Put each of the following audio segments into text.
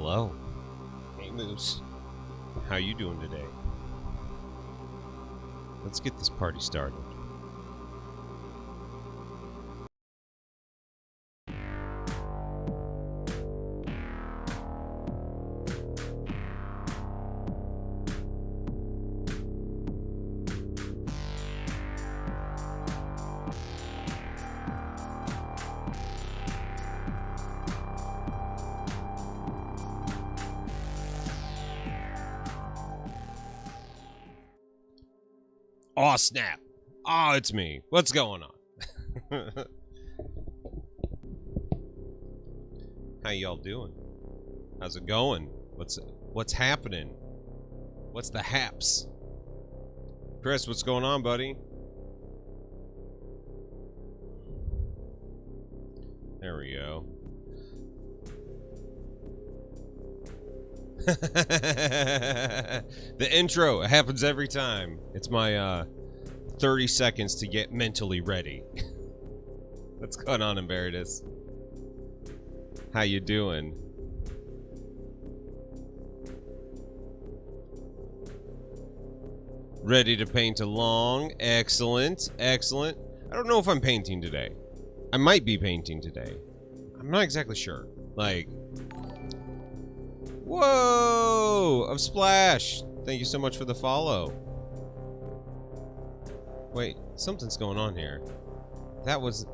Hello. Hey, Moose. How you doing today? Let's get this party started. Aw, snap. Oh, it's me. What's going on? How y'all doing? How's it going? What's happening? What's the haps? Chris, what's going on, buddy? There we go. The intro, it happens every time. It's my 30 seconds to get mentally ready. What's going on, Emeritus? How you doing? Ready to paint along. Excellent, excellent. I don't know if I'm painting today. I might be painting today. I'm not exactly sure. Like, whoa! Of Splash! Thank you so much for the follow. Wait, something's going on here. That was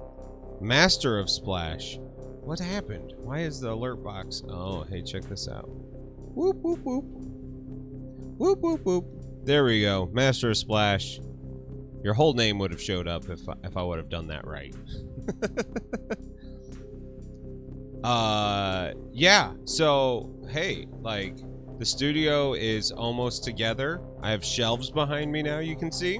Master of Splash. What happened? Why is the alert box? Oh, hey, check this out. Whoop, whoop, whoop. Whoop, whoop, whoop. There we go. Master of Splash. Your whole name would have showed up if I would have done that right. Yeah, so, hey, like, the studio is almost together. I have shelves behind me now, you can see.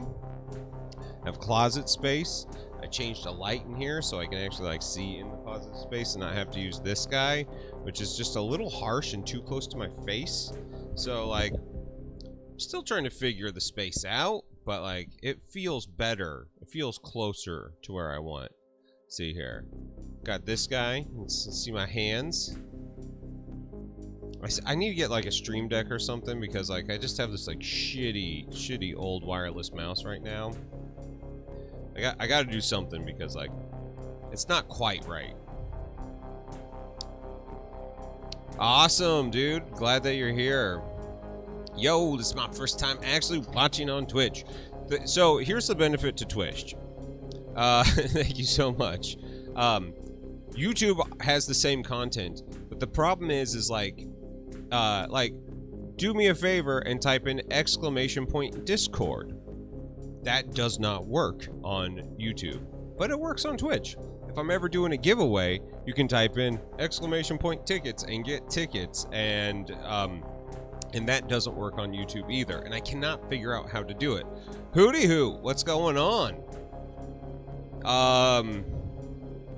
I have closet space. I changed a light in here so I can actually, like, see in the closet space and not have to use this guy, which is just a little harsh and too close to my face. So, like, I'm still trying to figure the space out, but, like, it feels better. It feels closer to where I want. See here. Got this guy. Let's see my hands. I need to get like a Stream Deck or something because like I just have this like shitty old wireless mouse right now. I got to do something because like it's not quite right. Awesome, dude. Glad that you're here. Yo, this is my first time actually watching on Twitch. So here's the benefit to Twitch. Thank you so much. YouTube has the same content, but the problem is like, do me a favor and type in ! Discord. That does not work on YouTube, but it works on Twitch. If I'm ever doing a giveaway, you can type in ! Tickets and get tickets, and that doesn't work on YouTube either, and I cannot figure out how to do it. Hooty hoo, what's going on?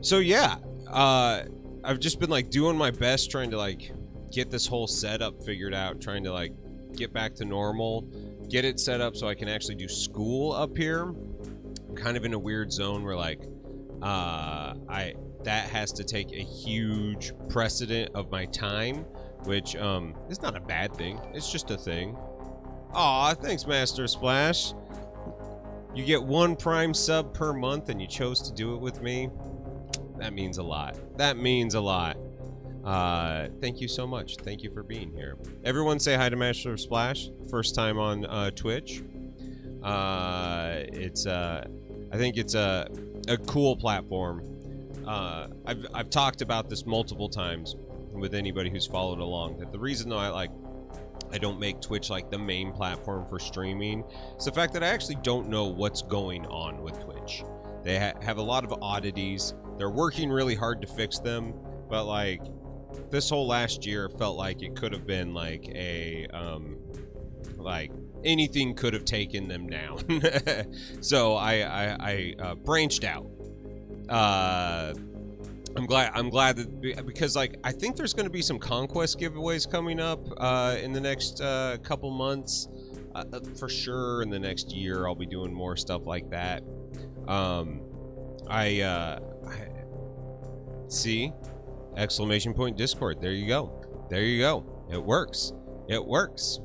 So yeah, I've just been like doing my best trying to like get this whole setup figured out, trying to like get back to normal, get it set up so I can actually do school up here. I'm kind of in a weird zone where like, that has to take a huge precedent of my time, which, is not a bad thing. It's just a thing. Aw, thanks, Master Splash. You get 1 Prime sub per month and you chose to do it with me. That means a lot. That means a lot. Thank you so much. Thank you for being here. Everyone say hi to Master Splash. First time on Twitch. I think it's a cool platform. I've talked about this multiple times with anybody who's followed along, that the reason though I don't make Twitch like the main platform for streaming. It's the fact that I actually don't know what's going on with Twitch. They have a lot of oddities. They're working really hard to fix them, but like this whole last year felt like it could have been like a like anything could have taken them down. So I branched out. I'm glad that, because like I think there's going to be some conquest giveaways coming up in the next couple months, for sure. In the next year, I'll be doing more stuff like that. I see ! Discord. There you go. there you go. It works. It works.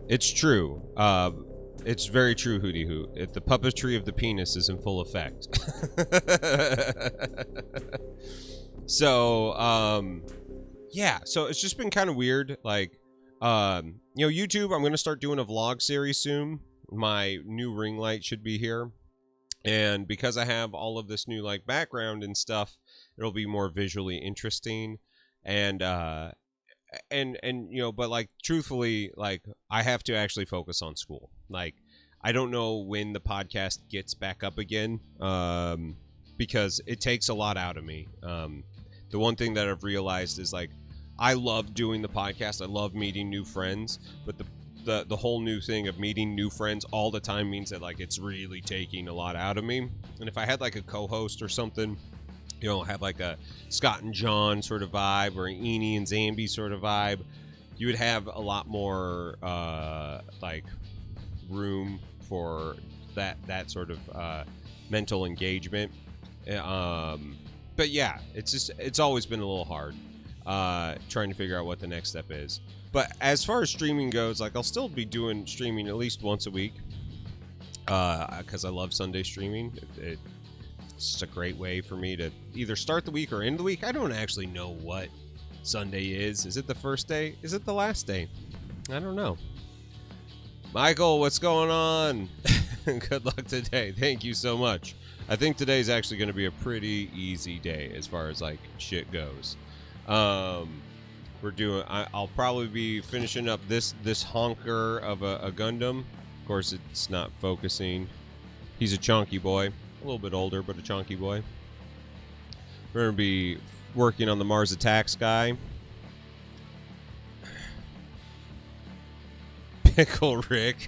It's true. It's very true, Hootie Hoot. If the puppetry of the penis is in full effect. So, yeah. So it's just been kind of weird. Like, YouTube, I'm going to start doing a vlog series soon. My new ring light should be here. And because I have all of this new, like, background and stuff, it'll be more visually interesting. And but like, truthfully, like, I have to actually focus on school. Like, I don't know when the podcast gets back up again, because it takes a lot out of me. The one thing that I've realized is, like, I love doing the podcast. I love meeting new friends, but the whole new thing of meeting new friends all the time means that, like, it's really taking a lot out of me. And if I had, like, a co-host or something, have like a Scott and John sort of vibe, or an Eenie and Zambi sort of vibe, you would have a lot more like, room for that sort of mental engagement. But yeah, it's always been a little hard trying to figure out what the next step is. But as far as streaming goes, like, I'll still be doing streaming at least once a week, because I love Sunday streaming. It's just a great way for me to either start the week or end the week. I don't actually know what Sunday is. Is it the first day? Is it the last day? I don't know. Michael, what's going on? Good luck today. Thank you so much. I think today's actually going to be a pretty easy day as far as, like, shit goes. I'll probably be finishing up this honker of a Gundam. Of course, it's not focusing. He's a chunky boy. A little bit older, but a chunky boy. We're going to be working on the Mars Attacks guy. Pickle Rick.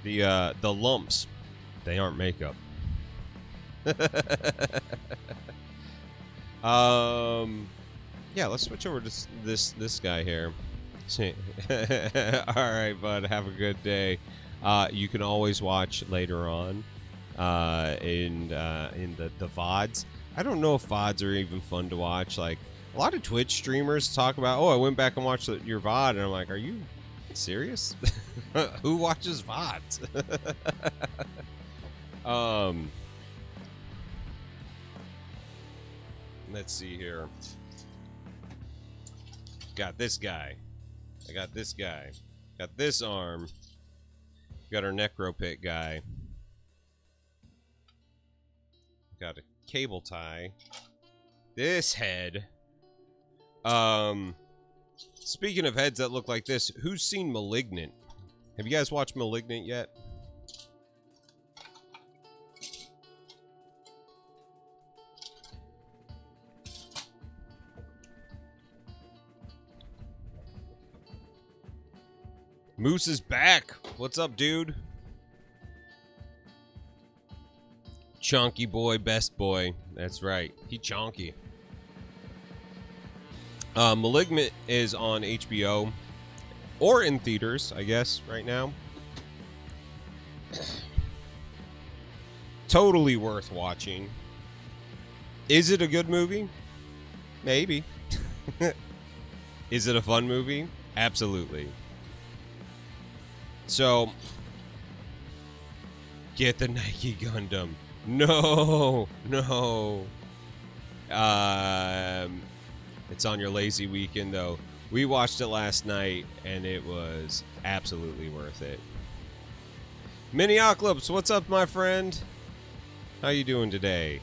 The lumps, they aren't makeup. Yeah, let's switch over to this guy here. All right, bud, have a good day. You can always watch later on in the VODs. I don't know if VODs are even fun to watch. Like, a lot of Twitch streamers talk about, oh, I went back and watched your VOD, and I'm like, are you serious? Who watches VODs? Let's see here. Got this guy. I got this guy. Got this arm. Got our Necro Pit guy. Got a cable tie. This head. Speaking of heads that look like this, who's seen Malignant? Have you guys watched Malignant yet? Moose is back. What's up, dude? Chunky boy, best boy. That's right. He chunky. Malignant is on HBO. Or in theaters, I guess, right now. Totally worth watching. Is it a good movie? Maybe. Is it a fun movie? Absolutely. So, get the Nike Gundam. No, no. It's on your lazy weekend, though. We watched it last night, and it was absolutely worth it. Miniocalypse, what's up, my friend? How you doing today?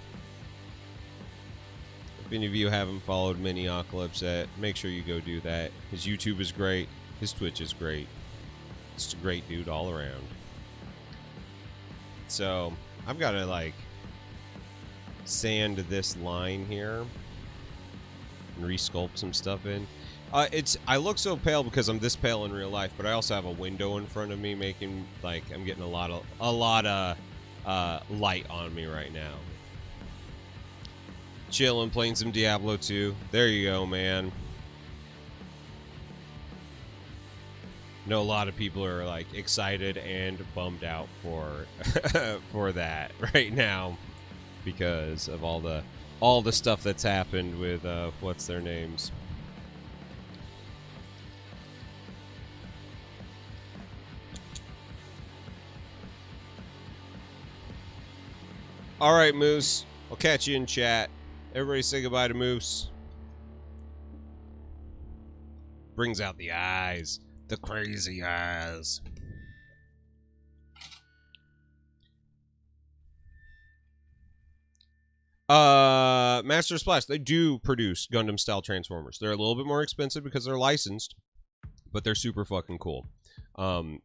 If any of you haven't followed Miniocalypse yet, make sure you go do that. His YouTube is great. His Twitch is great. Just a great dude all around. So, I've got to, like, sand this line here and resculpt some stuff in. I look so pale because I'm this pale in real life, but I also have a window in front of me, making, like, I'm getting a lot of light on me right now. Chilling, playing some Diablo 2. There you go, man. know a lot of people are like excited and bummed out for for that right now because of all the stuff that's happened with what's their names. All right, Moose. I'll catch you in chat. Everybody say goodbye to Moose. Brings out the eyes. The crazy eyes. Master Splash, they do produce Gundam style Transformers. They're a little bit more expensive because they're licensed, but they're super fucking cool.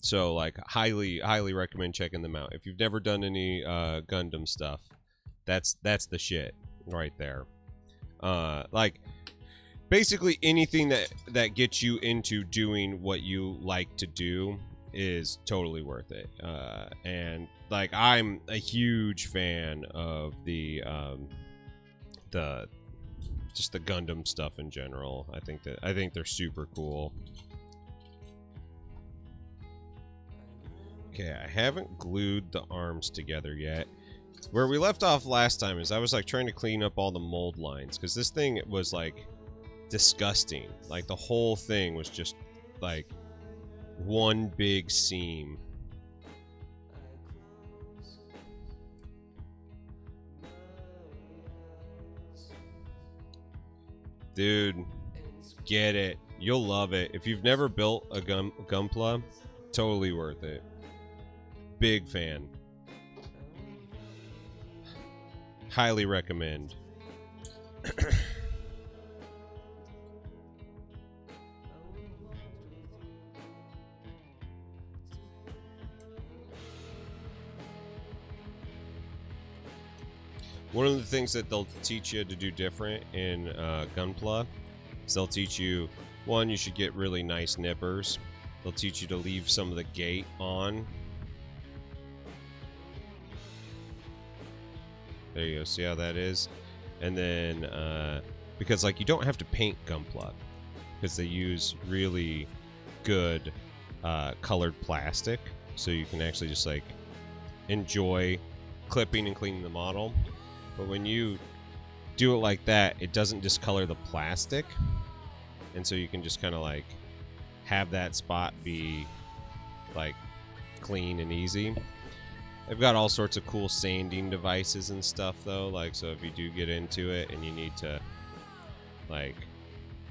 So like highly recommend checking them out. If you've never done any Gundam stuff, that's the shit right there. Like basically anything that gets you into doing what you like to do is totally worth it. And like I'm a huge fan of the just the Gundam stuff in general. I think they're super cool. Okay, I haven't glued the arms together yet. Where we left off last time is I was like trying to clean up all the mold lines because this thing was like disgusting. Like the whole thing was just like one big seam. Dude, get it. You'll love it. If you've never built a Gunpla, totally worth it. Big fan. Highly recommend. One of the things that they'll teach you to do different in Gunpla is they'll teach you, one, you should get really nice nippers. They'll teach you to leave some of the gate on. There you go, see how that is? And then, because like you don't have to paint Gunpla, because they use really good colored plastic, so you can actually just like enjoy clipping and cleaning the model. But when you do it like that, it doesn't discolor the plastic, and so you can just kind of like have that spot be like clean and easy. They've got all sorts of cool sanding devices and stuff though, like so if you do get into it and you need to like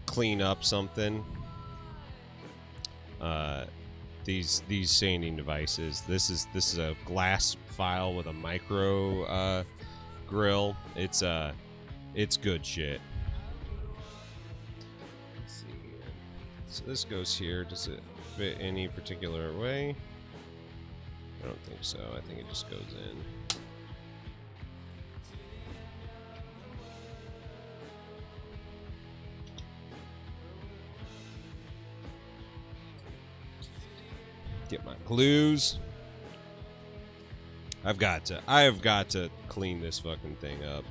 clean up something, these sanding devices, this is a glass file with a micro grill. It's good shit. Let's see here. So this goes here. Does it fit any particular way? I don't think so. I think it just goes in. Get my glues. I have got to clean this fucking thing up.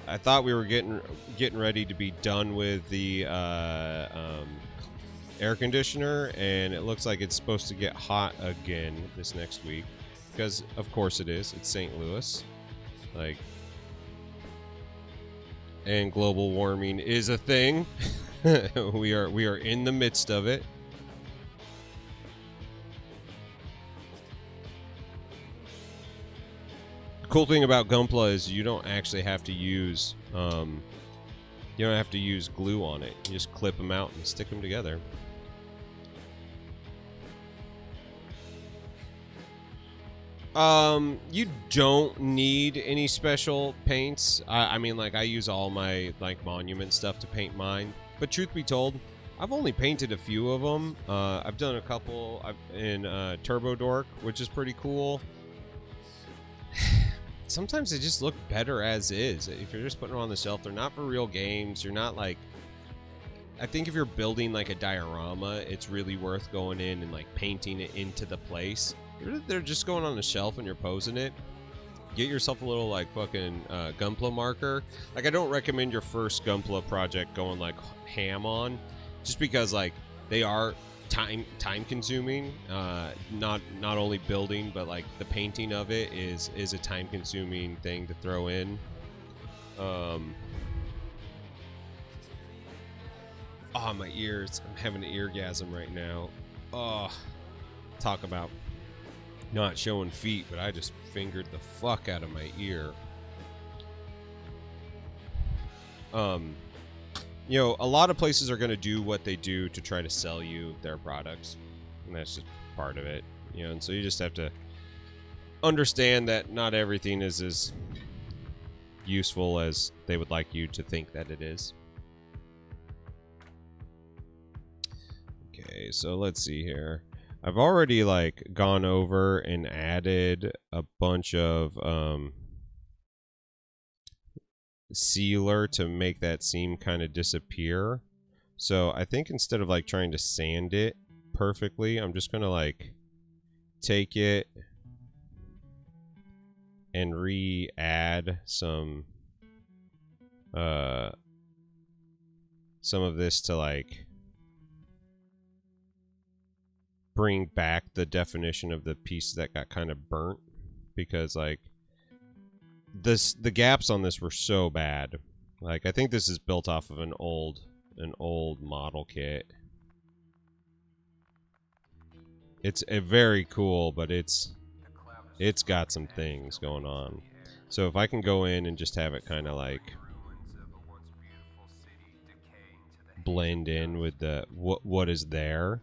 I thought we were getting ready to be done with the air conditioner, and it looks like it's supposed to get hot again this next week, because of course it is. It's St. Louis, like, and global warming is a thing. we are in the midst of it. The cool thing about Gunpla is you don't actually have to use glue on it. You just clip them out and stick them together. You don't need any special paints. I mean, like, I use all my, like, monument stuff to paint mine. But truth be told, I've only painted a few of them. I've done a couple in Turbo Dork, which is pretty cool. Sometimes they just look better as is. If you're just putting them on the shelf, they're not for real games. You're not, like... I think if you're building, like, a diorama, it's really worth going in and, like, painting it into the place. They're just going on the shelf and you're posing it. Get yourself a little like fucking Gunpla marker. Like, I don't recommend your first Gunpla project going like ham on, just because like they are time consuming. Not only building, but like the painting of it is a time consuming thing to throw in. Oh, my ears! I'm having an eargasm right now. Oh, talk about not showing feet, but I just fingered the fuck out of my ear. You know, a lot of places are going to do what they do to try to sell you their products, and that's just part of it, you know. And so you just have to understand that not everything is as useful as they would like you to think that it is. Okay, so let's see here. I've already like gone over and added a bunch of sealer to make that seam kind of disappear. So I think instead of like trying to sand it perfectly, I'm just gonna like take it and re-add some of this to like bring back the definition of the piece that got kind of burnt, because like the gaps on this were so bad. Like I think this is built off of an old model kit. It's a very cool, but it's got some things going on. So if I can go in and just have it kind of like blend in with the what is there,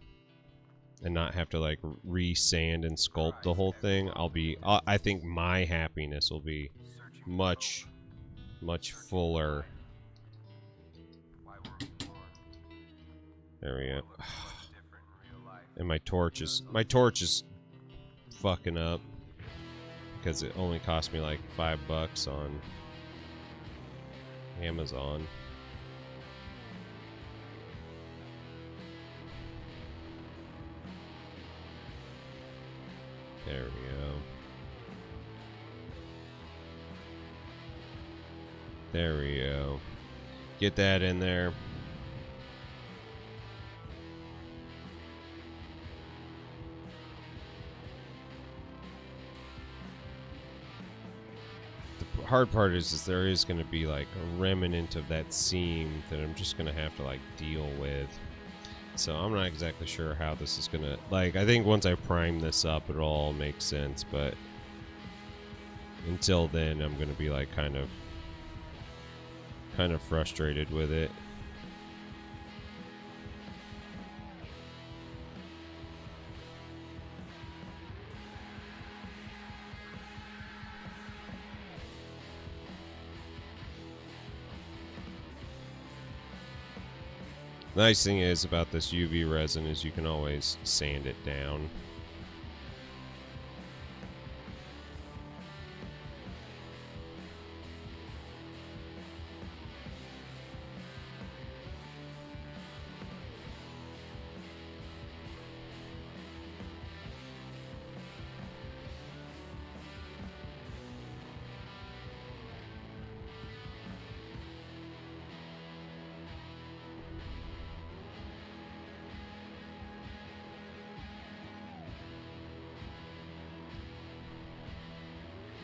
and not have to like re-sand and sculpt the whole thing, I think my happiness will be much fuller. There we go. And my torch is fucking up because it only cost me like $5 on Amazon. There we go. There we go. Get that in there. The hard part is there is going to be like a remnant of that seam that I'm just going to have to like deal with. So I'm not exactly sure how this is going to, like, I think once I prime this up it'll all make sense, but until then I'm going to be like kind of frustrated with it. Nice thing is about this UV resin is you can always sand it down.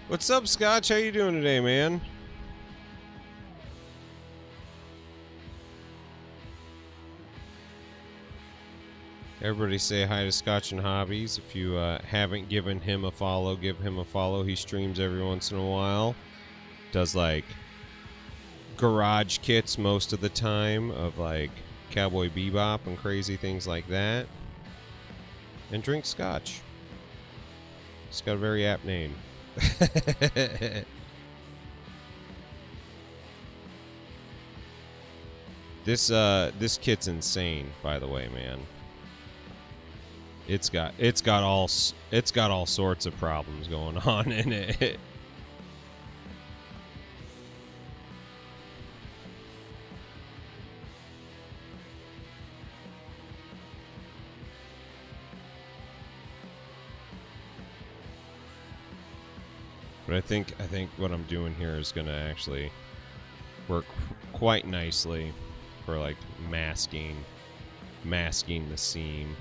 What's up, Scotch? How you doing today, man? Everybody say hi to Scotch and Hobbies. If you haven't given him a follow, give him a follow. He streams every once in a while. Does like garage kits most of the time of like Cowboy Bebop and crazy things like that. And drinks scotch. It's got a very apt name. This kit's insane, by the way, man. It's got all sorts of problems going on in it. But I think what I'm doing here is gonna actually work quite nicely for like masking the seam.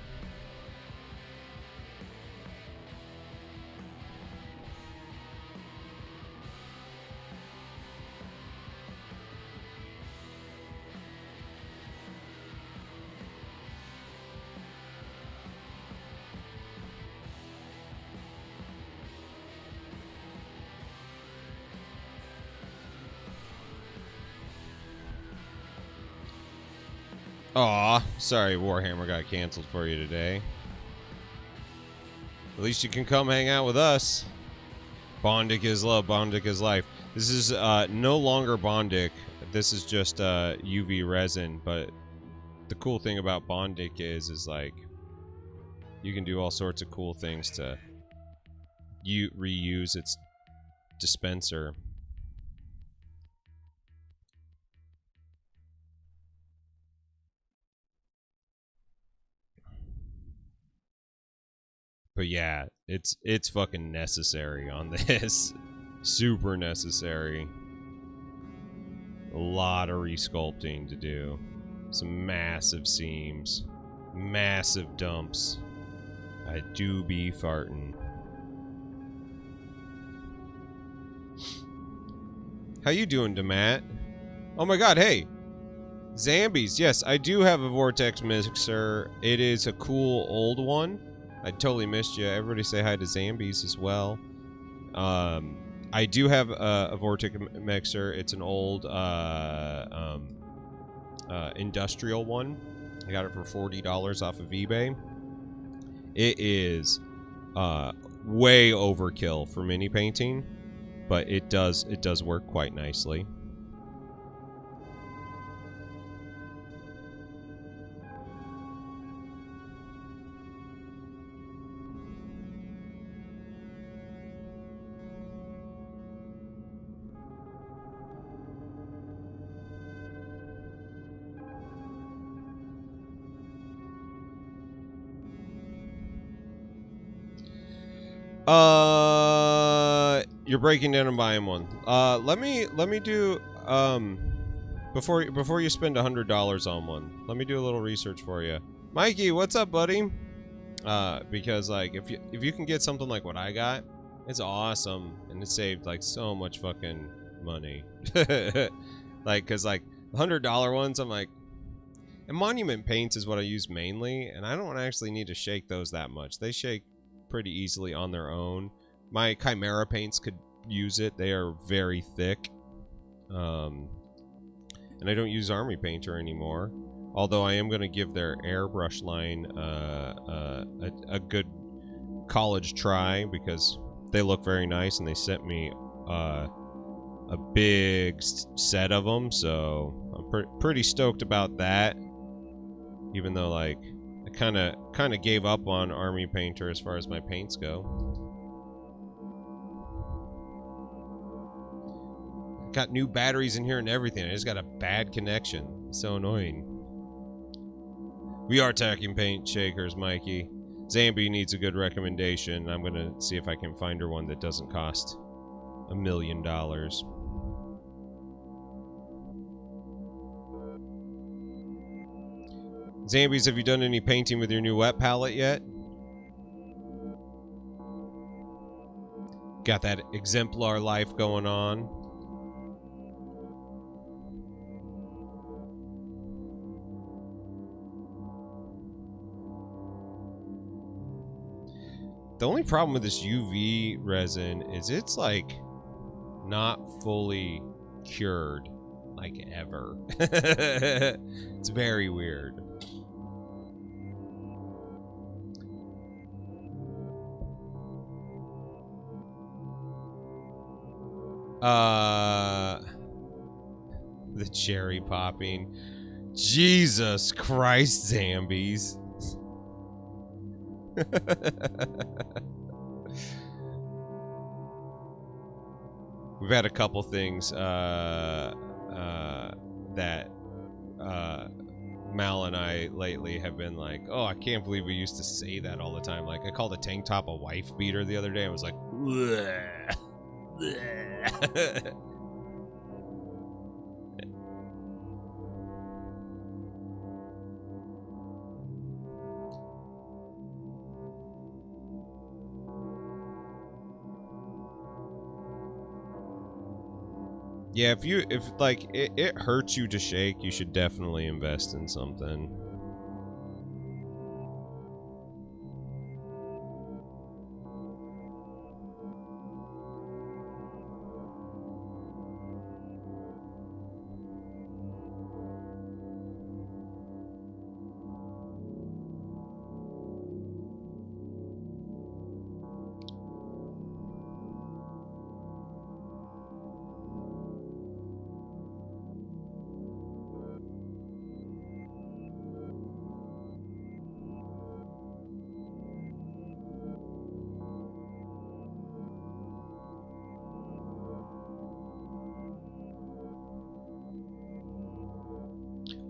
Aw, sorry Warhammer got canceled for you today. At least you can come hang out with us. Bondic is love, Bondic is life. This is no longer Bondic. This is just UV resin, but the cool thing about Bondic is like you can do all sorts of cool things to reuse its dispenser. But yeah, it's fucking necessary on this. Super necessary. A lot of resculpting to do. Some massive seams. Massive dumps. I do be farting. How you doing, Demat? Oh my god, hey! Zambies, yes, I do have a Vortex mixer. It is a cool old one. I totally missed you. Everybody say hi to Zambies as well. I do have a Vortex mixer. It's an old industrial one. I got it for $40 off of eBay. It is way overkill for mini painting, but it does work quite nicely. You're breaking down and buying one. Let me do before you spend $100 on one. Let me do a little research for you, Mikey. What's up, buddy? Because like if you can get something like what I got, it's awesome, and it saved like so much fucking money. Like, cause like $100 ones, I'm like, and Monument paints is what I use mainly, and I don't actually need to shake those that much. They shake pretty easily on their own. My Chimera paints could use it. They are very thick. And I don't use Army Painter anymore. Although I am going to give their airbrush line a good college try, because they look very nice, and they sent me a big set of them, so I'm pretty stoked about that. Even though, like, I kind of gave up on Army Painter as far as my paints go. Got new batteries in here and everything. I just got a bad connection. It's so annoying. We are talking paint shakers, Mikey. Zambi needs a good recommendation. I'm gonna see if I can find her one that doesn't cost $1 million. Zambies, have you done any painting with your new wet palette yet? Got that exemplar life going on. The only problem with this UV resin is it's like not fully cured, like, ever. It's very weird. The cherry popping. Jesus Christ, Zambies. We've had a couple things that Mal and I lately have been like, oh, I can't believe we used to say that all the time. Like, I called a tank top a wife beater the other day. I was like, bleh, bleh. Yeah, if like it hurts you to shake, you should definitely invest in something.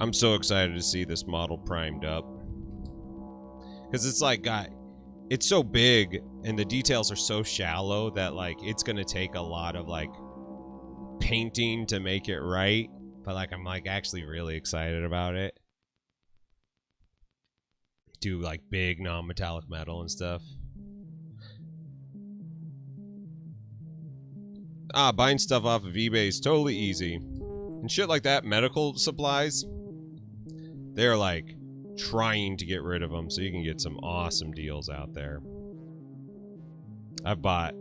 I'm so excited to see this model primed up. Because it's like it's so big and the details are so shallow that like it's gonna take a lot of like painting to make it right. But like I'm like actually really excited about it. Do like big non-metallic metal and stuff. Buying stuff off of eBay is totally easy. And shit like that, medical supplies, they're like trying to get rid of them so you can get some awesome deals out there. I've bought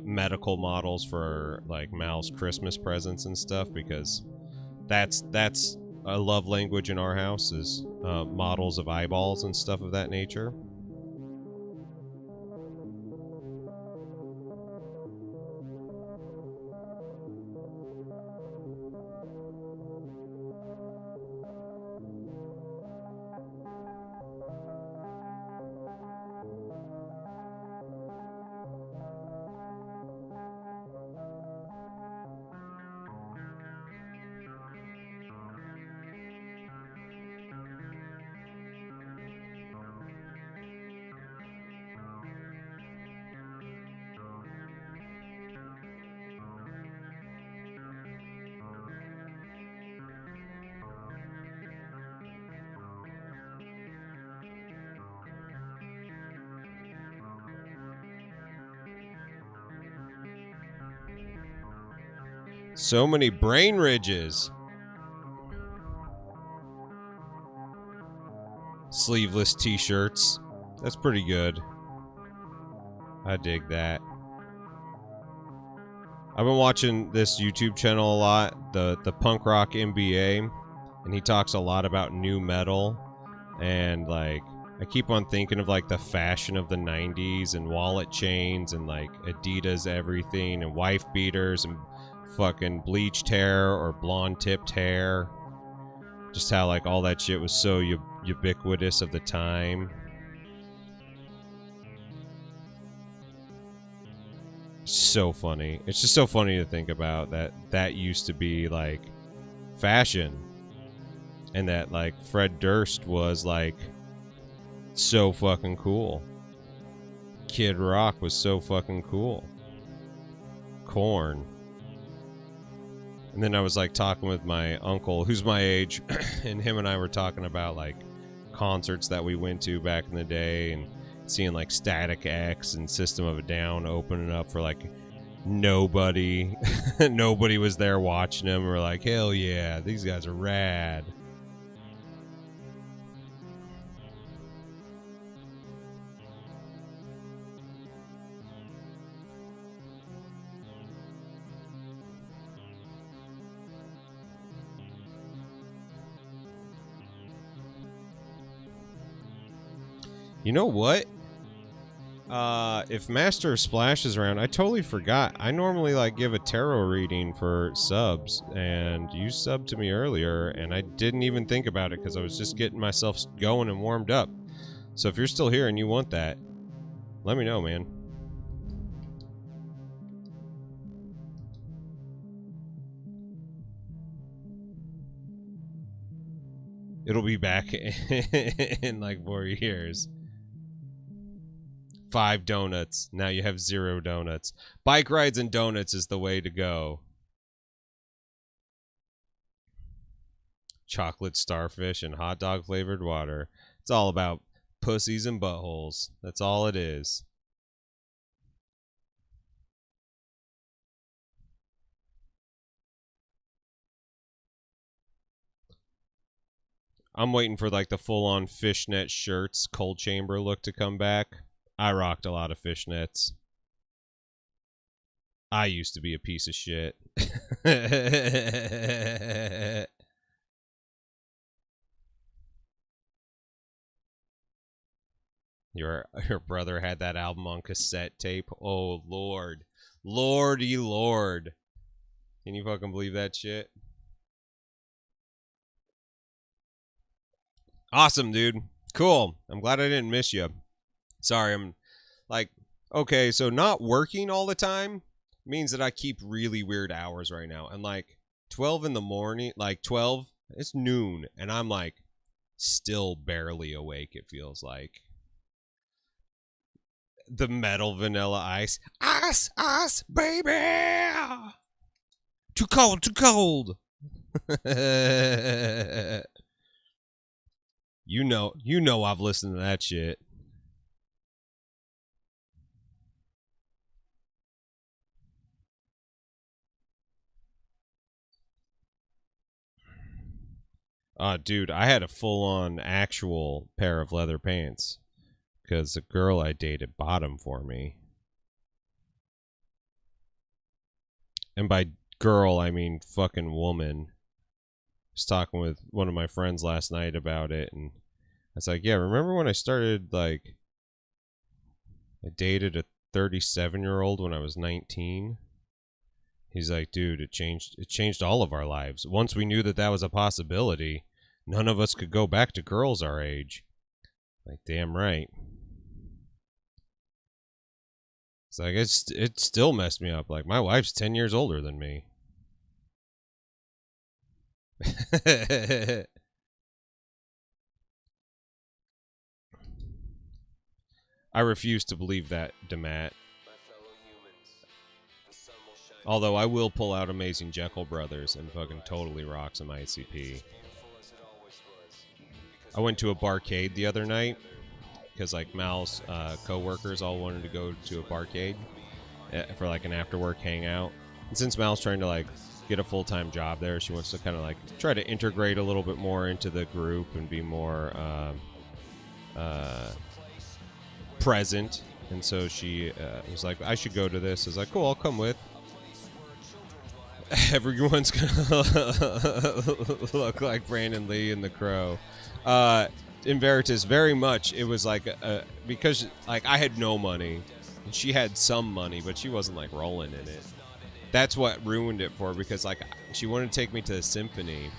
medical models for like Mal's Christmas presents and stuff because that's a love language in our house is models of eyeballs and stuff of that nature. So many brain ridges. Sleeveless t-shirts. That's pretty good. I dig that. I've been watching this YouTube channel a lot, the Punk Rock MBA, and he talks a lot about new metal, and like I keep on thinking of like the fashion of the 90s and wallet chains and like Adidas everything and wife beaters and fucking bleached hair or blonde tipped hair. Just how like all that shit was so ubiquitous of the time. So funny. It's just so funny to think about that used to be like fashion, and that like Fred Durst was like so fucking cool. Kid Rock was so fucking cool. Korn. And then I was like talking with my uncle, who's my age, and him and I were talking about like concerts that we went to back in the day and seeing like Static X and System of a Down opening up for like nobody. Nobody was there watching them. We're like, hell yeah, these guys are rad. You know what? If Master Splash is around, I totally forgot. I normally like give a tarot reading for subs, and you subbed to me earlier, and I didn't even think about it because I was just getting myself going and warmed up. So if you're still here and you want that, let me know, man. It'll be back in like 4 years. 5 donuts. Now you have 0 donuts. Bike rides and donuts is the way to go. Chocolate starfish and hot dog flavored water. It's all about pussies and buttholes. That's all it is. I'm waiting for like the full-on fishnet shirts, cold chamber look to come back. I rocked a lot of fishnets. I used to be a piece of shit. Your brother had that album on cassette tape. Oh, Lord. Lordy Lord. Can you fucking believe that shit? Awesome, dude. Cool. I'm glad I didn't miss you. Sorry, I'm like, okay, so not working all the time means that I keep really weird hours right now. And like 12 in the morning, like 12 It's noon, and I'm like still barely awake, it feels like. The metal Vanilla Ice. Ice, baby! Too cold, too cold! you know I've listened to that shit. Dude, I had a full-on actual pair of leather pants because the girl I dated bought them for me. And by girl, I mean fucking woman. I was talking with one of my friends last night about it, and I was like, yeah, remember when I started, like, I dated a 37-year-old when I was 19? He's like, dude, it changed all of our lives. Once we knew that that was a possibility, none of us could go back to girls our age. Like, damn right. It's like, it still messed me up. Like, my wife's 10 years older than me. I refuse to believe that, Demat. Although I will pull out Amazing Jekyll Brothers and fucking totally rock some ICP. I went to a barcade the other night because like Mal's co-workers all wanted to go to a barcade for like an after-work hangout. And since Mal's trying to like get a full-time job there, she wants to kind of like try to integrate a little bit more into the group and be more present. And so she was like, I should go to this. I was like, cool, I'll come with. Everyone's gonna look like Brandon Lee in The Crow. In Veritas, very much it was like because like I had no money and she had some money, but she wasn't like rolling in it. That's what ruined it for her, because like she wanted to take me to the symphony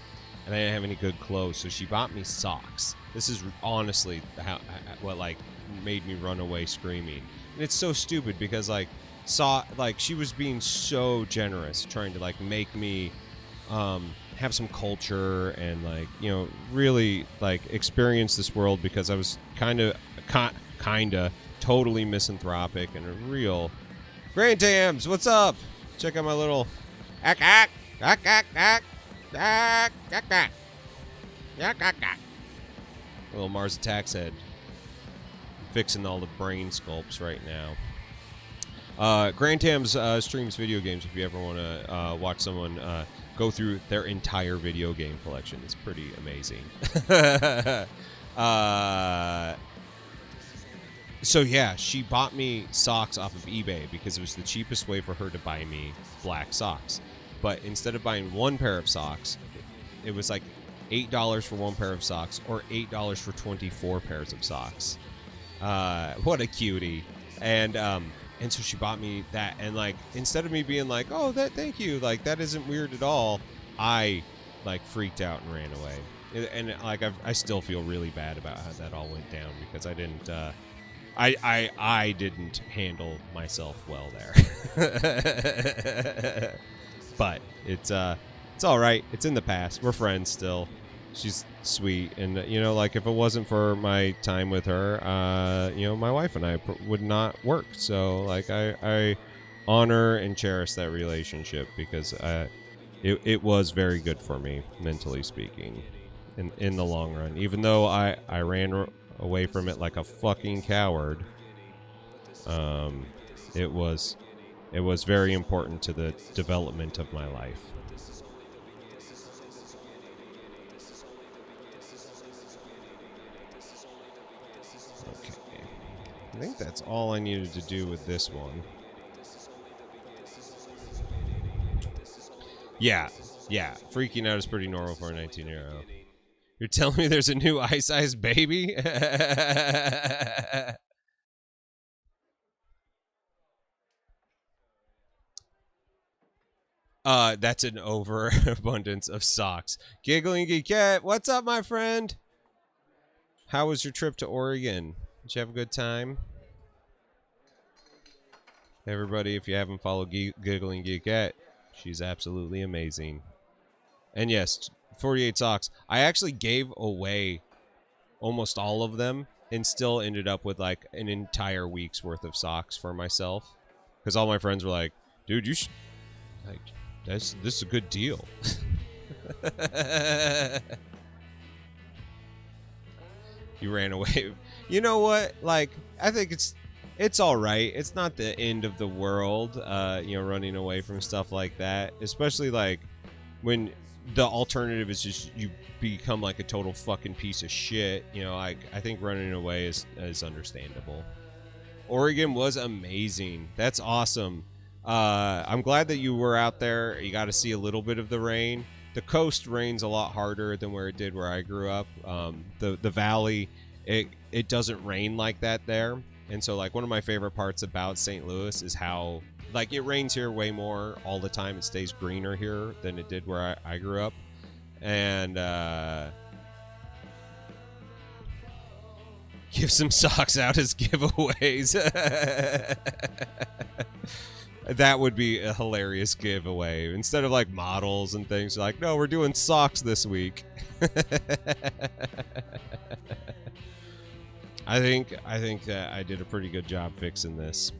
and I didn't have any good clothes, so she bought me socks. This is honestly what like made me run away screaming. And it's so stupid because like she was being so generous, trying to like make me have some culture and like, you know, really like experience this world, because I was kind of totally misanthropic and a real Grand Dams. What's up? Check out my little little Mars Attacks head. Fixing all the brain sculpts right now. Grand Tams streams video games if you ever want to watch someone go through their entire video game collection. It's pretty amazing. So yeah, she bought me socks off of eBay because it was the cheapest way for her to buy me black socks. But instead of buying one pair of socks, it was like $8 for one pair of socks or $8 for 24 pairs of socks. What a cutie. And so she bought me that, and like instead of me being like, oh, thank you, like that isn't weird at all, I like freaked out and ran away. And like I still feel really bad about how that all went down, because I didn't I didn't handle myself well there. But it's all right. It's in the past. We're friends still. She's sweet, and you know, like if it wasn't for my time with her, you know, my wife and I would not work. So like I honor and cherish that relationship, because it was very good for me, mentally speaking, in the long run. Even though I ran away from it like a fucking coward, it was very important to the development of my life. I think that's all I needed to do with this one. Yeah. Freaking out is pretty normal for a 19-year-old. You're telling me there's a new Ice Ice Baby? That's an overabundance of socks. Giggling Geekette, what's up, my friend? How was your trip to Oregon? Did you have a good time? Everybody, if you haven't followed Giggling Geekette, she's absolutely amazing. And yes, 48 socks. I actually gave away almost all of them and still ended up with like an entire week's worth of socks for myself. Because all my friends were like, dude, you should, like, this is a good deal. You ran away. You know what? Like, I think it's all right. It's not the end of the world, you know, running away from stuff like that. Especially like when the alternative is just you become like a total fucking piece of shit. You know, I think running away is understandable. Oregon was amazing. That's awesome. I'm glad that you were out there. You got to see a little bit of the rain. The coast rains a lot harder than where it did where I grew up. The valley, it doesn't rain like that there. And so like one of my favorite parts about St. Louis is how like it rains here way more all the time. It stays greener here than it did where I grew up. And give some socks out as giveaways. That would be a hilarious giveaway. Instead of like models and things, like, no, we're doing socks this week. I think that I did a pretty good job fixing this.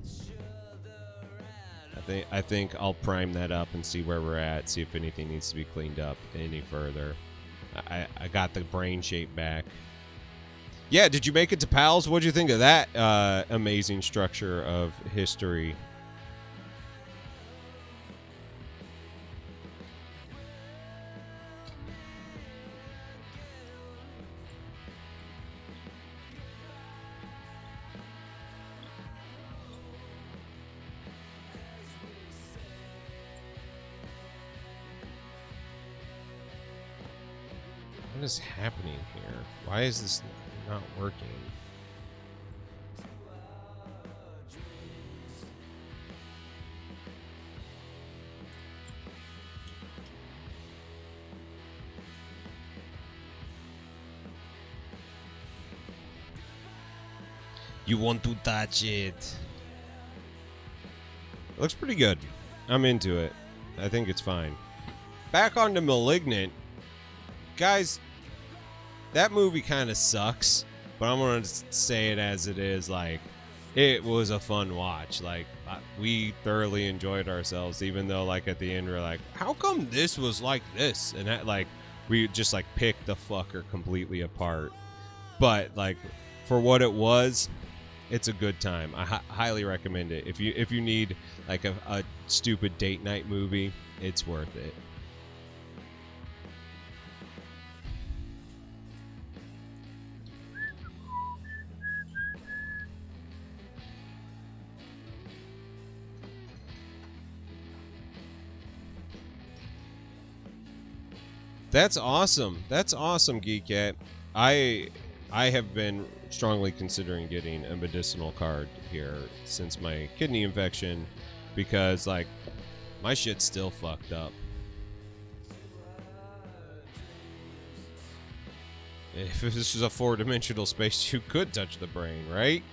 I think I'll prime that up and see where we're at, see if anything needs to be cleaned up any further. I got the brain shape back. Yeah, did you make it to PALS? What'd you think of that amazing structure of history? What is happening here? Why is this not working? You want to touch it? It looks pretty good. I'm into it. I think it's fine. Back onto Malignant. Guys, that movie kind of sucks, but I'm going to say it as it is. Like, it was a fun watch. Like, we thoroughly enjoyed ourselves, even though, like, at the end, we're like, how come this was like this? And that, like, we just, like, picked the fucker completely apart. But, like, for what it was, it's a good time. I highly recommend it. If you need, like, a stupid date night movie, it's worth it. That's awesome. That's awesome, Geekette. I have been strongly considering getting a medicinal card here since my kidney infection because, like, my shit's still fucked up. If this was a four-dimensional space, you could touch the brain, right?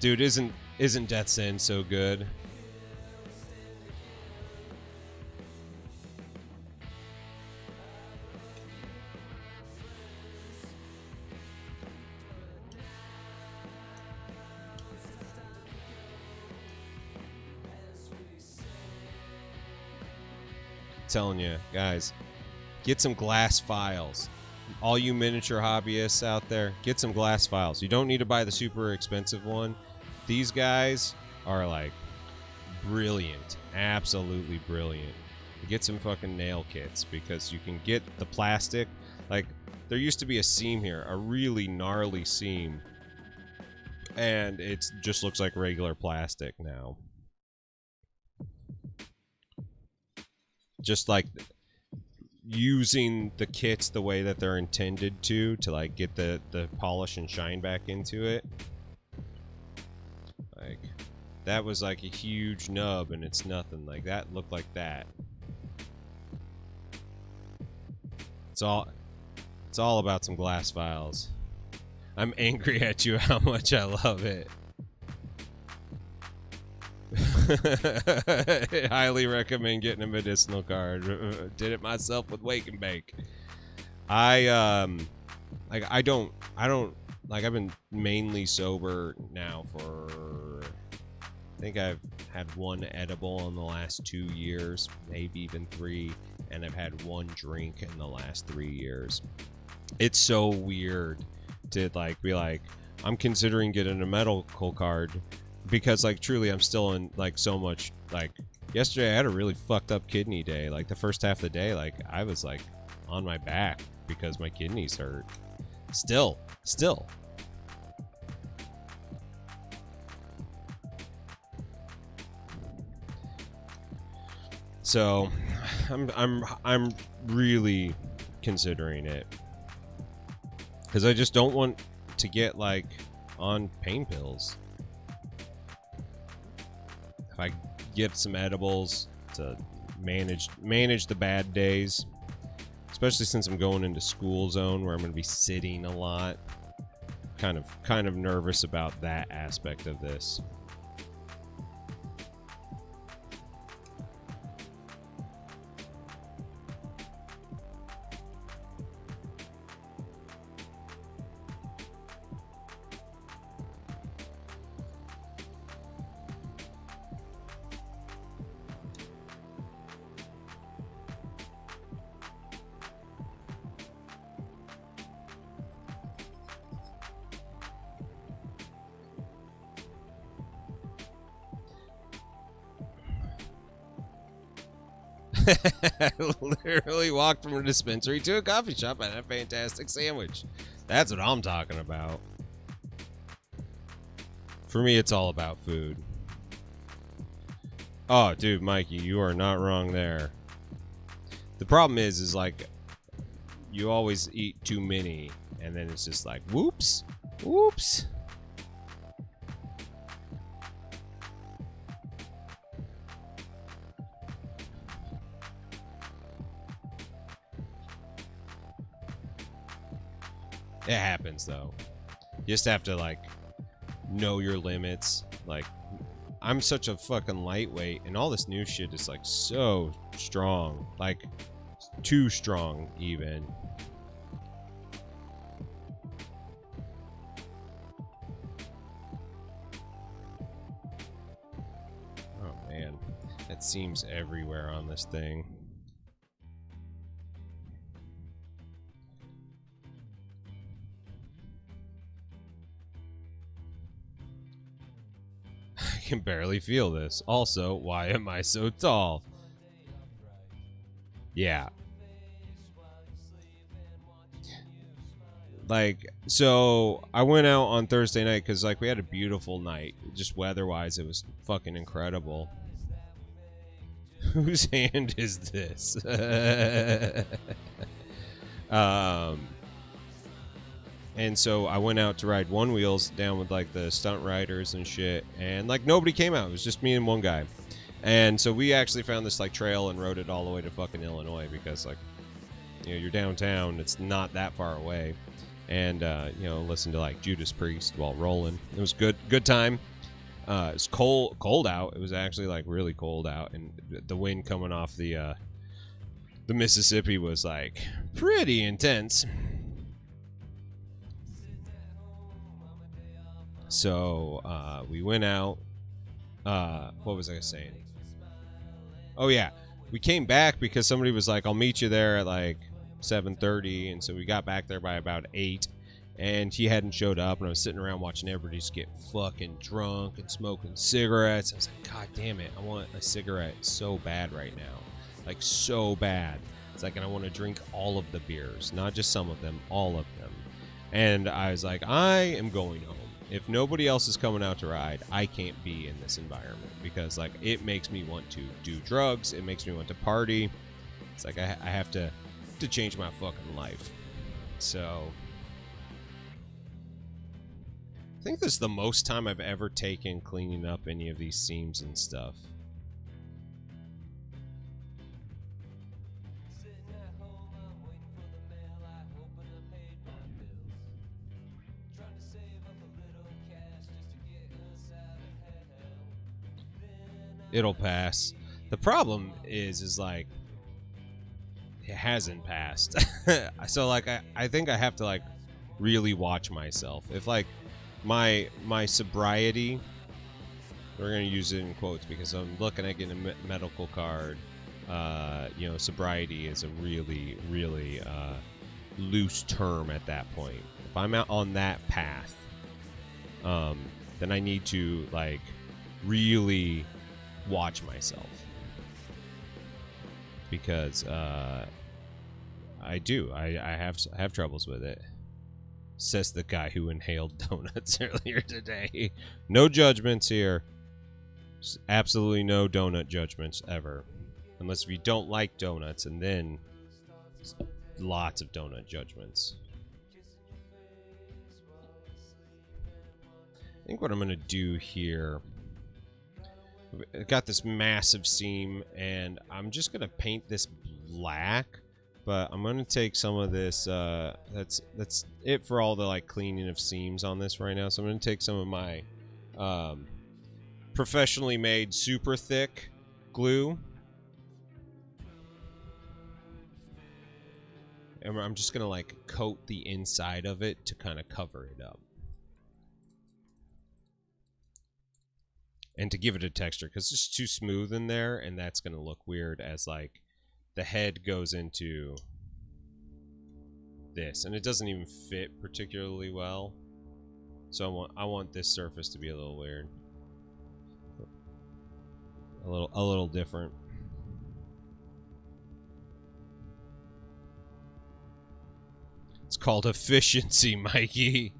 Dude, isn't Death's End so good? Telling you guys, get some glass files. All you miniature hobbyists out there, get some glass files. You don't need to buy the super expensive one. These guys are like brilliant, absolutely brilliant. Get some fucking nail kits because you can get the plastic. Like, there used to be a seam here, a really gnarly seam, and it just looks like regular plastic now. Just like using the kits the way that they're intended to like get the polish and shine back into it. Like, that was like a huge nub and it's nothing. Like, that looked like that. It's all about some glass files. I'm angry at you how much I love it. Highly recommend getting a medicinal card. Did it myself with Wake and Bake. I like I don't like I've been mainly sober now for I think I've had one edible in the last 2 years, maybe even 3, and I've had one drink in the last 3 years. It's so weird to like be like I'm considering getting a medical card because like truly I'm still in like so much like yesterday I had a really fucked up kidney day. Like the first half of the day like I was like on my back because my kidneys hurt. Still. So, I'm really considering it because I just don't want to get like on pain pills. If I get some edibles to manage the bad days, especially since I'm going into school zone where I'm going to be sitting a lot, kind of nervous about that aspect of this. I literally walked from a dispensary to a coffee shop and had a fantastic sandwich. That's what I'm talking about. For me, it's all about food. Oh, dude, Mikey, you are not wrong there. The problem is like, you always eat too many, and then it's just like, whoops. It happens though. You just have to like know your limits. Like I'm such a fucking lightweight and all this new shit is like so strong. Like too strong even. Oh man. That seems everywhere on this thing. I can barely feel this. Also, why am I so tall? Yeah. Like, so I went out on Thursday night because, like, we had a beautiful night. Just weather-wise, it was fucking incredible. Whose hand is this? And so I went out to ride one wheels down with like the stunt riders and shit, and like nobody came out. It was just me and one guy. And so we actually found this like trail and rode it all the way to fucking Illinois because like, you know, you're downtown, it's not that far away. And you know, listen to like Judas Priest while rolling. It was good time. It's cold out. It was actually like really cold out, and the wind coming off the Mississippi was like pretty intense. So we went out. What was I saying? Oh yeah, we came back because somebody was like, "I'll meet you there at like 7:30," and so we got back there by about 8. And he hadn't showed up, and I was sitting around watching everybody just get fucking drunk and smoking cigarettes. I was like, God damn it, I want a cigarette so bad right now. Like, so bad. It's like, and I want to drink all of the beers, not just some of them, all of them. And I was like, I am going home. If nobody else is coming out to ride, I can't be in this environment because, like, it makes me want to do drugs. It makes me want to party. It's like, I have to change my fucking life. So I think this is the most time I've ever taken cleaning up any of these seams and stuff. It'll pass. The problem is like it hasn't passed. So like I think I have to like really watch myself. If like my sobriety, we're gonna use it in quotes because I'm looking at getting a medical card. You know, sobriety is a really loose term at that point. If I'm out on that path, then I need to like really watch myself because I have troubles with it. Says the guy who inhaled donuts earlier today. No judgments here. Absolutely no donut judgments ever, unless if you don't like donuts, and then lots of donut judgments. I think what I'm gonna do here, I got this massive seam and I'm just gonna paint this black, but I'm gonna take some of this that's it for all the like cleaning of seams on this right now. So I'm gonna take some of my professionally made super thick glue, and I'm just gonna like coat the inside of it to kind of cover it up and to give it a texture, because it's just too smooth in there, and that's gonna look weird as like the head goes into this, and it doesn't even fit particularly well. So I want this surface to be a little weird, a little different. It's called efficiency, Mikey.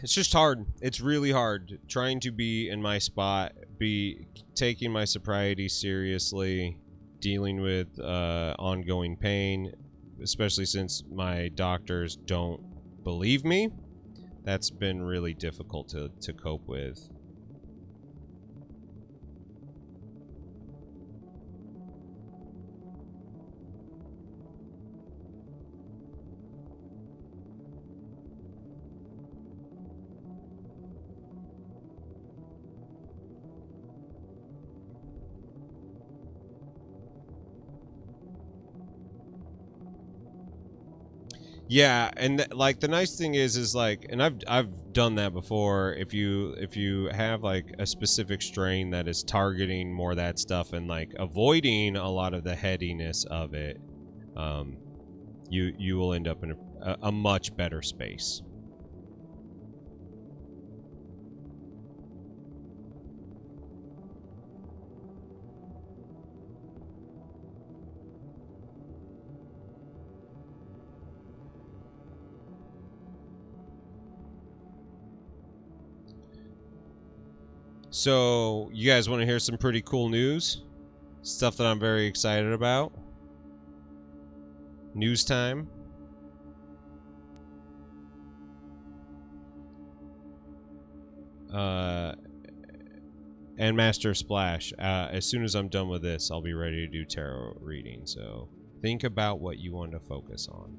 It's just hard. It's really hard trying to be in my spot, be taking my sobriety seriously, dealing with ongoing pain, especially since my doctors don't believe me. That's been really difficult to cope with. Yeah, and like the nice thing is like, and I've done that before. If you have like a specific strain that is targeting more of that stuff and like avoiding a lot of the headiness of it, you will end up in a much better space. So, you guys want to hear some pretty cool news? Stuff that I'm very excited about. News time. And Master Splash. As soon as I'm done with this, I'll be ready to do tarot reading. So, think about what you want to focus on.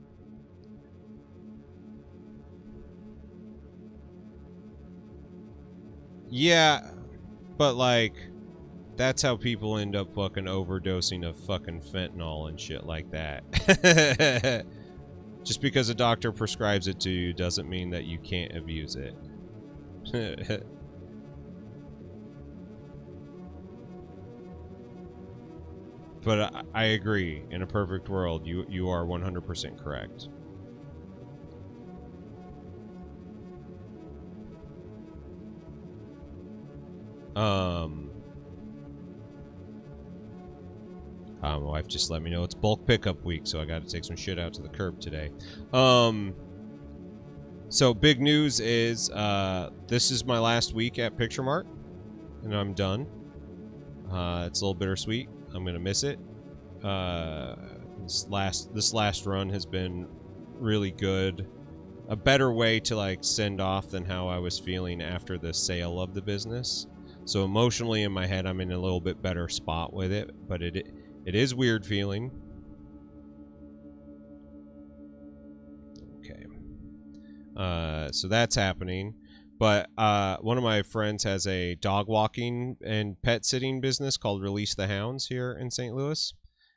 Yeah, but like, that's how people end up fucking overdosing of fucking fentanyl and shit like that. Just because a doctor prescribes it to you doesn't mean that you can't abuse it. But I agree, in a perfect world, you are 100% correct. My wife just let me know it's bulk pickup week, so I got to take some shit out to the curb today. So big news is this is my last week at Picture Mart, and I'm done. It's a little bittersweet. I'm gonna miss it. This last run has been really good. A better way to like send off than how I was feeling after the sale of the business. So emotionally in my head, I'm in a little bit better spot with it, but it is weird feeling. Okay. So that's happening. But one of my friends has a dog walking and pet sitting business called Release the Hounds here in St. Louis.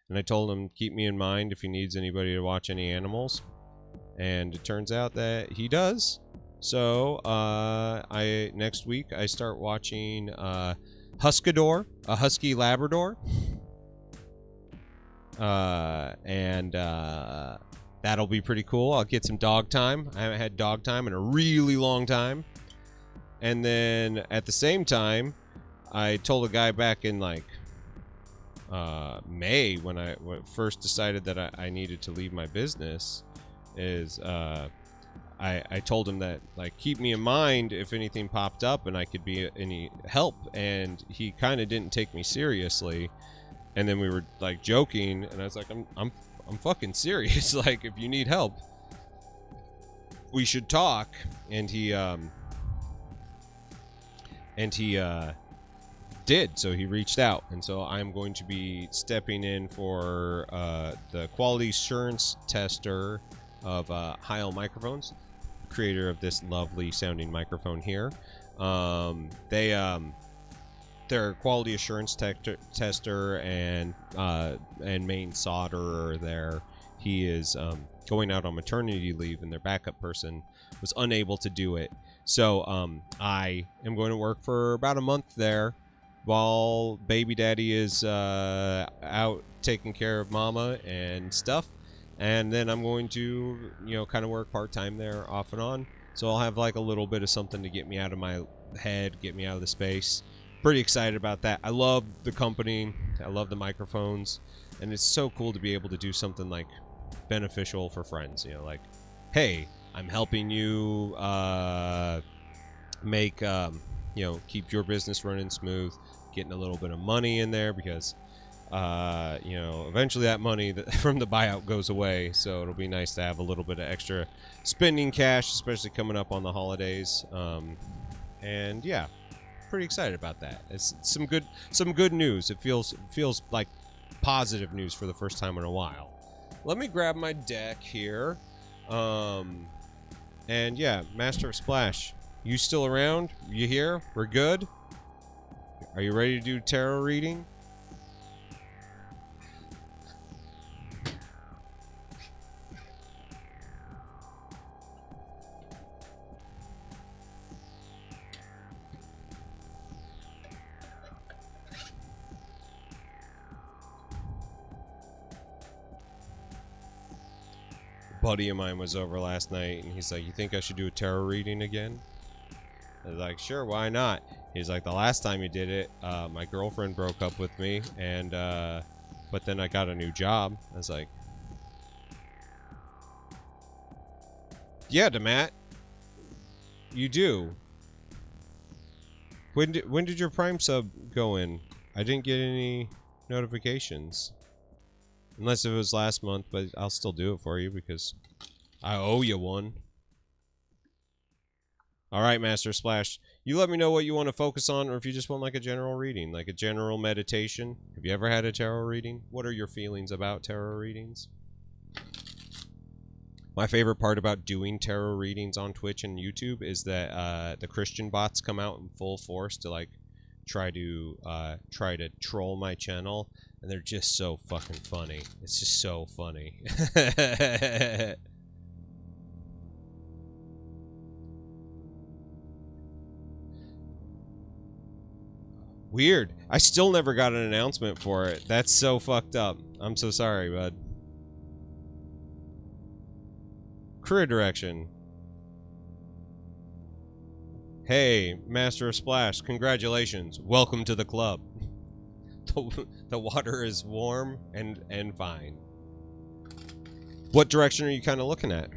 And I told him, keep me in mind if he needs anybody to watch any animals. And it turns out that he does. So next week I start watching Huskador, a Husky Labrador. That'll be pretty cool. I'll get some dog time. I haven't had dog time in a really long time. And then at the same time, I told a guy back in like May when I first decided that I needed to leave my business, is I told him that, like, keep me in mind if anything popped up and I could be any help. And he kind of didn't take me seriously. And then we were like joking, and I was like, I'm fucking serious. Like, if you need help, we should talk. And he did. So he reached out, and so I'm going to be stepping in for the quality assurance tester of Heil Microphones, creator of this lovely sounding microphone here. Their quality assurance tester and main solderer there. He is going out on maternity leave, and their backup person was unable to do it. So I am going to work for about a month there while baby daddy is out taking care of mama and stuff. And then I'm going to, kind of work part-time there off and on. So I'll have like a little bit of something to get me out of my head, get me out of the space. Pretty excited about that. I love the company. I love the microphones. And it's so cool to be able to do something like beneficial for friends. Like, hey, I'm helping you keep your business running smooth, getting a little bit of money in there because, eventually that money from the buyout goes away. So it'll be nice to have a little bit of extra spending cash, especially coming up on the holidays. And yeah, pretty excited about that. It's some good news. It feels like positive news for the first time in a while. Let me grab my deck here. And yeah, Master of Splash, you still around? You here? We're good? Are you ready to do tarot reading? A buddy of mine was over last night, and he's like, you think I should do a tarot reading again? I was like, sure, why not? He's like, the last time you did it, my girlfriend broke up with me, and but then I got a new job. I was like, yeah, DeMatt, you do. When did your Prime sub go in? I didn't get any notifications. Unless it was last month, but I'll still do it for you because I owe you one. Alright, Master Splash. You let me know what you want to focus on, or if you just want like a general reading, like a general meditation. Have you ever had a tarot reading? What are your feelings about tarot readings? My favorite part about doing tarot readings on Twitch and YouTube is that the Christian bots come out in full force to like try to troll my channel, and they're just so fucking funny. It's just so funny. Weird. I still never got an announcement for it. That's so fucked up. I'm so sorry, bud. Career direction. Hey, Master of Splash, congratulations. Welcome to the club. The water is warm and fine. What direction are you kind of looking at?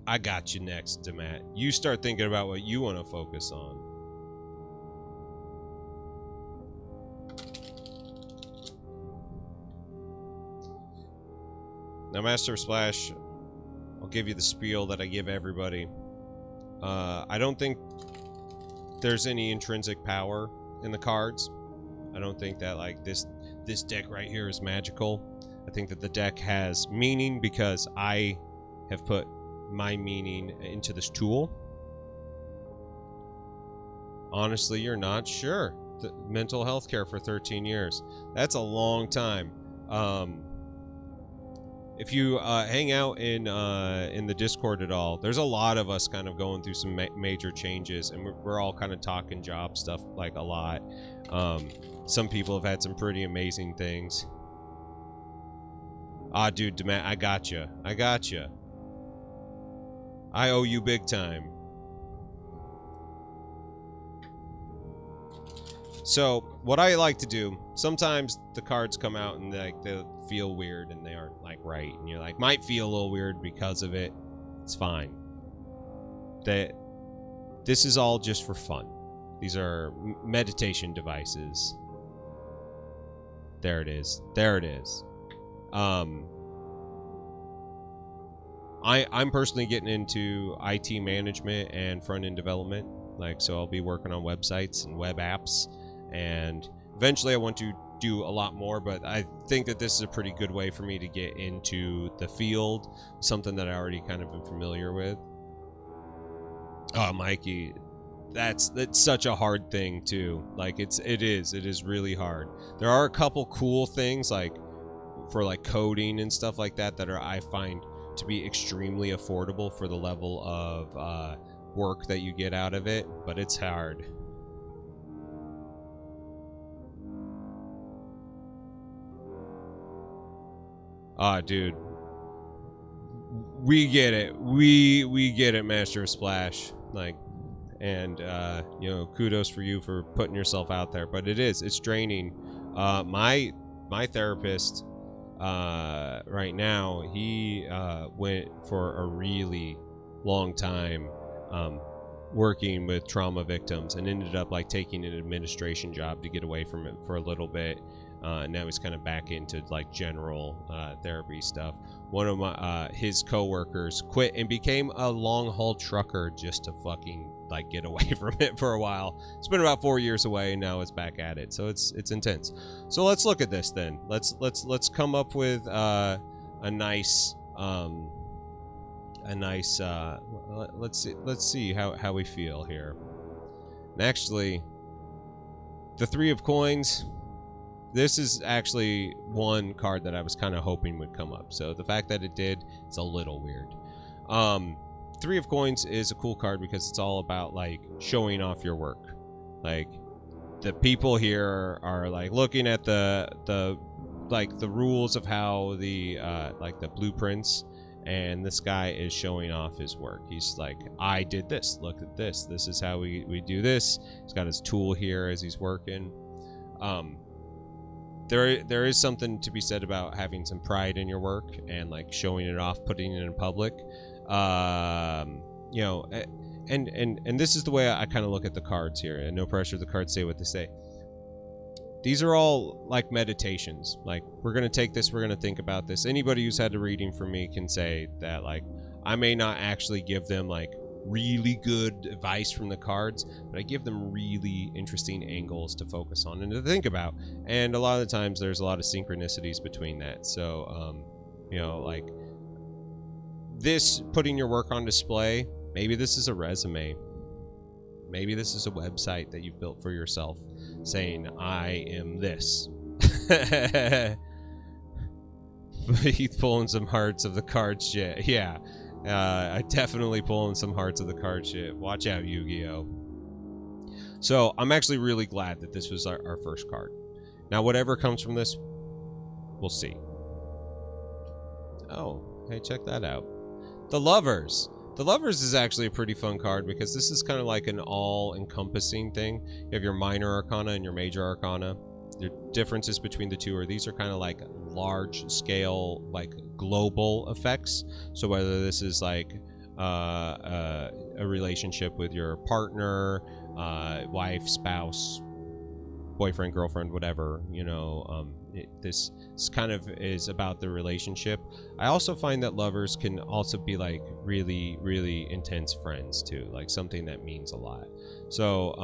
I got you next, DeMatt. You start thinking about what you want to focus on. Now, Master Splash, I'll give you the spiel that I give everybody. I don't think there's any intrinsic power in the cards. I I don't think that like this deck right here is magical. I think that the deck has meaning because I have put my meaning into this tool. Honestly, you're not sure. Mental health care for 13 years. That's a long time. If you hang out in the Discord at all, there's a lot of us kind of going through some major changes, and we're all kind of talking job stuff like a lot. Some people have had some pretty amazing things. Ah, dude, I gotcha. I gotcha. I owe you big time. So, what I like to do, sometimes the cards come out and they feel weird and they aren't like right, and you're like, might feel a little weird because of it. It's fine. This is all just for fun. These are meditation devices. There it is. There it is. I'm personally getting into IT management and front-end development. Like, so I'll be working on websites and web apps, and eventually I want to do a lot more, but I think that this is a pretty good way for me to get into the field, something that I already kind of am familiar with. Oh, Mikey, that's such a hard thing too. Like, it is really hard. There are a couple cool things like for like coding and stuff like that I find to be extremely affordable for the level of work that you get out of it, but it's hard. Ah, dude, we get it. We get it, Master of Splash. Like, and you know, kudos for you for putting yourself out there. But it's draining. My therapist right now, he went for a really long time working with trauma victims, and ended up like taking an administration job to get away from it for a little bit. Now he's kind of back into like general therapy stuff. One of my his coworkers quit and became a long haul trucker just to fucking like get away from it for a while. It's been about 4 years away, and now it's back at it. So it's intense. So let's look at this then. Let's come up with a nice let's see how we feel here. And actually, the 3 of coins. This is actually one card that I was kind of hoping would come up. So the fact that it did, it's a little weird. 3 of coins is a cool card because it's all about like showing off your work. Like, the people here are like looking at the rules of how the like the blueprints, and this guy is showing off his work. He's like, I did this. Look at this. This is how we do this. He's got his tool here as he's working. There is something to be said about having some pride in your work and like showing it off, putting it in public. You know, and this is the way I kind of look at the cards here. And no pressure, the cards say what they say. These are all like meditations. Like, we're gonna take this, we're gonna think about this. Anybody who's had a reading from me can say that like I may not actually give them like really good advice from the cards, but I give them really interesting angles to focus on and to think about. And a lot of the times there's a lot of synchronicities between that. So you know, like this, putting your work on display, maybe this is a resume, maybe this is a website that you've built for yourself saying, I am this. He's pulling some hearts of the card shit. Yeah. I definitely pulling some hearts of the card shit. Watch out, Yu-Gi-Oh! So I'm actually really glad that this was our first card. Now, whatever comes from this, we'll see. Oh, hey, check that out. The Lovers. The Lovers is actually a pretty fun card because this is kind of like an all-encompassing thing. You have your minor arcana and your major arcana. The differences between the two are these are kind of like large-scale, like global effects. So whether this is like a relationship with your partner, wife, spouse, boyfriend, girlfriend, whatever, you know, this kind of is about the relationship. I also find that lovers can also be like really, really intense friends too, like something that means a lot. So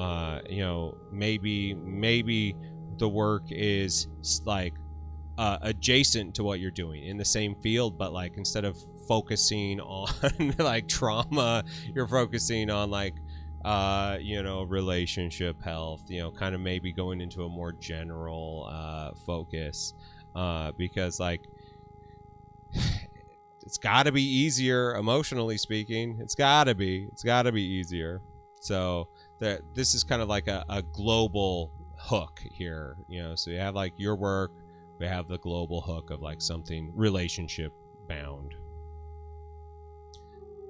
you know, maybe the work is like adjacent to what you're doing in the same field, but like instead of focusing on like trauma, you're focusing on like you know, relationship health, you know, kind of maybe going into a more general focus, because like it's got to be easier emotionally speaking. It's got to be easier. So this is kind of like a global hook here, you know. So you have like your work, we have the global hook of like something relationship bound.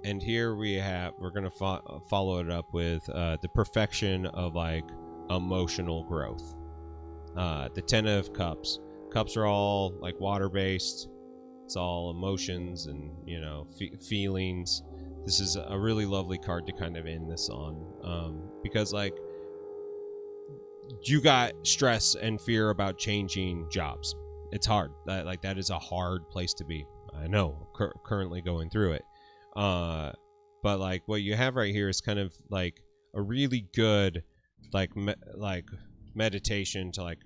And here we're gonna follow it up with the perfection of like emotional growth. The 10 of Cups. Cups are all like water based. It's all emotions and, you know, feelings. This is a really lovely card to kind of end this on, because like you got stress and fear about changing jobs. It's hard. That is a hard place to be. I know, currently going through it. But like what you have right here is kind of like a really good like meditation to like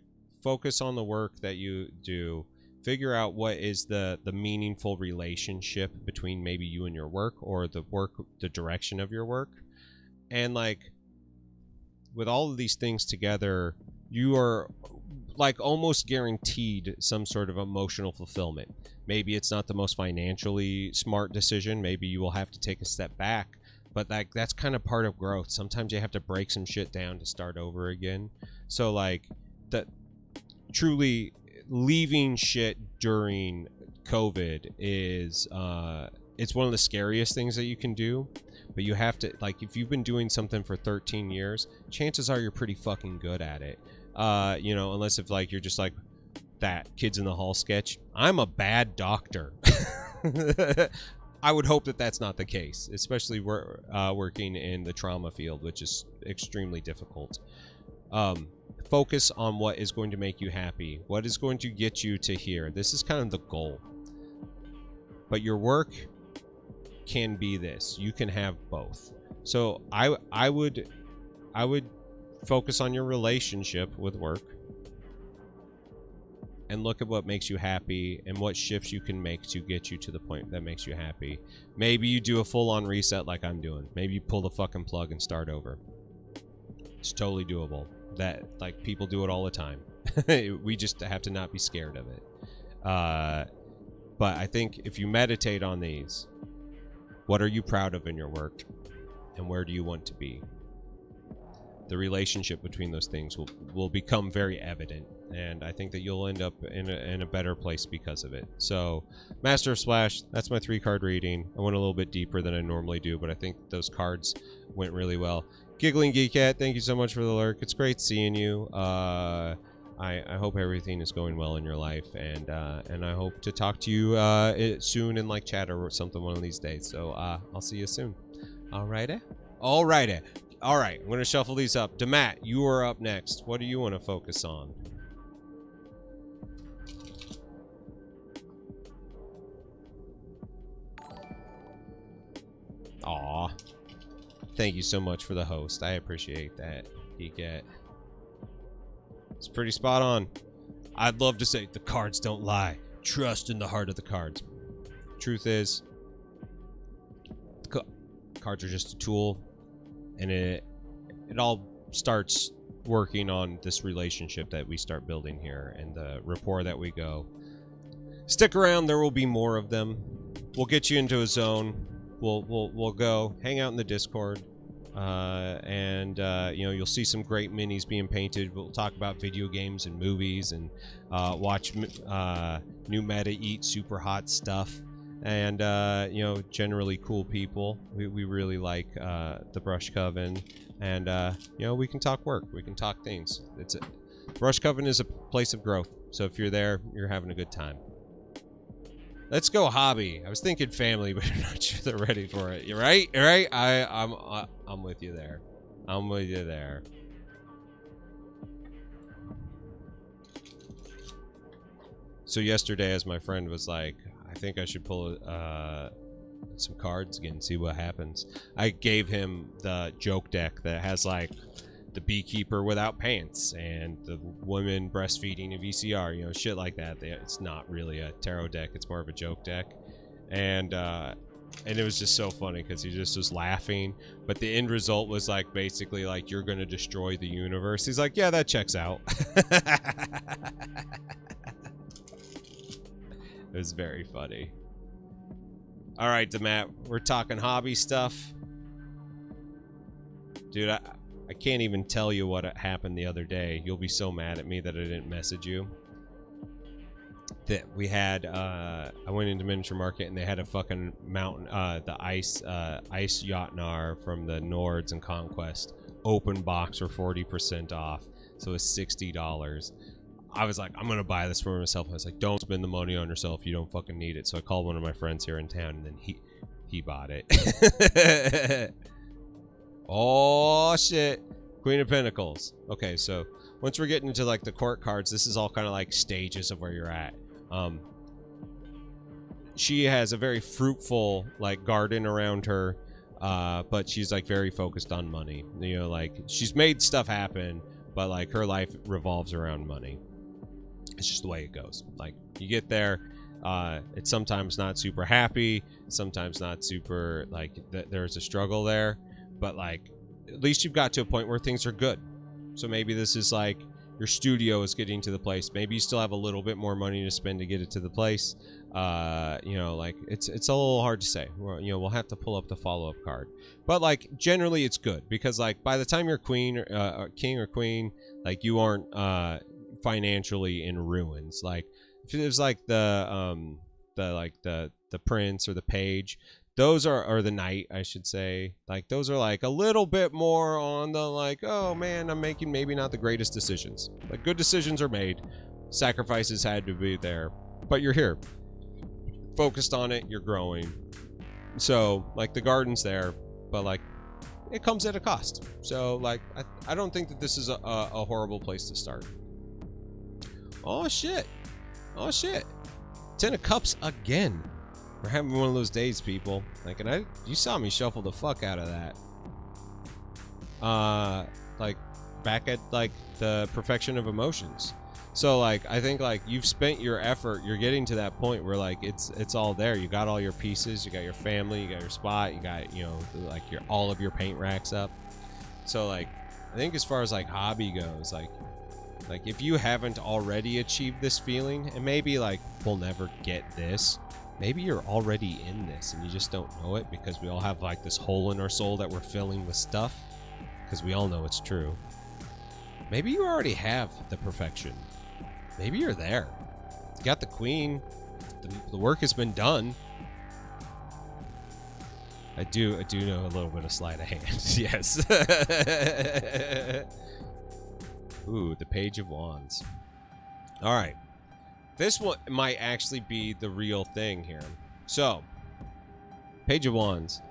focus on the work that you do, figure out what is the meaningful relationship between maybe you and your work, or the direction of your work. And like with all of these things together, you are like almost guaranteed some sort of emotional fulfillment. Maybe it's not the most financially smart decision. Maybe you will have to take a step back, but that's kind of part of growth. Sometimes you have to break some shit down to start over again. So like that, truly leaving shit during COVID is it's one of the scariest things that you can do. But you have to, like, if you've been doing something for 13 years, chances are you're pretty fucking good at it. You know, unless if like you're just like that Kids in the Hall sketch. I'm a bad doctor. I would hope that that's not the case, especially working in the trauma field, which is extremely difficult. Focus on what is going to make you happy, what is going to get you to here. This is kind of the goal. But your work can be this. You can have both. So I would focus on your relationship with work and look at what makes you happy and what shifts you can make to get you to the point that makes you happy. Maybe you do a full-on reset like I'm doing. Maybe you pull the fucking plug and start over. It's totally doable. That, like, people do it all the time. We just have to not be scared of it. But I think if you meditate on these, what are you proud of in your work, and where do you want to be? The relationship between those things will become very evident, and I think that you'll end up in a better place because of it. So, Master of Splash, that's my 3-card reading. I went a little bit deeper than I normally do, but I think those cards went really well. Giggling Geek Cat, thank you so much for the lurk. It's great seeing you. I hope everything is going well in your life, and I hope to talk to you soon in like chat or something one of these days. So I'll see you soon. Alrighty. All right, I'm gonna shuffle these up. Demat, you are up next. What do you want to focus on? Aw. Thank you so much for the host. I appreciate that. Geekette. It's pretty spot on. I'd love to say the cards don't lie. Trust in the heart of the cards. Truth is, cards are just a tool, and it all starts working on this relationship that we start building here and the rapport that we go. Stick around, there will be more of them. We'll get you into a zone. We'll go hang out in the Discord, and you know, you'll see some great minis being painted. We'll talk about video games and movies, and watch new meta eat super hot stuff, and you know, generally cool people. We really like the Brush Coven, and you know, we can talk work, we can talk things. Brush Coven is a place of growth, so if you're there, you're having a good time. Let's go hobby. I was thinking family, but I'm not sure they're ready for it. You're right. You're right. I'm with you there. I'm with you there. So yesterday, as my friend was like, I think I should pull some cards again and see what happens. I gave him the joke deck that has like the beekeeper without pants and the woman breastfeeding a VCR, you know, shit like that. It's not really a tarot deck, it's more of a joke deck. And it was just so funny because he just was laughing, but the end result was like basically like, you're gonna destroy the universe. He's like, yeah, that checks out. It was very funny. All right, Matt, we're talking hobby stuff. Dude, I can't even tell you what happened the other day. You'll be so mad at me that I didn't message you. That we had, I went into Miniature Market and they had a fucking mountain, the ice Jotnar from the Nords and Conquest open box for 40% off. So it's $60. I was like, I'm gonna buy this for myself. I was like, don't spend the money on yourself. You don't fucking need it. So I called one of my friends here in town, and then he bought it. Oh shit, Queen of Pinnacles. Okay, so once we're getting into like the court cards, this is all kind of like stages of where you're at. She has a very fruitful like garden around her, but she's like very focused on money. You know, like she's made stuff happen, but like her life revolves around money. It's just the way it goes. Like you get there, it's sometimes not super happy, sometimes not super like there's a struggle there, but like at least you've got to a point where things are good. So maybe this is like your studio is getting to the place. Maybe you still have a little bit more money to spend to get it to the place. You know, like it's a little hard to say. You know, we'll have to pull up the follow-up card, but like generally it's good because like by the time you're queen or king or queen, like you aren't financially in ruins. Like if it was like the prince or the page, those are, or the knight I should say, like those are like a little bit more on the like, oh man, I'm making maybe not the greatest decisions. Like good decisions are made, sacrifices had to be there, but you're here focused on it, you're growing. So like the garden's there, but like it comes at a cost. So like I don't think that this is a horrible place to start. Oh shit. Oh shit. 10 of Cups again. We're having one of those days, people. Like, and you saw me shuffle the fuck out of that. Like back at like the perfection of emotions. So like I think like you've spent your effort, you're getting to that point where like it's all there. You got all your pieces, you got your family, you got your spot, you got, you know, like all of your paint racks up. So like I think as far as like hobby goes, like if you haven't already achieved this feeling, and maybe like we'll never get this, maybe you're already in this and you just don't know it because we all have like this hole in our soul that we're filling with stuff, because we all know it's true. Maybe you already have the perfection. Maybe you're there. You got the queen. The work has been done. I do know a little bit of sleight of hand. Yes. Ooh, the Page of Wands. All right. This one might actually be the real thing here. So, Page of Wands.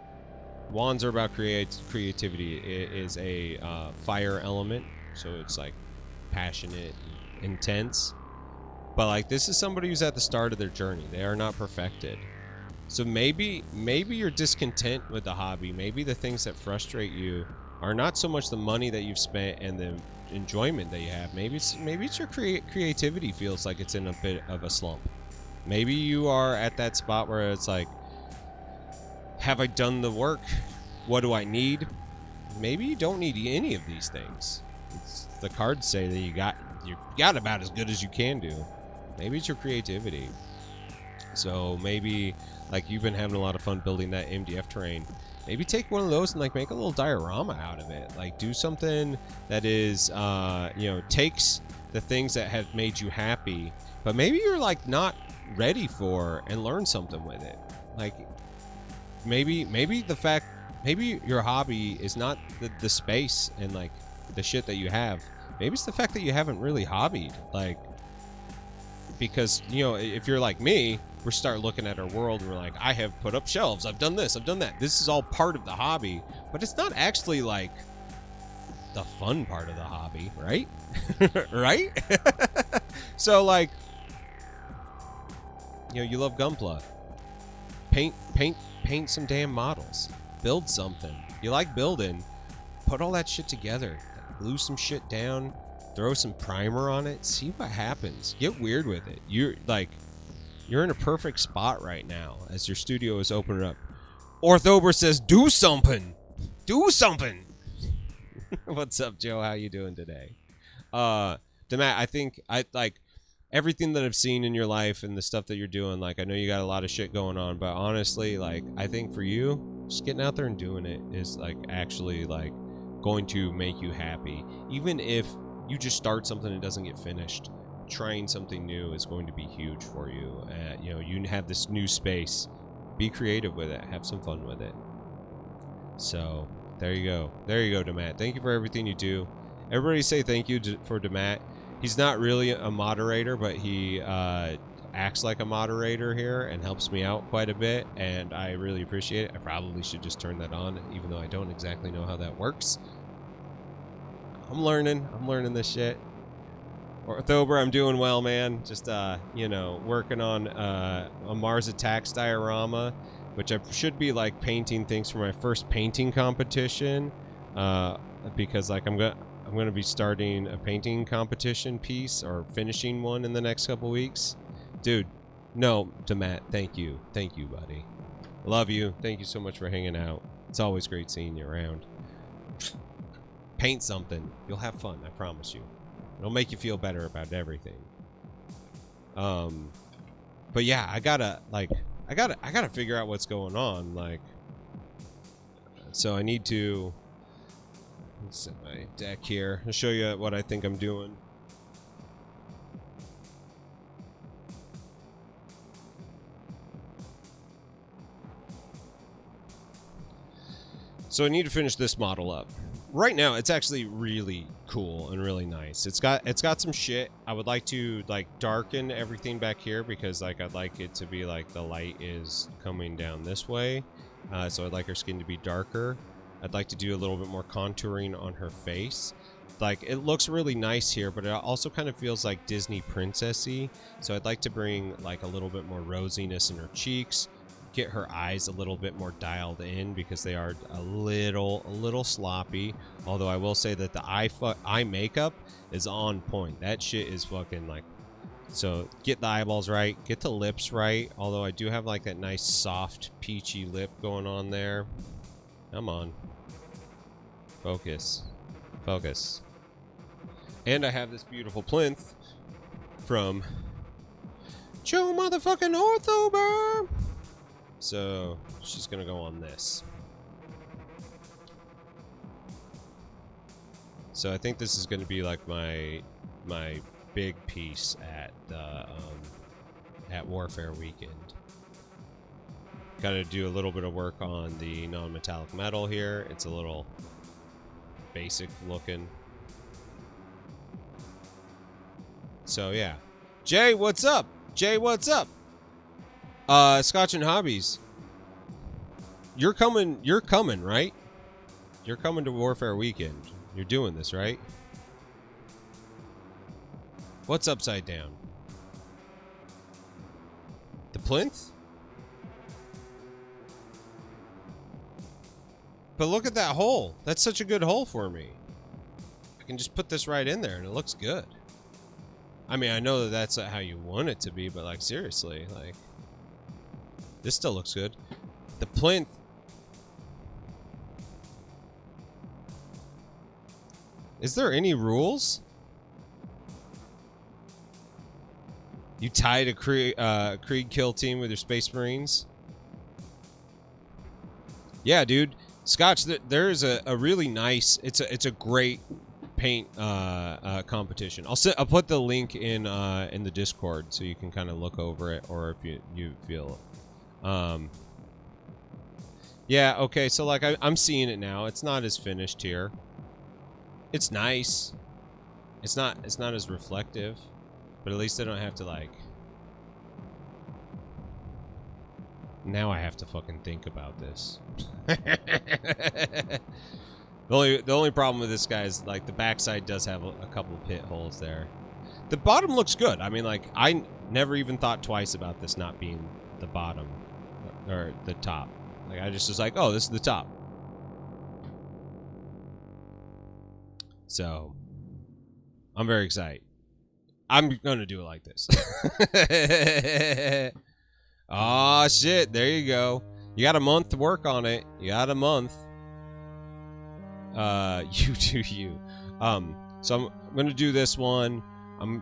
Wands are about creativity. It is a fire element, so it's like passionate, intense. But like this is somebody who's at the start of their journey. They are not perfected. So maybe you're discontent with the hobby. Maybe the things that frustrate you are not so much the money that you've spent and the enjoyment that you have. Maybe it's your creativity feels like it's in a bit of a slump. Maybe you are at that spot where it's like, have I done the work? What do I need? Maybe you don't need any of these things. The cards say that you got about as good as you can do. Maybe it's your creativity. So maybe like you've been having a lot of fun building that MDF terrain. Maybe take one of those and like make a little diorama out of it. Like do something that is, you know, takes the things that have made you happy, but maybe you're like not ready for, and learn something with it. Like maybe your hobby is not the space and like the shit that you have. Maybe it's the fact that you haven't really hobbied. Like, because, you know, if you're like me, we start looking at our world and we're like, I have put up shelves, I've done this, I've done that. This is all part of the hobby, but it's not actually like the fun part of the hobby, right? Right? So like, you know, you love Gunpla. Paint some damn models. Build something. You like building. Put all that shit together. glue some shit down, throw some primer on it, see what happens. Get weird with it. You're in a perfect spot right now as your studio is opening up. Orthober says, do something. Do something. What's up, Joe? How you doing today? Demat, I think I like everything that I've seen in your life and the stuff that you're doing. Like, I know you got a lot of shit going on, but honestly, like, I think for you, just getting out there and doing it is like actually like going to make you happy. Even if you just start something and doesn't get finished, trying something new is going to be huge for you. You know, you have this new space. Be creative with it. Have some fun with it. So, there you go. There you go, Demat. Thank you for everything you do. Everybody say thank you for Demat. He's not really a moderator, but he acts like a moderator here and helps me out quite a bit, and I really appreciate it. I probably should just turn that on, even though I don't exactly know how that works. I'm learning this shit. Orthober, I'm doing well, man. Just, you know, working on a Mars Attacks diorama, which I should be, like, painting things for my first painting competition, because, like, I'm gonna be starting a painting competition piece, or finishing one in the next couple weeks. Dude, no, Demat, thank you. Thank you, buddy. Love you. Thank you so much for hanging out. It's always great seeing you around. Paint something. You'll have fun, I promise you. It'll make you feel better about everything. But yeah, I gotta figure out what's going on. Like, so I need to. Let's set my deck here. I'll show you what I think I'm doing. So I need to finish this model up. Right now, it's actually really cool and really nice. It's got some shit. I would like to like darken everything back here because like I'd like it to be like the light is coming down this way. So I'd like her skin to be darker. I'd like to do a little bit more contouring on her face. Like, it looks really nice here, but it also kind of feels like Disney princessy. So I'd like to bring like a little bit more rosiness in her cheeks. Get her eyes a little bit more dialed in because they are a little sloppy. Although I will say that the eye makeup is on point. That shit is fucking like. So get the eyeballs right, get the lips right. Although I do have like that nice soft peachy lip going on there. Come on, focus, focus. And I have this beautiful plinth from Joe motherfucking Orthober. So she's gonna go on this. So I think this is gonna be like my big piece at Warfare Weekend. Got to do a little bit of work on the non-metallic metal here. It's a little basic looking. So yeah, Jay, what's up? Jay, what's up? Scotch and Hobbies. You're coming, right? You're coming to Warfare Weekend. You're doing this, right? What's upside down? The plinth? But look at that hole. That's such a good hole for me. I can just put this right in there and it looks good. I mean, I know that that's not how you want it to be, but like seriously, like this still looks good. The plinth. Is there any rules? You tied a Krieg kill team with your Space Marines? Yeah, dude. Scotch, there is a really nice. It's a great paint competition. I'll put the link in the Discord so you can kind of look over it, or if you feel. Yeah. Okay. So like I'm seeing it now. It's not as finished here. It's nice. It's not as reflective, but at least I don't have to like. Now I have to fucking think about this. The only problem with this guy is like the backside does have a couple of pit holes there. The bottom looks good. I mean, like I never even thought twice about this not being the bottom or the top. Like I just was like, oh, this is the top. So I'm very excited. I'm gonna do it like this. Oh shit, there you go. You got a month to work on it. You got a month. You do you. So I'm gonna do this one.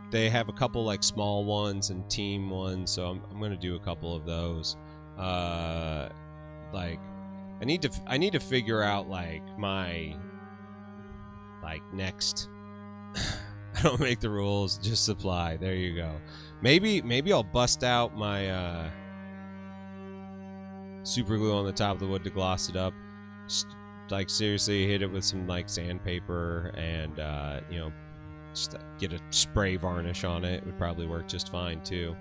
They have a couple like small ones and team ones, so I'm gonna do a couple of those. Like I need to figure out like my next. I don't make the rules, just supply. There you go. Maybe I'll bust out my super glue on the top of the wood to gloss it up. Just, like seriously, hit it with some like sandpaper and you know, just get a spray varnish on it. It would probably work just fine too.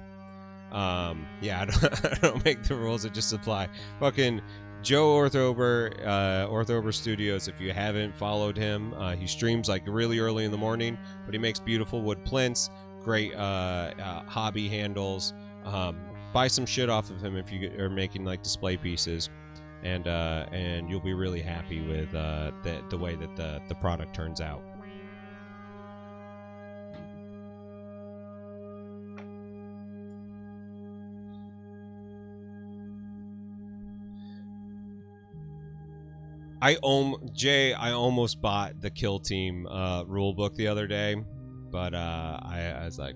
Yeah, I don't make the rules, I just supply. Fucking Joe Orthober, Orthober Studios. If you haven't followed him, he streams like really early in the morning, but he makes beautiful wood plinths, great hobby handles. Buy some shit off of him if you are making like display pieces, and you'll be really happy with the way that the product turns out. Jay, I almost bought the Kill Team rule book the other day, but I was like,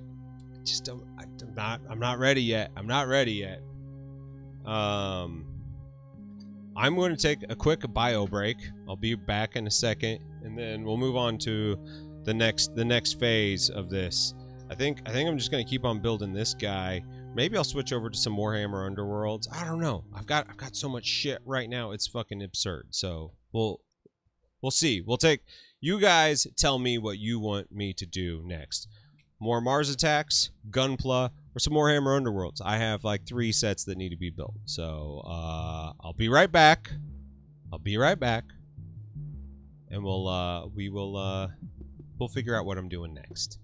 I'm not ready yet. I'm not ready yet. I'm going to take a quick bio break. I'll be back in a second, and then we'll move on to the next phase of this. I think I'm just going to keep on building this guy. Maybe I'll switch over to some Warhammer Underworlds. I don't know. I've got so much shit right now. It's fucking absurd. So we'll see. We'll take. You guys tell me what you want me to do next. More Mars attacks, Gunpla, or some Warhammer Underworlds. I have like 3 sets that need to be built. So I'll be right back. And we'll figure out what I'm doing next.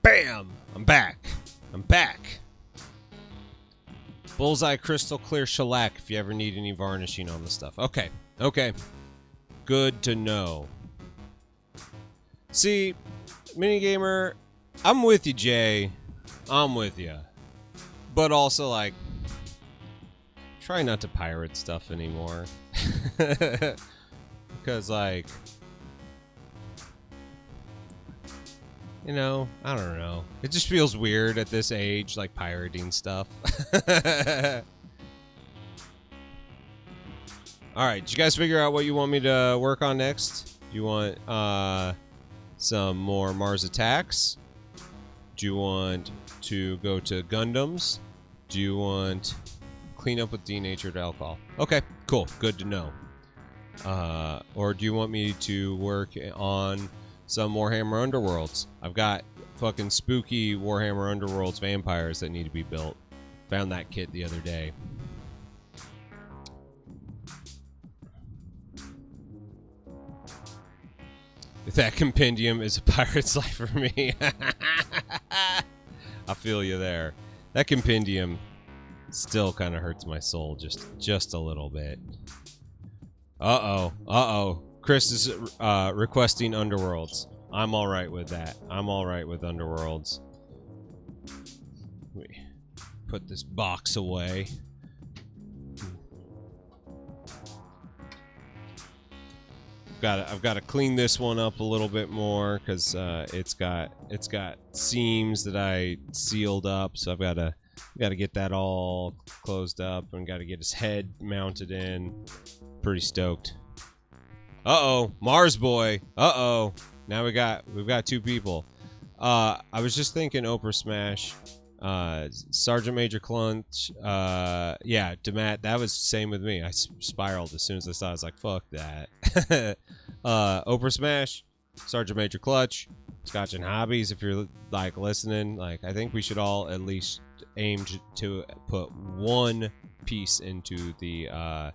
Bam! I'm back. Bullseye crystal clear shellac if you ever need any varnishing on the stuff. Okay. Good to know. See, minigamer, I'm with you, Jay. I'm with you. But also, like, try not to pirate stuff anymore. Because, like, You know, I don't know. It just feels weird at this age, like pirating stuff. Alright, did you guys figure out what you want me to work on next? Do you want some more Mars attacks? Do you want to go to Gundams? Do you want clean up with denatured alcohol? Okay, cool. Good to know. Or do you want me to work on some Warhammer Underworlds? I've got fucking spooky Warhammer Underworlds vampires that need to be built. Found that kit the other day. That compendium is a pirate's life for me. I feel you there. That compendium still kind of hurts my soul just a little bit. Uh-oh. Chris is requesting Underworlds. I'm all right with that. I'm all right with Underworlds. Let me put this box away. I've got to clean this one up a little bit more because it's got seams that I sealed up, so I've got to get that all closed up and got to get his head mounted in. Pretty stoked. Uh-oh, Mars boy. Uh-oh. Now we've got two people. I was just thinking Oprah Smash, Sergeant Major Clunch, yeah, Demat, that was the same with me. I spiraled as soon as I saw it. I was like, fuck that. Oprah Smash, Sergeant Major Clutch, Scotch and Hobbies, if you're like listening, like I think we should all at least aim to put one piece into the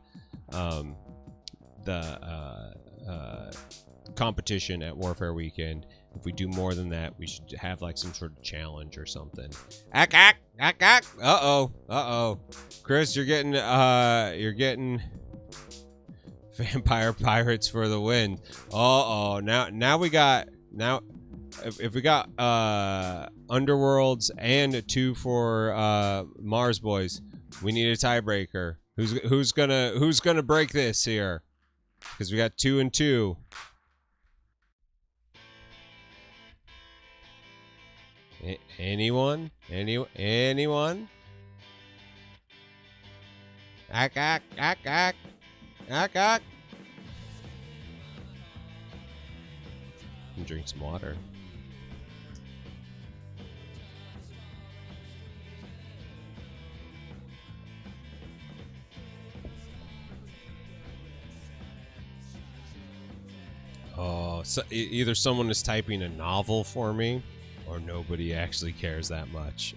competition at Warfare Weekend. If we do more than that, we should have like some sort of challenge or something. Ack. Uh-oh. Chris, you're getting vampire pirates for the win. Uh-oh. Now we got if we got Underworlds and 2 for Mars boys, we need a tiebreaker. Who's gonna break this here? Because we got 2 and 2. Anyone? Ack. And drink some water. Oh, so either someone is typing a novel for me, or nobody actually cares that much.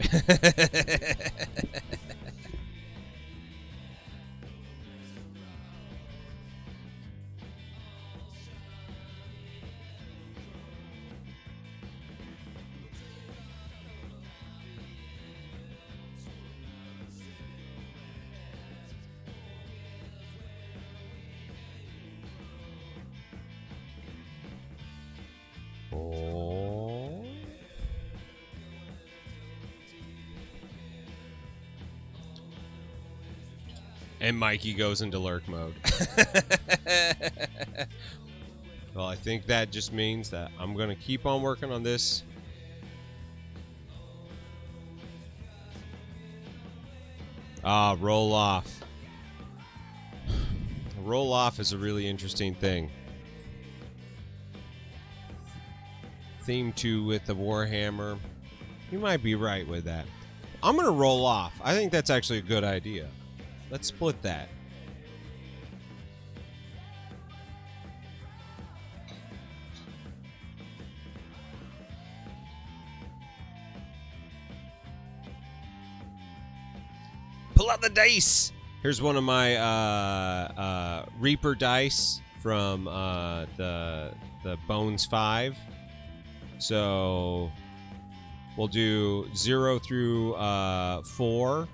Oh. And Mikey goes into lurk mode. Well, I think that just means that I'm going to keep on working on this. Roll off. Roll off is a really interesting thing. Theme 2 with the Warhammer. You might be right with that. I'm going to roll off. I think that's actually a good idea. Let's split that. Pull out the dice. Here's one of my Reaper dice from the Bones 5. So we'll do 0 through 4.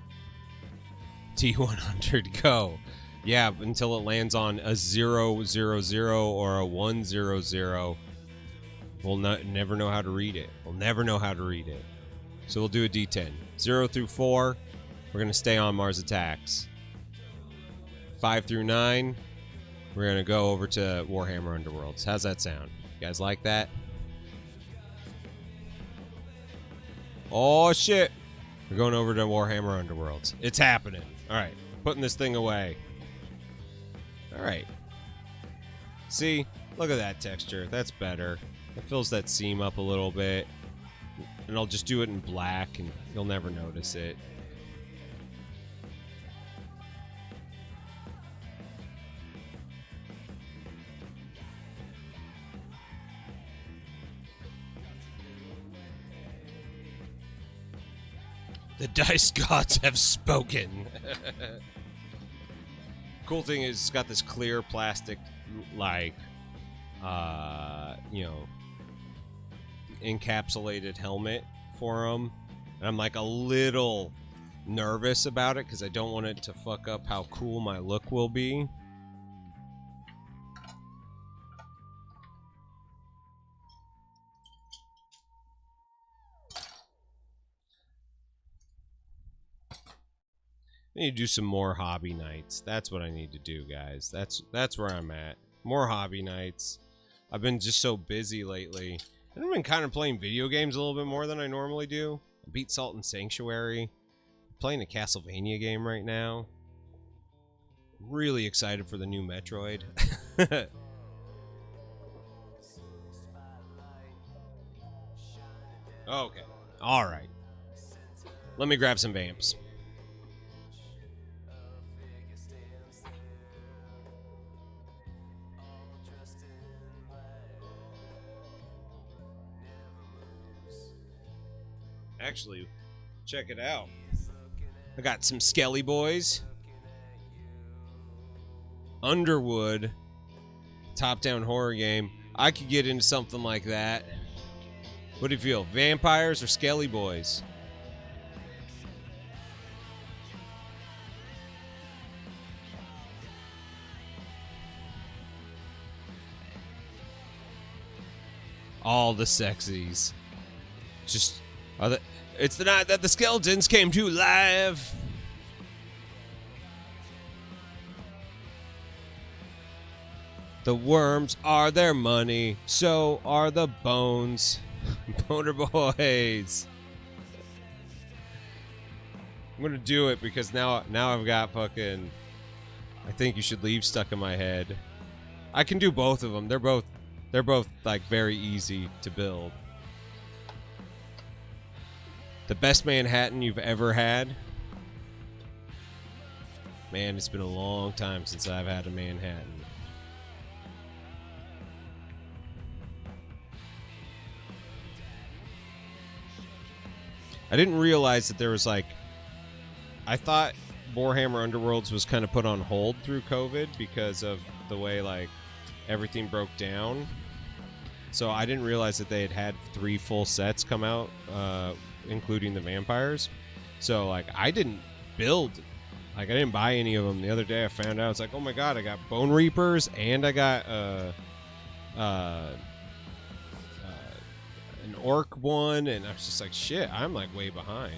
T100 go. Yeah, until it lands on a 000 or a 100. We'll never know how to read it. We'll never know how to read it. So we'll do a D10. 0 through 4, we're going to stay on Mars attacks. 5 through 9, we're going to go over to Warhammer Underworlds. How's that sound? You guys like that? Oh, shit. We're going over to Warhammer Underworlds. It's happening. All right. Putting this thing away. All right. See? Look at that texture. That's better. It fills that seam up a little bit. And I'll just do it in black, and you'll never notice it. The dice gods have spoken. Cool thing is it's got this clear plastic, like, you know, encapsulated helmet for them. And I'm like a little nervous about it because I don't want it to fuck up how cool my look will be. I need to do some more hobby nights. That's what I need to do, guys. That's where I'm at. More hobby nights. I've been just so busy lately. I've been kind of playing video games a little bit more than I normally do. I beat Salt and Sanctuary. I'm playing a Castlevania game right now. Really excited for the new Metroid. Okay. Alright. Let me grab some vamps. Actually, check it out. I got some Skelly Boys. Underwood. Top-down horror game. I could get into something like that. What do you feel? Vampires or Skelly Boys? All the sexies. Just... It's the night that the skeletons came to life. The worms are their money, so are the bones. Boner boys. I'm gonna do it because now I've got fucking I Think You Should Leave stuck in my head. I can do both of them. They're both like very easy to build. The best Manhattan you've ever had? Man, it's been a long time since I've had a Manhattan. I didn't realize that there was like... I thought Warhammer Underworlds was kind of put on hold through COVID because of the way like everything broke down. So I didn't realize that they had 3 full sets come out, including the vampires. So like I didn't build, like I didn't buy any of them. The other day I found out, it's like, oh my god, I got Bone Reapers and I got an Orc one, and I was just like, shit, I'm like way behind.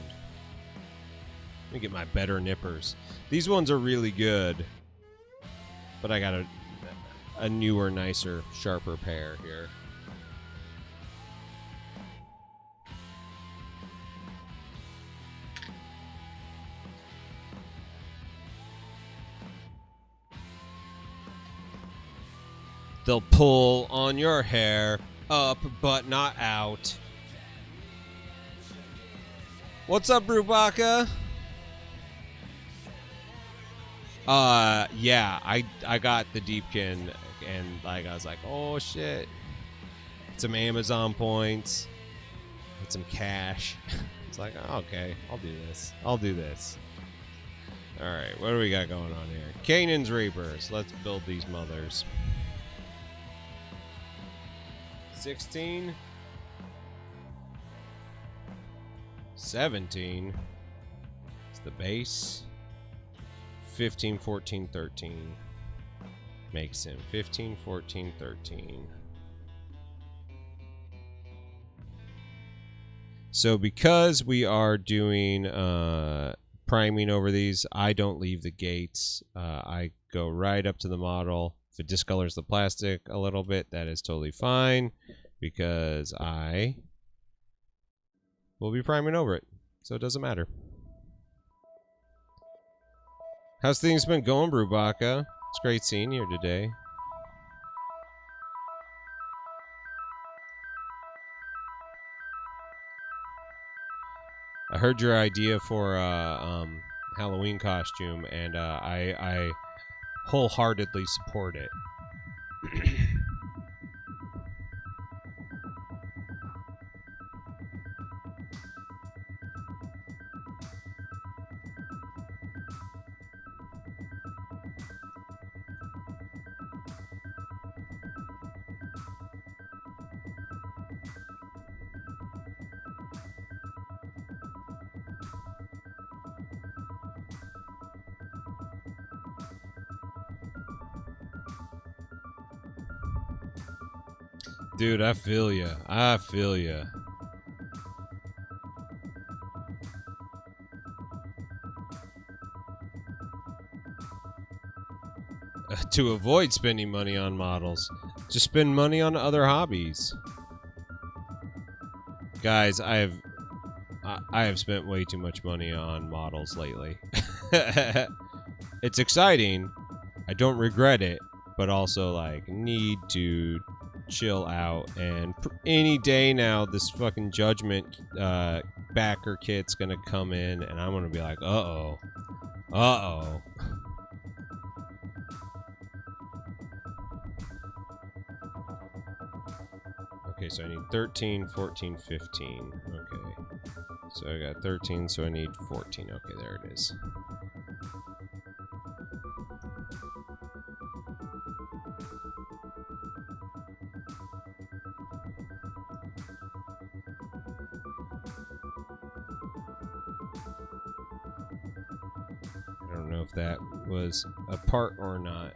Let me get my better nippers. These ones are really good, but I got a newer, nicer, sharper pair here. They'll pull on your hair, up but not out. What's up, Brubaka? Yeah, I got the Deepkin, and like I was like, oh shit. Some Amazon points. Get some cash. It's like, oh, okay, I'll do this. Alright, what do we got going on here? Canaan's Reapers. Let's build these mothers. 16, 17 is the base. 15, 14, 13 makes him 15, 14, 13. So because we are doing priming over these, I don't leave the gates. I go right up to the model. If it discolors the plastic a little bit, that is totally fine, because I we'll be priming over it, so it doesn't matter. How's things been going, Brubaka? It's great seeing you here today. I heard your idea for Halloween costume, and I wholeheartedly support it. Dude, I feel ya. I feel ya. To avoid spending money on models, just spend money on other hobbies. Guys, I have spent way too much money on models lately. It's exciting. I don't regret it, but also like need to chill out. And any day now, this fucking Judgment backer kit's gonna come in, and I'm gonna be like, uh-oh. Uh-oh. Okay, so I need 13, 14, 15. Okay. So I got 13, so I need 14. Okay, there it is. I don't know if that was a part or not.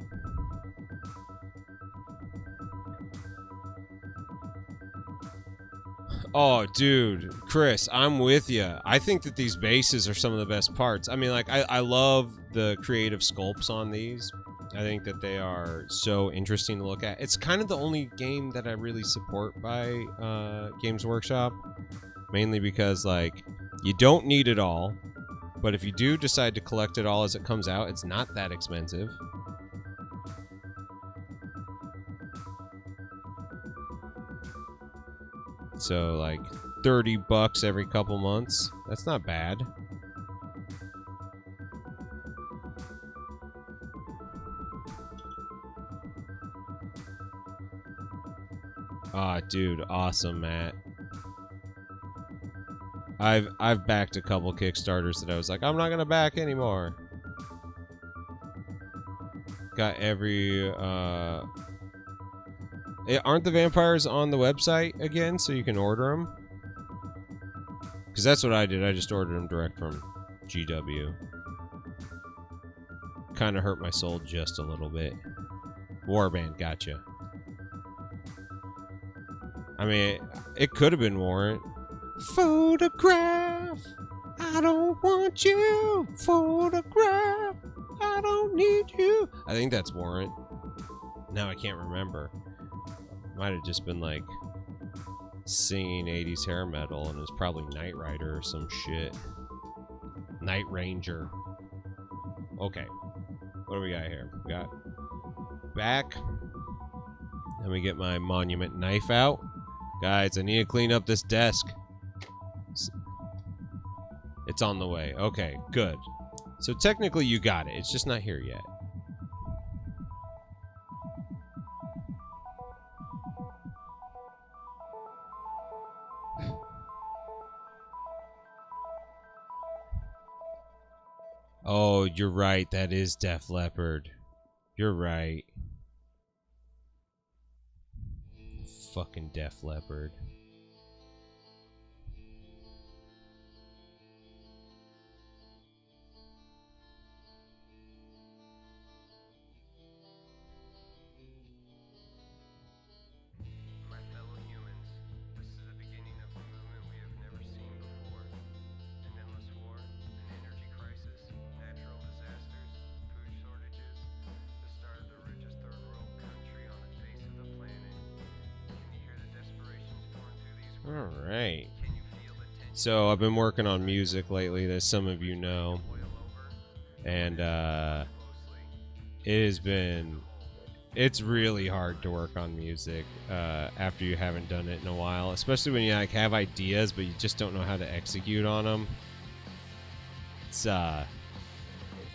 Oh, dude, Chris, I'm with you. I think that these bases are some of the best parts. I mean, like, I love the creative sculpts on these. I think that they are so interesting to look at. It's kind of the only game that I really support by Games Workshop, mainly because, like, you don't need it all, but if you do decide to collect it all as it comes out, it's not that expensive. So, like, $30 every couple months. That's not bad. Ah, dude, awesome, Matt. I've backed a couple Kickstarters that I was like, I'm not gonna back anymore. Got every aren't the vampires on the website again, so you can order them? Because that's what I did. I just ordered them direct from GW. Kind of hurt my soul just a little bit. Warband, gotcha. I mean, it could have been Warrant. Photograph, I don't want you. Photograph, I don't need you. I think that's Warrant. Now I can't remember. Might have just been like singing 80s hair metal, and it was probably Knight Rider or some shit. Night Ranger. Okay. What do we got here? We got back. Let me get my monument knife out. Guys, I need to clean up this desk. It's on the way. Okay, good. So technically you got it. It's just not here yet. Oh, you're right. That is Def Leppard. You're right. Fucking Def Leppard. My fellow humans, this is the beginning of a movement we have never seen before. An endless war, an energy crisis, natural disasters, food shortages, the start of the richest third world country on the face of the planet. Can you hear the desperations pouring through these words? All right. Can you feel the tension So I've been working on music lately, as some of you know, and it's really hard to work on music after you haven't done it in a while, especially when you like have ideas but you just don't know how to execute on them.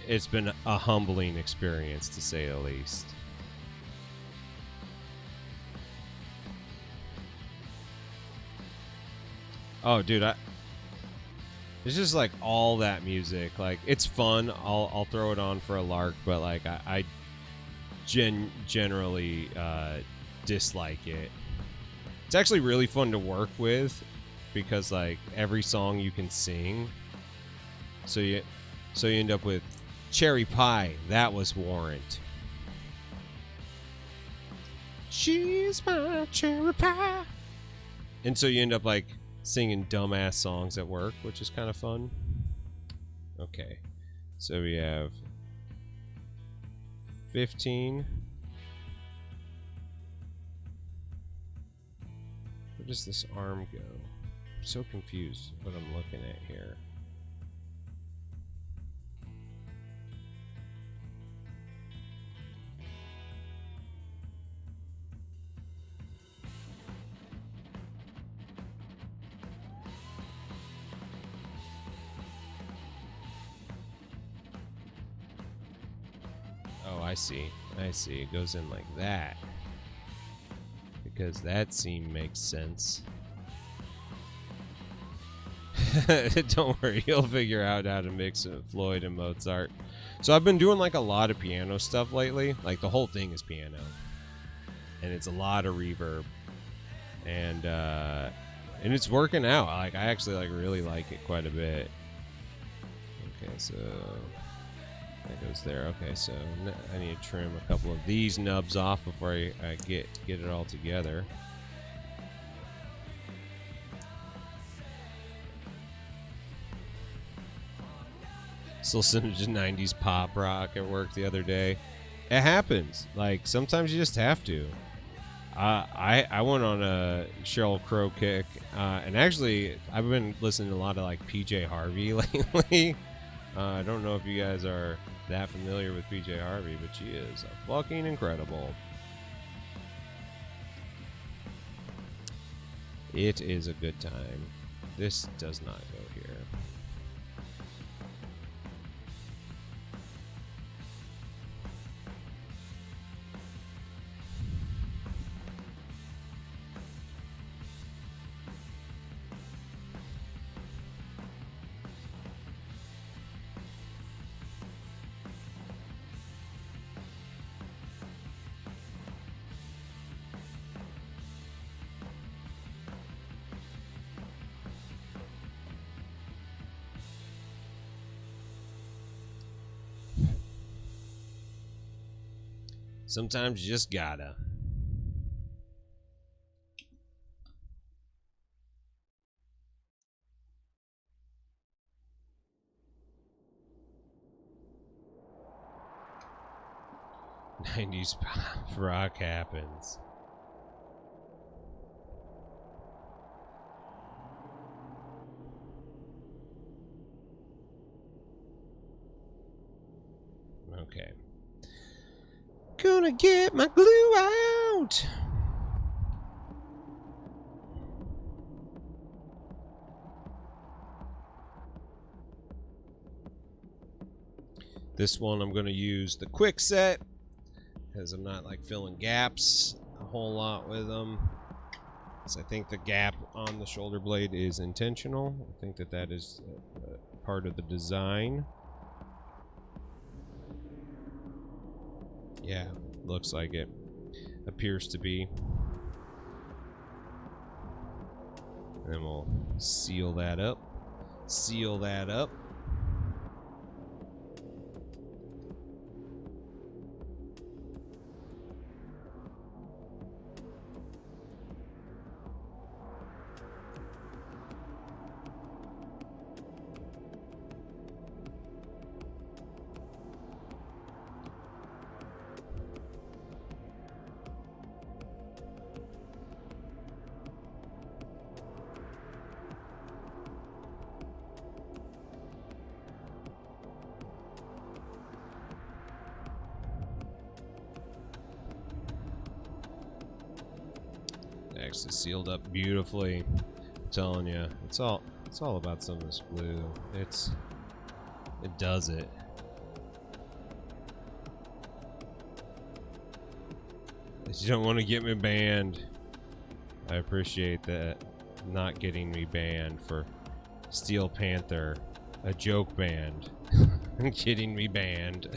It's been a humbling experience, to say the least. Oh, dude, it's just like all that music. Like, it's fun. I'll throw it on for a lark, but like I generally dislike it. It's actually really fun to work with because like every song you can sing. So you end up with Cherry Pie. That was Warrant. She's my cherry pie. And so you end up like singing dumbass songs at work, which is kind of fun. Okay, so we have 15. Where does this arm go? I'm so confused what I'm looking at here. Oh, I see. It goes in like that. Because that seam makes sense. Don't worry, you'll figure out how to mix Floyd and Mozart. So I've been doing like a lot of piano stuff lately. Like the whole thing is piano. And it's a lot of reverb. And it's working out. Like I actually like really like it quite a bit. Okay, so that goes there. Okay, so I need to trim a couple of these nubs off before I get it all together. Still listening to 90s pop rock at work the other day. It happens. Like sometimes you just have to. I went on a Sheryl Crow kick, and actually I've been listening to a lot of like PJ Harvey lately. I don't know if you guys are that familiar with PJ Harvey, but she is fucking incredible. It is a good time. This does not go here. Sometimes you just gotta. '90s pop rock happens. Okay. Gonna get my glue out. This one I'm gonna use the quick set because I'm not like filling gaps a whole lot with them. So I think the gap on the shoulder blade is intentional. I think that is part of the design. Yeah, looks like it. Appears to be. And then we'll seal that up. Seal that up. actually sealed up beautifully. I'm telling you, it's all about some of this glue. It does it. You don't want to get me banned. I appreciate that. Not getting me banned for Steel Panther, a joke band. Getting me banned.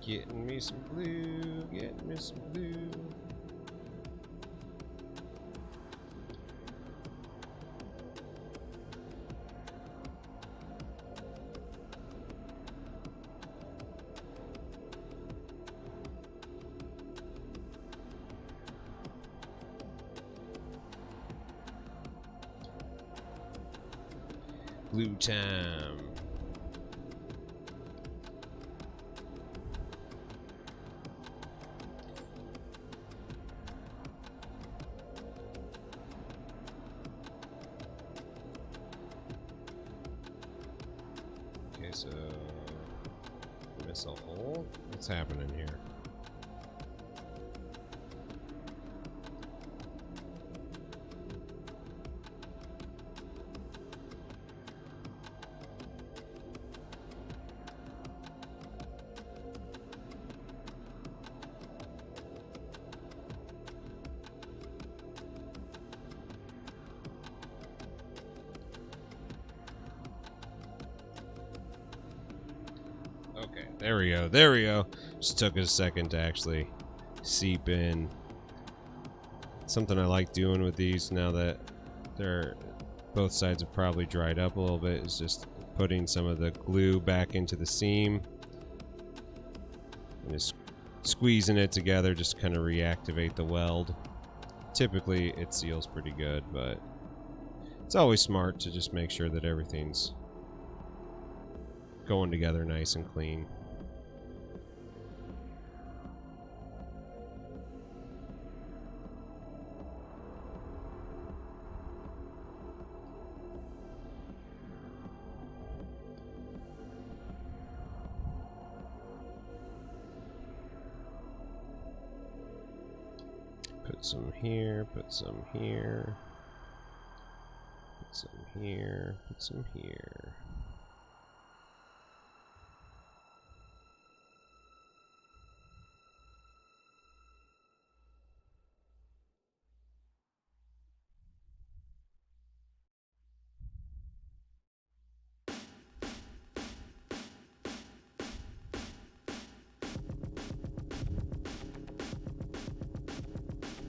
Getting me some glue, getting me some glue. Glue time. Okay, so miss a hole. What's happening here? Okay, there we go. There we go. Just took a second to actually seep in. Something I like doing with these now that they're both sides have probably dried up a little bit is just putting some of the glue back into the seam and just squeezing it together, just kind of reactivate the weld. Typically it seals pretty good, but it's always smart to just make sure that everything's going together nice and clean. Put some here, put some here, put some here, put some here.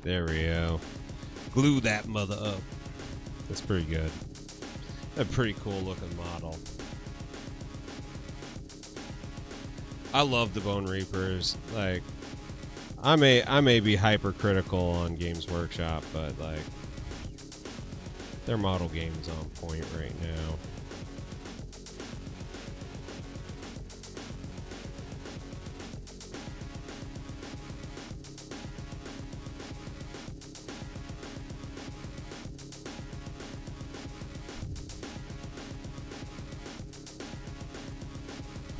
There we go. Glue that mother up. That's pretty good. A pretty cool looking model. I love the Bone Reapers. Like, I may be hypercritical on Games Workshop, but like, their model game is on point right now.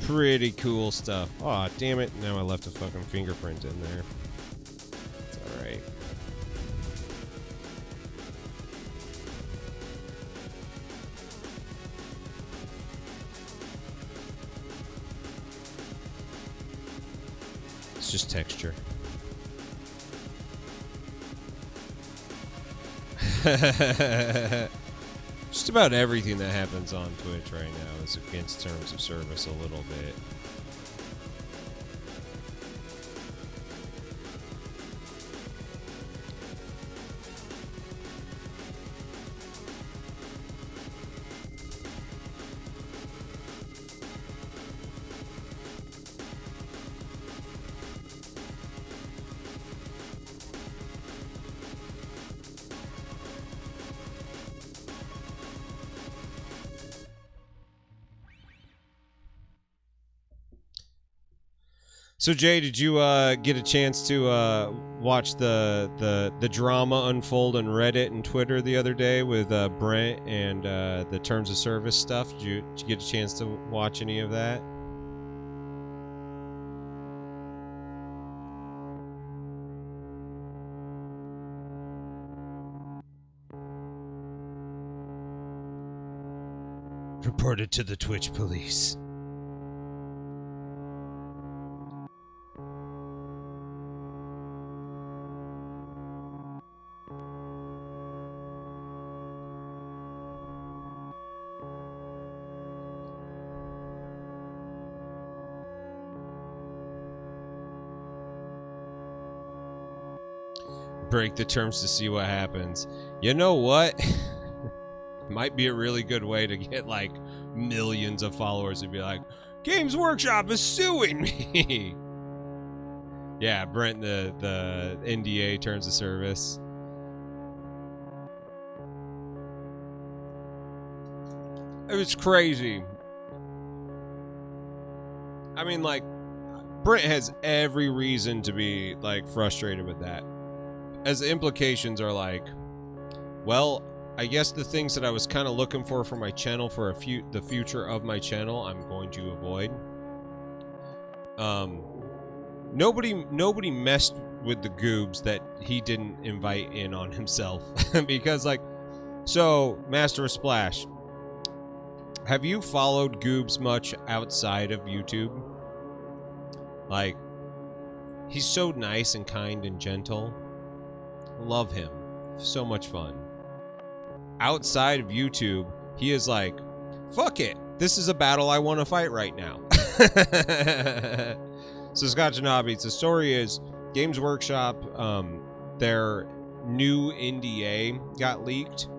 Pretty cool stuff. Aw, oh, damn it. Now I left a fucking fingerprint in there. It's alright. It's just texture. Just about everything that happens on Twitch right now is against terms of service a little bit. So Jay, did you get a chance to watch the drama unfold on Reddit and Twitter the other day with Brent and the terms of service stuff? Did you get a chance to watch any of that? Reported to the Twitch police. Break the terms to see what happens. You know what? Might be a really good way to get like millions of followers and be like, Games Workshop is suing me. Yeah, Brent, the NDA terms of service. It was crazy. I mean, like, Brent has every reason to be like frustrated with that, as the implications are like, well, I guess the things that I was kind of looking for my channel for the future of my channel, I'm going to avoid. Nobody messed with the goobs that he didn't invite in on himself. Because, like, so Master of Splash, have you followed goobs much outside of YouTube? Like, he's so nice and kind and gentle. Love him. So much fun. Outside of YouTube, he is like, fuck it. This is a battle I want to fight right now. So Scott Janabi, the story is Games Workshop, their new NDA got leaked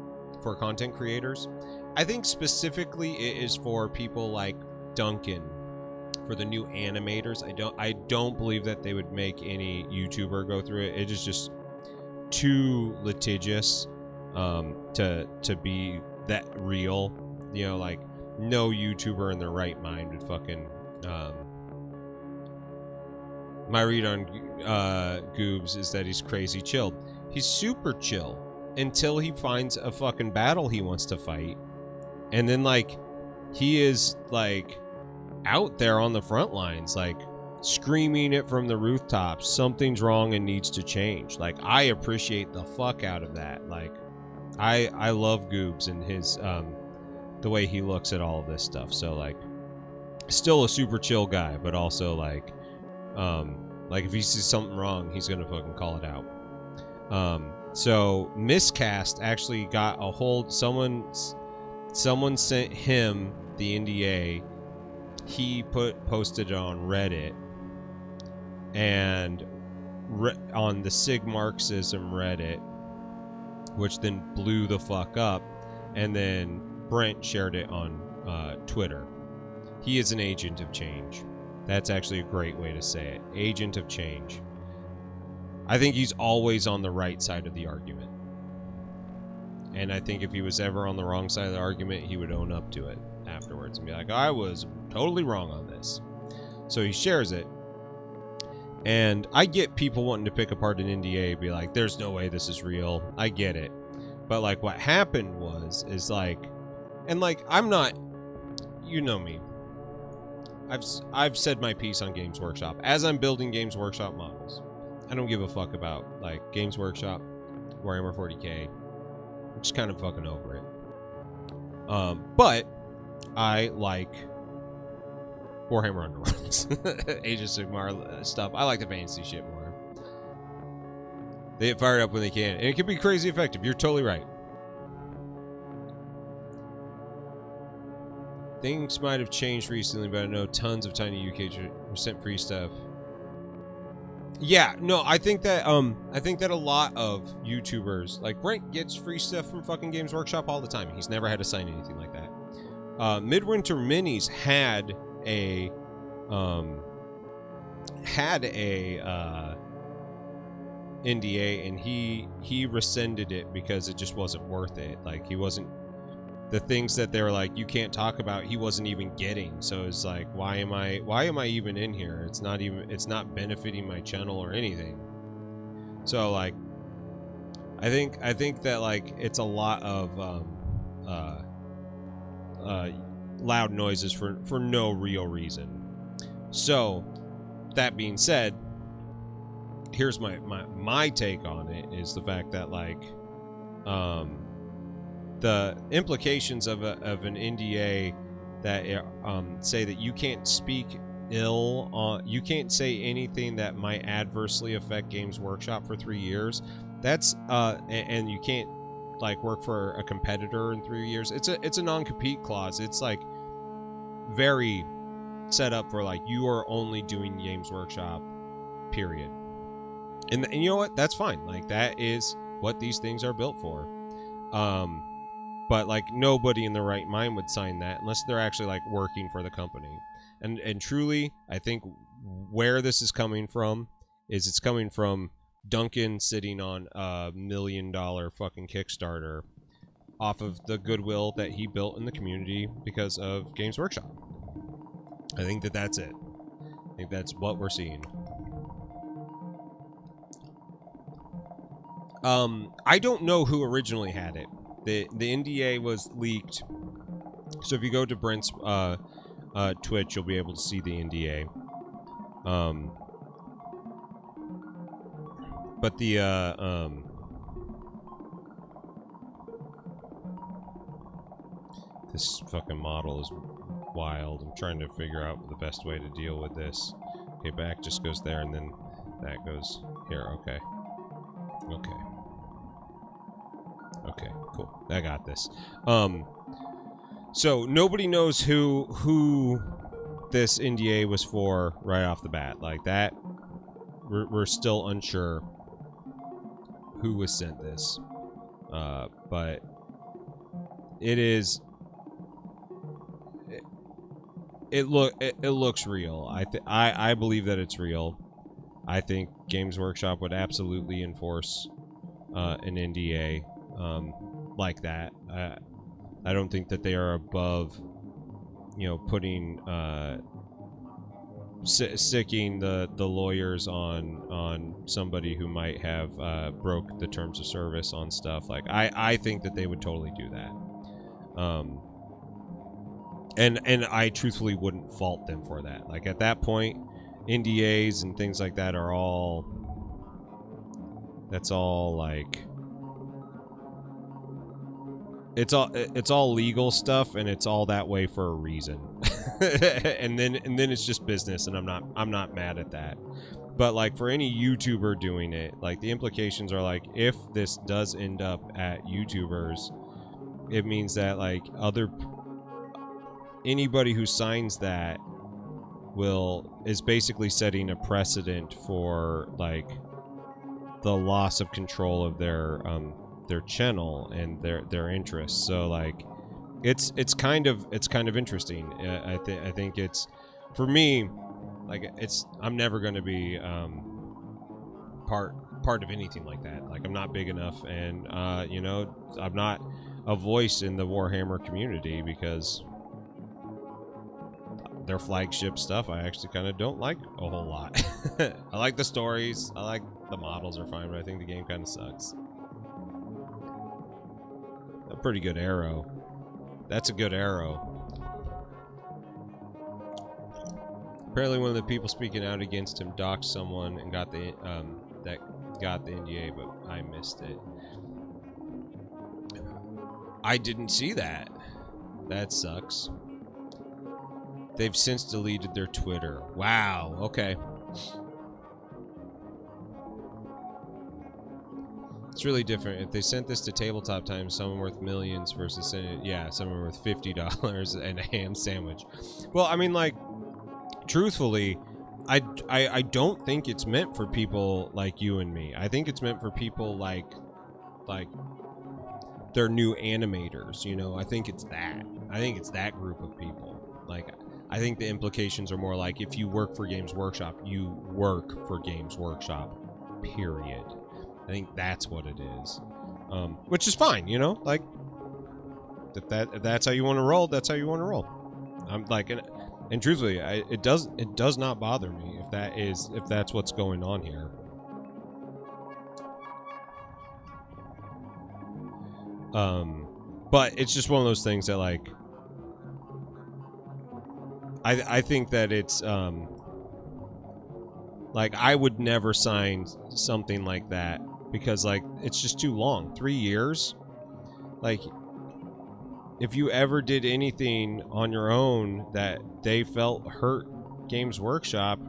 for content creators. I think specifically it is for people like Duncan, for the new animators. I don't believe that they would make any YouTuber go through it. It is just too litigious to be that real. You know, like, no YouTuber in their right mind would fucking my read on Goobs is that he's crazy chilled. He's super chill until he finds a fucking battle he wants to fight, and then, like, he is like out there on the front lines, like screaming it from the rooftops, something's wrong and needs to change. Like, I appreciate the fuck out of that. Like, I love Goobs and his the way he looks at all of this stuff. So, like, still a super chill guy, but also like if he sees something wrong, he's gonna fucking call it out. So Miscast actually got a hold. Someone sent him the NDA. He posted it on Reddit, and on the Sig Marxism Reddit, which then blew the fuck up, and then Brent shared it on Twitter. He is an agent of change. That's actually a great way to say it. Agent of change. I think he's always on the right side of the argument. And I think if he was ever on the wrong side of the argument, he would own up to it afterwards and be like, I was totally wrong on this. So he shares it. And I get people wanting to pick apart an NDA, be like, there's no way this is real. I get it. But, like, what happened is like, and, like, I'm not, you know me. I've said my piece on Games Workshop. As I'm building Games Workshop models, I don't give a fuck about, like, Games Workshop, Warhammer 40k. I'm just kind of fucking over it. But I like Warhammer Underworlds, Age of Sigmar stuff. I like the fantasy shit more. They get fired up when they can, and it can be crazy effective. You're totally right. Things might have changed recently, but I know tons of tiny UK sent free stuff. Yeah, no, I think that a lot of YouTubers, like Brent, gets free stuff from fucking Games Workshop all the time. He's never had to sign anything like that. Midwinter Minis had a NDA, and he rescinded it because it just wasn't worth it. Like, he wasn't. the things that they were like, you can't talk about, he wasn't even getting. So it's like, why am I even in here? It's not benefiting my channel or anything. So like, I think that like it's a lot of loud noises for no real reason. So that being said, here's my take on it, is the fact that like the implications of an NDA that say that you can't speak ill on, you can't say anything that might adversely affect Games Workshop for 3 years. That's and you can't like work for a competitor in 3 years. It's a non-compete clause. It's like very set up for like, you are only doing Games Workshop, period. And you know what? That's fine. Like, that is what these things are built for. But like, nobody in their right mind would sign that unless they're actually like working for the company. And truly, I think where this is coming from is it's coming from Duncan sitting on $1 million fucking Kickstarter off of the goodwill that he built in the community because of Games Workshop. I think that that's it. I think that's what we're seeing. I don't know who originally had it. The NDA was leaked. So if you go to Brent's Twitch, you'll be able to see the NDA. But the this fucking model is wild. I'm trying to figure out the best way to deal with this. Okay, back just goes there, and then that goes here. Okay. Okay. Okay, cool. I got this. So nobody knows who this NDA was for right off the bat. Like that, we're still unsure who was sent this. But it is. It looks real. I believe that it's real. I think Games Workshop would absolutely enforce an NDA like that. I don't think that they are above, you know, putting sicking the lawyers on somebody who might have broke the terms of service on stuff. Like I think that they would totally do that. And I truthfully wouldn't fault them for that. Like at that point, NDAs and things like that are all, that's all like, it's all legal stuff, and it's all that way for a reason. and then it's just business, and I'm not mad at that. But like for any YouTuber doing it, like the implications are like, if this does end up at YouTubers, it means that like anybody who signs that is basically setting a precedent for like the loss of control of their channel and their interests. So like it's kind of interesting. I think it's, for me, like I'm never going to be part of anything like that. Like I'm not big enough, and you know, I'm not a voice in the Warhammer community because their flagship stuff I actually kind of don't like a whole lot. I like the stories, I like the models are fine, but I think the game kind of sucks. A pretty good arrow. That's a good arrow. Apparently one of the people speaking out against him doxed someone and got the that got the NDA, but I missed it. I didn't see that. That sucks. They've since deleted their Twitter. Wow, okay. It's really different. If they sent this to Tabletop Times, someone worth millions versus someone worth $50 and a ham sandwich. Well, I mean, like, truthfully, I don't think it's meant for people like you and me. I think it's meant for people like they're new animators, you know. I think it's that group of people. Like, I think the implications are more like, if you work for Games Workshop, you work for Games Workshop, period. I think that's what it is. Which is fine, you know? Like, If that's how you want to roll, that's how you want to roll. I'm like, and truthfully, it does not bother me if that's what's going on here. But it's just one of those things that, like, I think that it's like, I would never sign something like that because, like, it's just too long. 3 years? Like, if you ever did anything on your own that they felt hurt Games Workshop,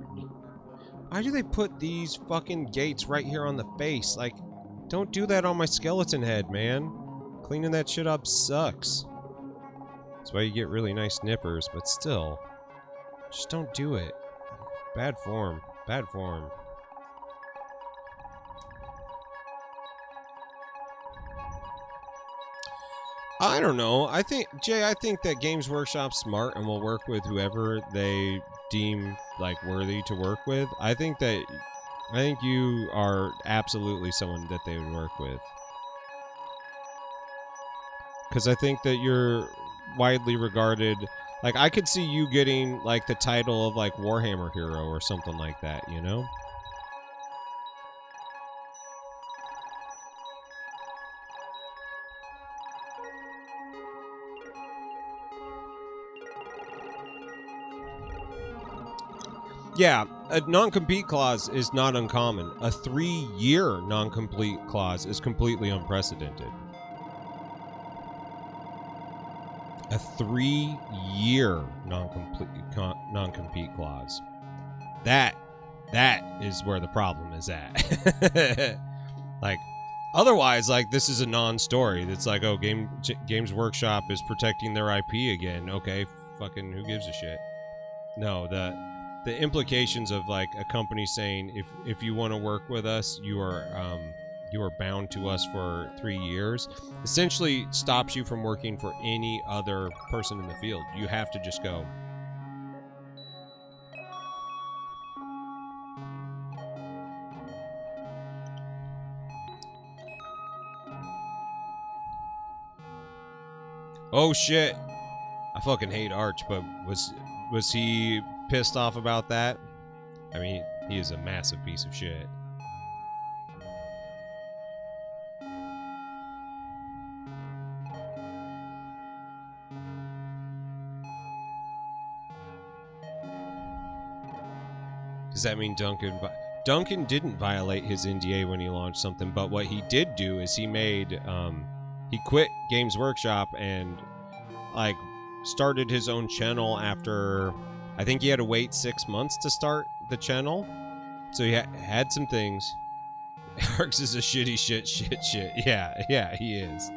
why do they put these fucking gates right here on the face? Like, don't do that on my skeleton head, man. Cleaning that shit up sucks. That's why you get really nice nippers, but still, just don't do it. Bad form. Bad form. I don't know. I think, Jay, I think that Games Workshop's smart and will work with whoever they deem, like, worthy to work with. I think you are absolutely someone that they would work with. Because I think that you're widely regarded. Like, I could see you getting, like, the title of, like, Warhammer hero or something like that, you know? Yeah, a non-compete clause is not uncommon. A 3-year non-compete clause is completely unprecedented. A 3-year non-compete clause. That is where the problem is at. Like, otherwise, like, this is a non-story. It's like, oh, Games Workshop is protecting their IP again. Okay, fucking who gives a shit? No, the implications of, like, a company saying, if you want to work with us, you are bound to us for 3 years, essentially stops you from working for any other person in the field. You have to just go. Oh shit. I fucking hate Arch, but was he pissed off about that? I mean, he is a massive piece of shit. Does that mean Duncan didn't violate his NDA when he launched something, but what he did do is he made he quit Games Workshop and, like, started his own channel after, I think he had to wait 6 months to start the channel. So he had some things. Arx is a shitty shit. Yeah, he is.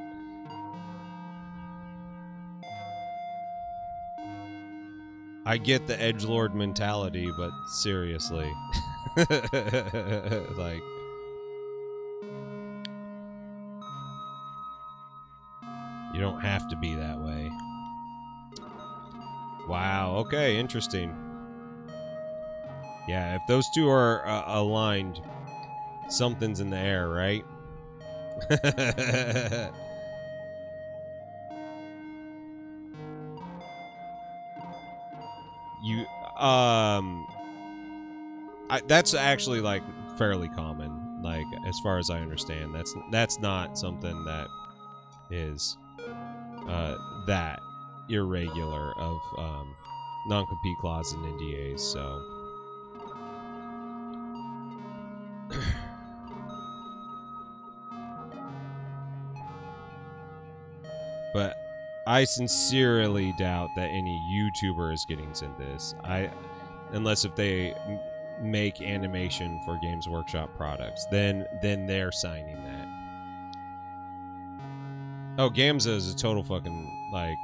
I get the edgelord mentality, but seriously. Like, you don't have to be that way. Wow, okay, interesting. Yeah, if those two are aligned, something's in the air, right? That's actually, like, fairly common, like, as far as I understand. That's not something that is that irregular of non-compete clause and NDAs, so but I sincerely doubt that any YouTuber is getting sent this. Unless if they make animation for Games Workshop products, then they're signing that. Oh, Gamza is a total fucking, like,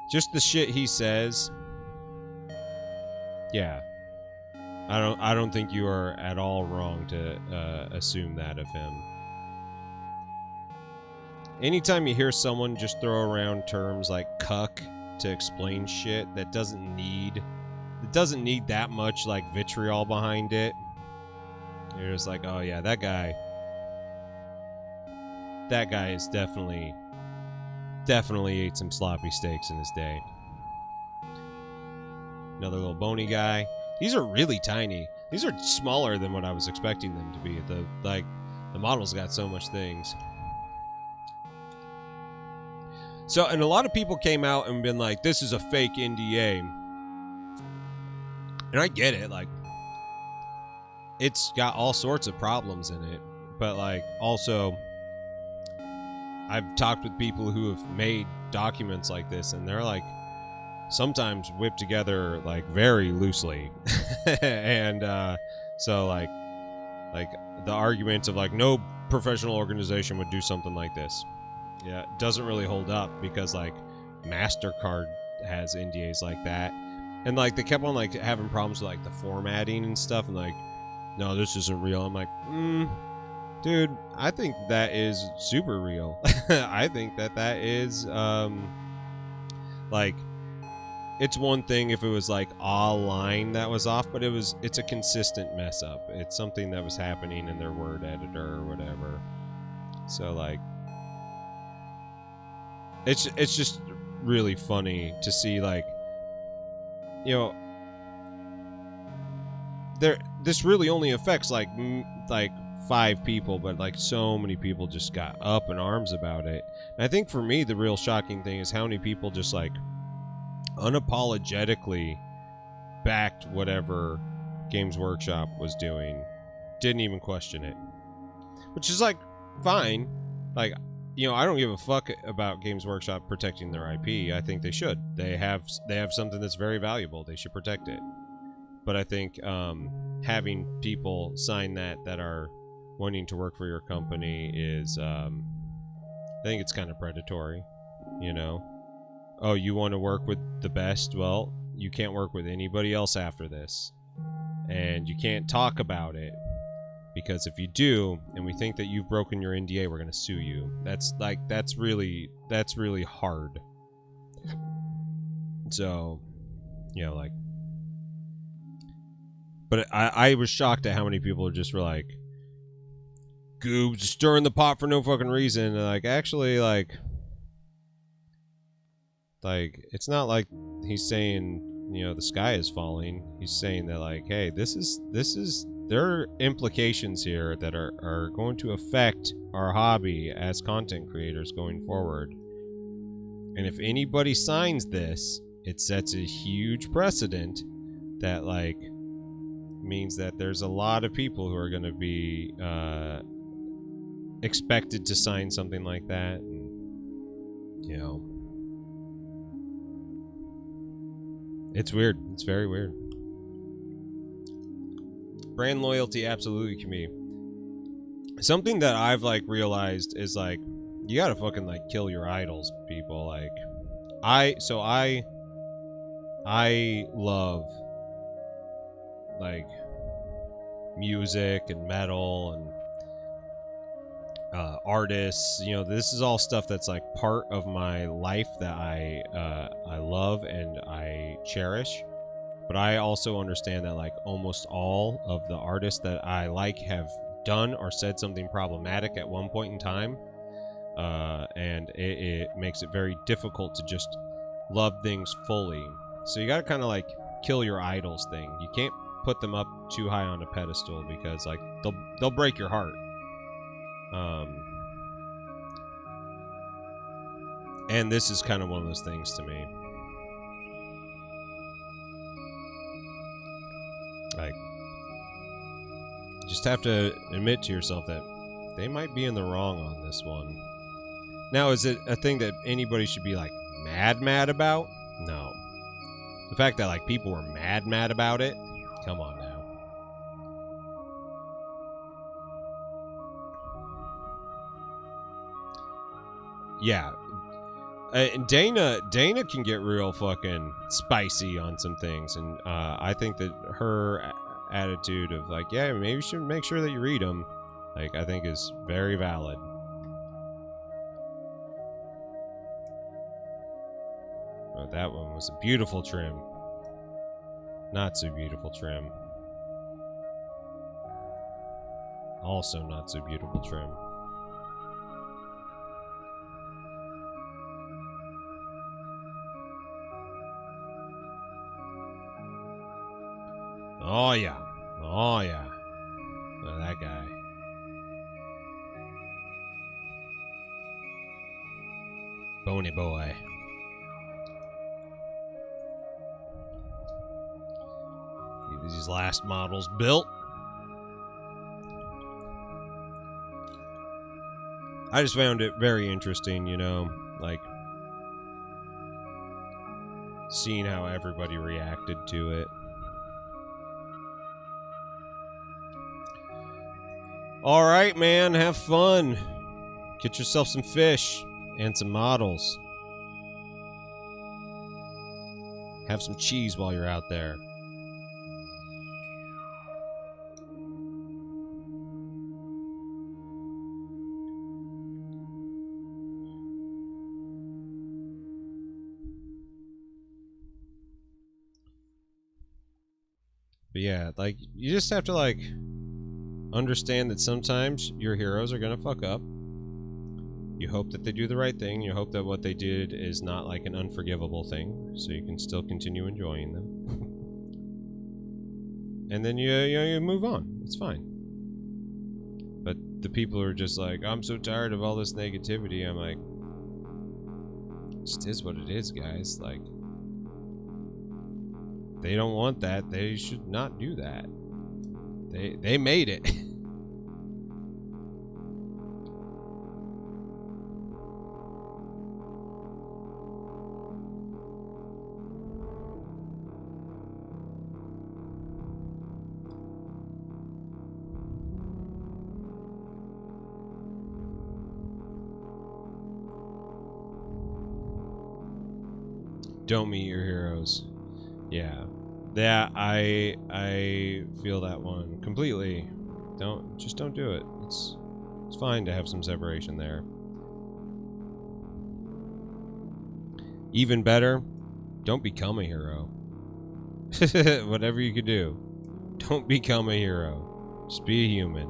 just the shit he says. Yeah, I don't think you are at all wrong to assume that of him. Anytime you hear someone just throw around terms like cuck to explain shit that doesn't need that much, like, vitriol behind it, you're just like, oh yeah, that guy is definitely definitely ate some sloppy steaks in his day. Another little bony guy. These are really tiny. These are smaller than what I was expecting them to be. The models got so much things. So, and a lot of people came out and been like, this is a fake NDA. And I get it, like, it's got all sorts of problems in it. But, like, also, I've talked with people who have made documents like this, and they're, like, sometimes whipped together, like, very loosely. And, so, like, the arguments of, like, no professional organization would do something like this. Yeah, it doesn't really hold up because, like, MasterCard has NDAs like that. And, like, they kept on, like, having problems with, like, the formatting and stuff. And, like, no, this isn't real. I'm like, dude, I think that is super real. I think that is, like, it's one thing if it was, like, a line that was off, but it's a consistent mess up. It's something that was happening in their word editor or whatever. So, like, it's just really funny to see, like, you know, this really only affects like 5 people, but like so many people just got up in arms about it. And I think for me the real shocking thing is how many people just like unapologetically backed whatever Games Workshop was doing, didn't even question it, which is like fine. Like, you know, I don't give a fuck about Games Workshop protecting their IP. I think they should. They have something that's very valuable. They should protect it. But I think having people sign that are wanting to work for your company is, I think it's kind of predatory. You know, oh, you want to work with the best? Well, you can't work with anybody else after this, and you can't talk about it. Because if you do, and we think that you've broken your NDA, we're gonna sue you. That's really hard. So, you know, like, but I was shocked at how many people just were like, "Goobs stirring the pot for no fucking reason." And like, actually, like, it's not like he's saying, you know, the sky is falling. He's saying that, like, hey, this is there are implications here that are going to affect our hobby as content creators going forward. And if anybody signs this, it sets a huge precedent that, like, means that there's a lot of people who are going to be expected to sign something like that. And, you know, it's weird. It's very weird. Brand loyalty absolutely can be something that I've like realized is like you gotta fucking like kill your idols, people. Like I love like music and metal and artists. You know, this is all stuff that's like part of my life that I love and I cherish. But I also understand that like almost all of the artists that I like have done or said something problematic at one point in time. And it makes it very difficult to just love things fully. So you gotta kind of like kill your idols thing. You can't put them up too high on a pedestal because like they'll break your heart. And this is kind of one of those things to me. Like, you just have to admit to yourself that they might be in the wrong on this one. Now, is it a thing that anybody should be like mad about? No. The fact that like people were mad about it? Come on now. Yeah. Dana can get real fucking spicy on some things, and I think that her attitude of like, yeah, maybe you should make sure that you read them, like, I think is very valid. Oh, that one was a beautiful trim. Not so beautiful trim. Also not so beautiful trim. Oh, yeah. Oh, yeah. Oh, that guy. Bony boy. These last models built. I just found it very interesting, you know, like seeing how everybody reacted to it. All right, man, have fun. Get yourself some fish and some models. Have some cheese while you're out there. But yeah, like, you just have to, like, understand that sometimes your heroes are gonna fuck up. You hope that they do the right thing. You hope that what they did is not, like, an unforgivable thing, so you can still continue enjoying them. And then you move on. It's fine. But the people who are just like, I'm so tired of all this negativity, I'm like, it just is what it is, guys. Like, they don't want that. They should not do that. They made it. Don't meet your heroes. Yeah. Yeah, I feel that one completely. Just don't do it. It's fine to have some separation there. Even better, don't become a hero. Whatever you could do, don't become a hero. Just be a human.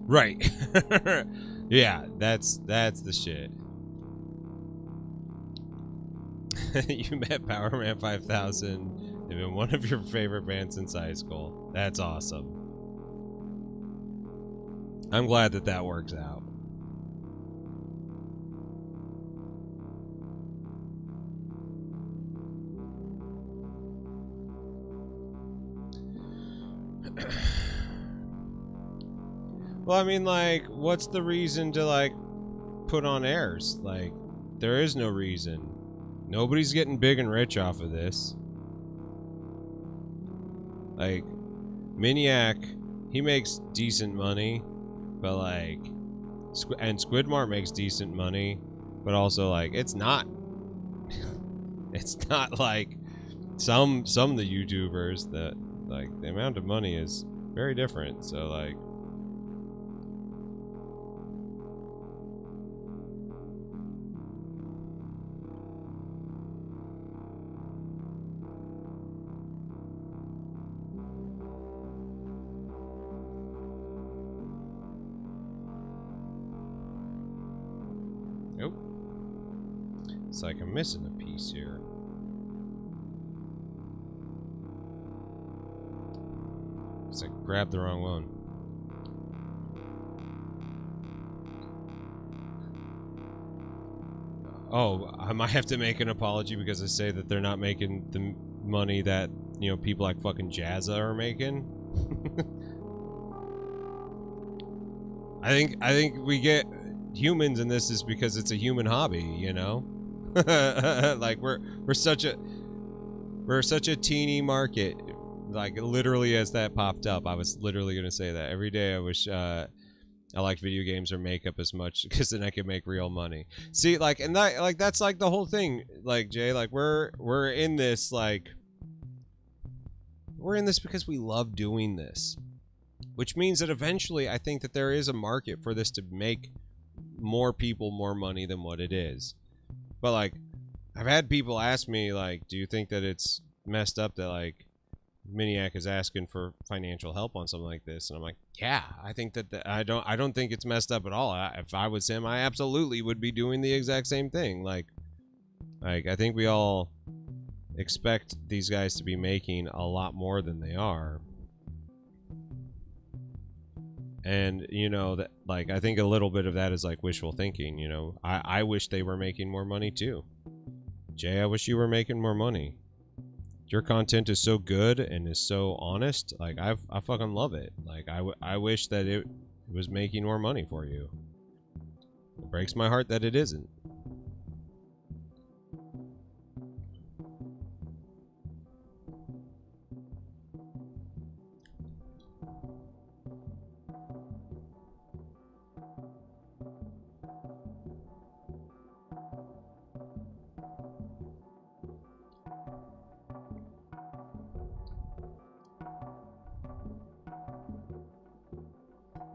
Right. Yeah, that's the shit. You met Power Man 5000. They've been one of your favorite bands since high school. That's awesome. I'm glad that that works out. Well, I mean, like, what's the reason to, like, put on airs? Like, there is no reason. Nobody's getting big and rich off of this. Like, Miniac, he makes decent money, but, like, and Squidmart makes decent money, but also, like, it's not it's not like some of the YouTubers that, like, the amount of money is very different. So, like, it's like I'm missing a piece here. 'Cause I grabbed the wrong one. Oh, I might have to make an apology because I say that they're not making the money that, you know, people like fucking Jazza are making. I think we get humans in this is because it's a human hobby, you know? Like we're such a teeny market. Like literally as that popped up, I was literally gonna say that. Every day I wish I liked video games or makeup as much because then I could make real money. See, like, and that, like, that's like the whole thing, like, Jay, like we're in this, like, we're in this because we love doing this, which means that eventually I think that there is a market for this to make more people more money than what it is. But like, I've had people ask me, like, do you think that it's messed up that, like, Miniac is asking for financial help on something like this? And I'm like, yeah, I think that I don't think it's messed up at all. If I was him, I absolutely would be doing the exact same thing. Like I think we all expect these guys to be making a lot more than they are. And, you know, that, like, I think a little bit of that is like wishful thinking, you know. I wish they were making more money too. Jay, I wish you were making more money. Your content is so good and is so honest. Like, I fucking love it. Like, I wish that it was making more money for you. It breaks my heart that it isn't.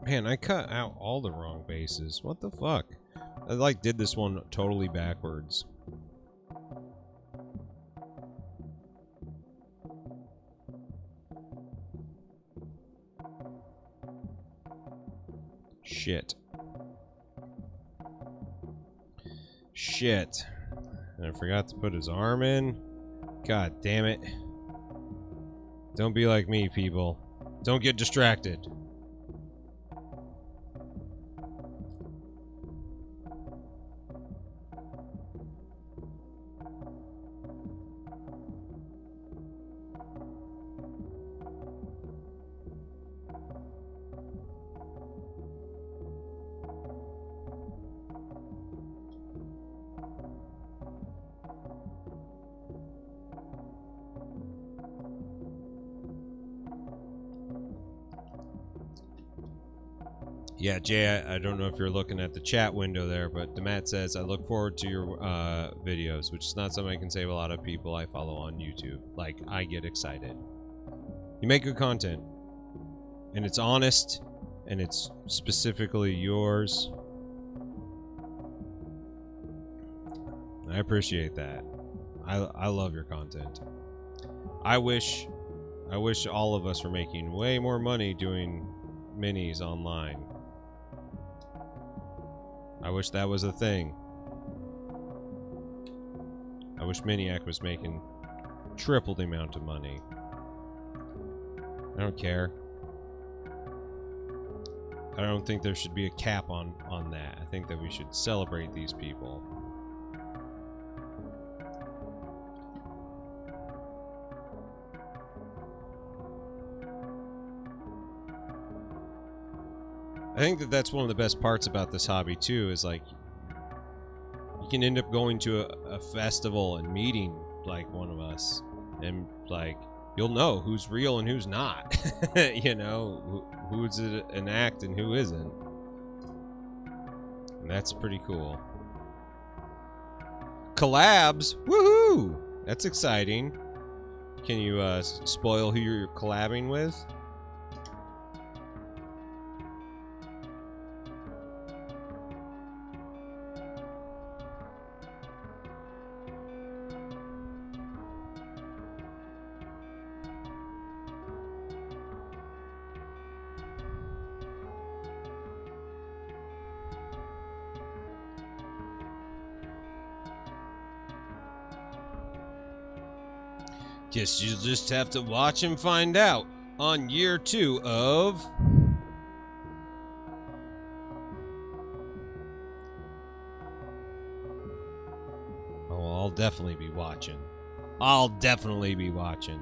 Man, I cut out all the wrong bases. What the fuck? I, like, did this one totally backwards. Shit. Shit. And I forgot to put his arm in. God damn it. Don't be like me, people. Don't get distracted. Yeah, Jay, I don't know if you're looking at the chat window there, but Demat says, I look forward to your videos, which is not something I can say of a lot of people I follow on YouTube. Like, I get excited. You make good content, and it's honest, and it's specifically yours. I appreciate that. I love your content. I wish all of us were making way more money doing minis online. I wish that was a thing. I wish Miniac was making triple the amount of money. I don't care. I don't think there should be a cap on that. I think that we should celebrate these people. I think that that's one of the best parts about this hobby too, is like you can end up going to a festival and meeting like one of us, and like you'll know who's real and who's not. You know, who's an act and who isn't. And that's pretty cool. Collabs, woohoo! That's exciting. Can you spoil who you're collabing with? Guess you'll just have to watch and find out. on year 2 of... Oh, I'll definitely be watching. I'll definitely be watching.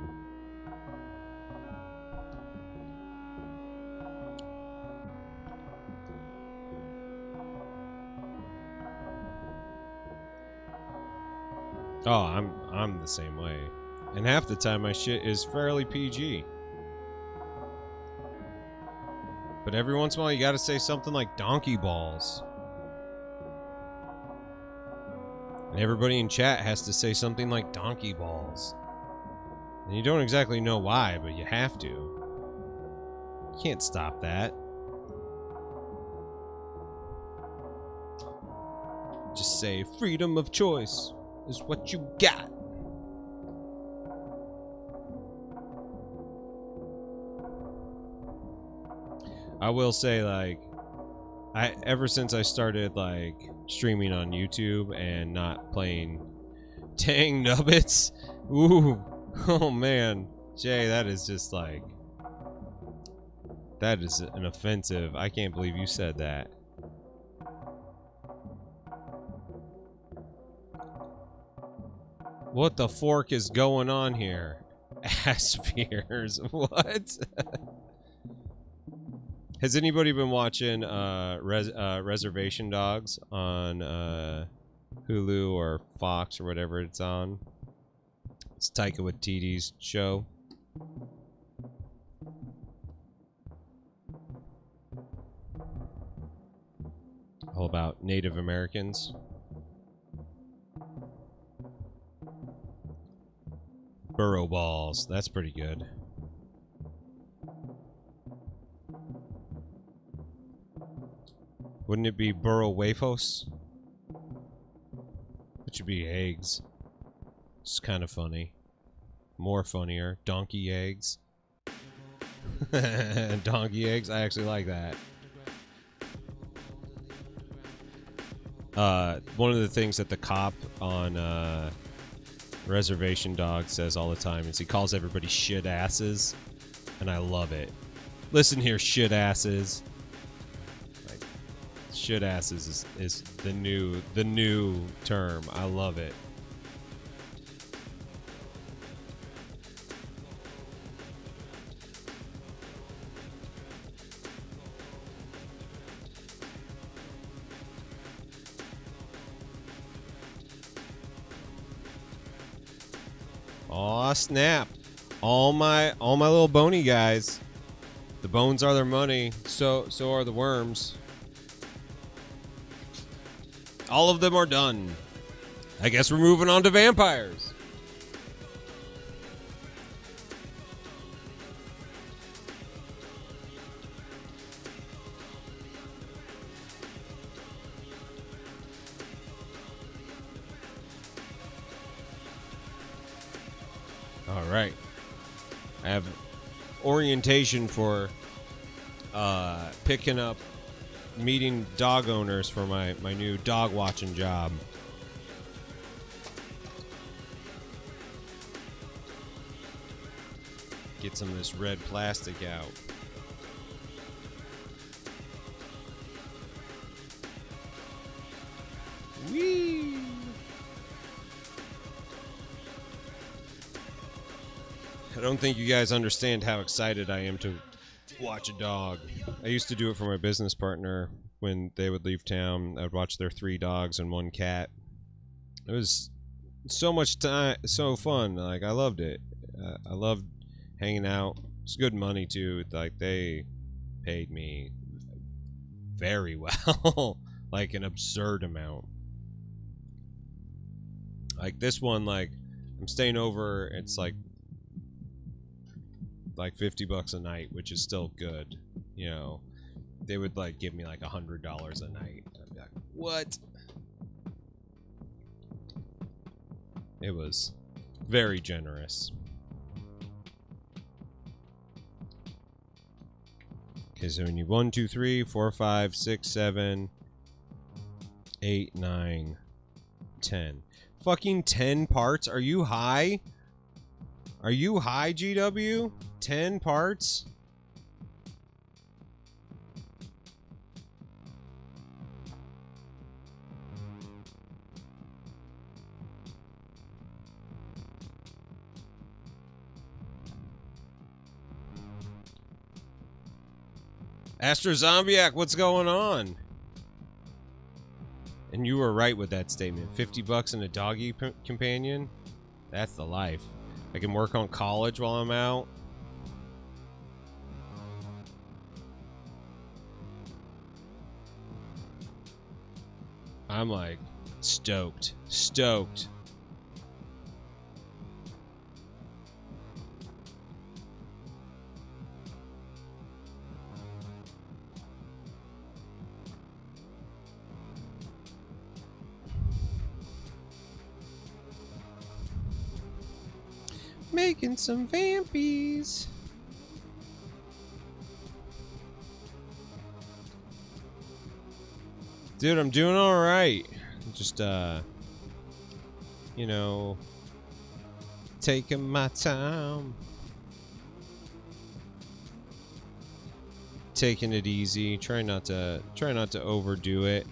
Oh, I'm the same way. And half the time my shit is fairly PG. But every once in a while you gotta say something like donkey balls. And everybody in chat has to say something like donkey balls. And you don't exactly know why, but you have to. You can't stop that. Just say freedom of choice is what you got. I will say, like, ever since I started, like, streaming on YouTube and not playing Dang Nubbits, ooh, oh man, Jay, that is just like, that is an offensive. I can't believe you said that. What the fork is going on here? Ass fears. What? Has anybody been watching Reservation Dogs on Hulu or Fox or whatever it's on? It's Taika Waititi's show. All about Native Americans. Burrow balls. That's pretty good. Wouldn't it be burrow wafos? Which would be eggs. It's kind of funny. More funnier. Donkey eggs. Donkey eggs? I actually like that. One of the things that the cop on Reservation Dogs says all the time is he calls everybody shit asses. And I love it. Listen here, shit asses. Shit asses is the new term. I love it. Aw, snap. All my little bony guys. The bones are their money. So are the worms. All of them are done. I guess we're moving on to vampires. All right. I have orientation for picking up meeting dog owners for my new dog watching job. Get some of this red plastic out. Whee! I don't think you guys understand how excited I am to watch a dog. I used to do it for my business partner when they would leave town. I would watch their 3 dogs and 1 cat. It was so much time, so fun. Like, I loved it. I loved hanging out. It's good money too. Like, they paid me very well. Like, an absurd amount. Like, this one, like, I'm staying over. It's like $50 a night, which is still good. You know, they would like give me like $100 a night. I'd be like, what? It was very generous. Okay, so we need 1, 2, 3, 4, 5, 6, 7, 8, 9, 10. Fucking 10 parts? Are you high? Are you high, GW? 10 parts? Astro Zombiac, what's going on? And you were right with that statement. 50 bucks and a doggy companion? That's the life. I can work on college while I'm out. I'm like stoked. Stoked. Making some vampies. Dude, I'm doing all right. Just you know, taking my time, taking it easy, trying not to overdo it.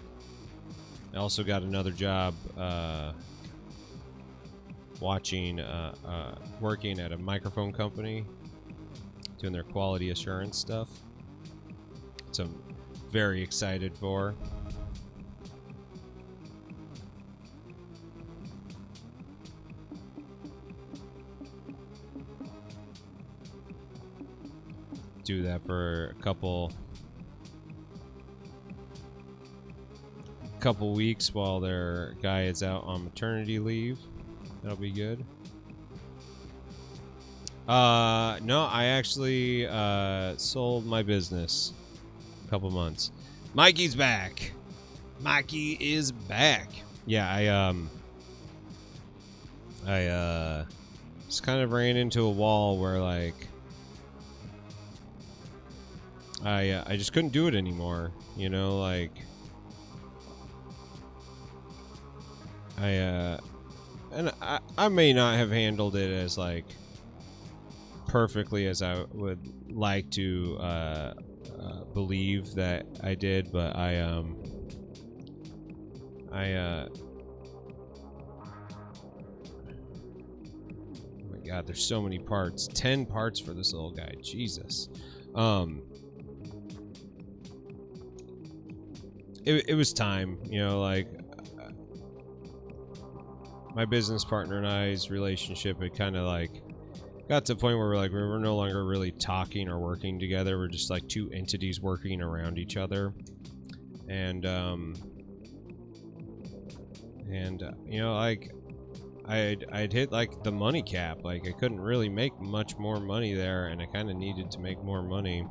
I also got another job working at a microphone company, doing their quality assurance stuff. So I'm very excited for. Do that for a couple weeks while their guy is out on maternity leave. That'll be good. No, I actually sold my business a couple months. Mikey's back. Mikey is back. Yeah, I just kind of ran into a wall where like I just couldn't do it anymore, you know, like and I may not have handled it as like perfectly as I would like to believe that I did, but oh my god, there's so many parts. 10 parts for this little guy. Jesus. It was time, you know, like my business partner and I's relationship had kind of like got to the point where we're no longer really talking or working together. We're just like two entities working around each other. And you know, like I'd hit like the money cap. Like I couldn't really make much more money there, and I kind of needed to make more money.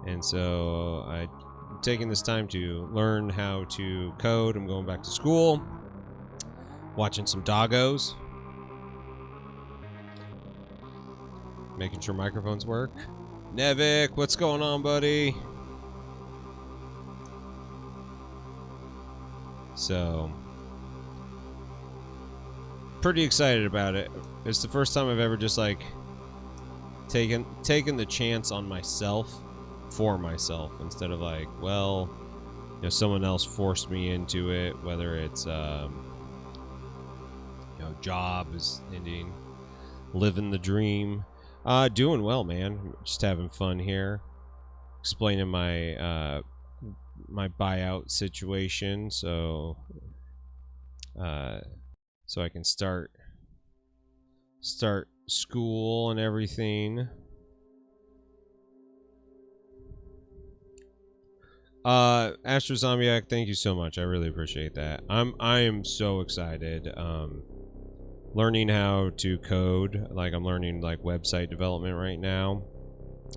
And so I'm taking this time to learn how to code. I'm going back to school, watching some doggos, making sure microphones work. Nevik, what's going on, buddy? So, pretty excited about it. It's the first time I've ever just like taken the chance on myself for myself instead of like, well, you know, someone else forced me into it, whether it's you know, job is ending, living the dream. Doing well, man. Just having fun here. Explaining my my buyout situation, so I can start school and everything. Astro Zombiac, thank you so much. I really appreciate that. I am so excited. Learning how to code, like I'm learning like website development right now,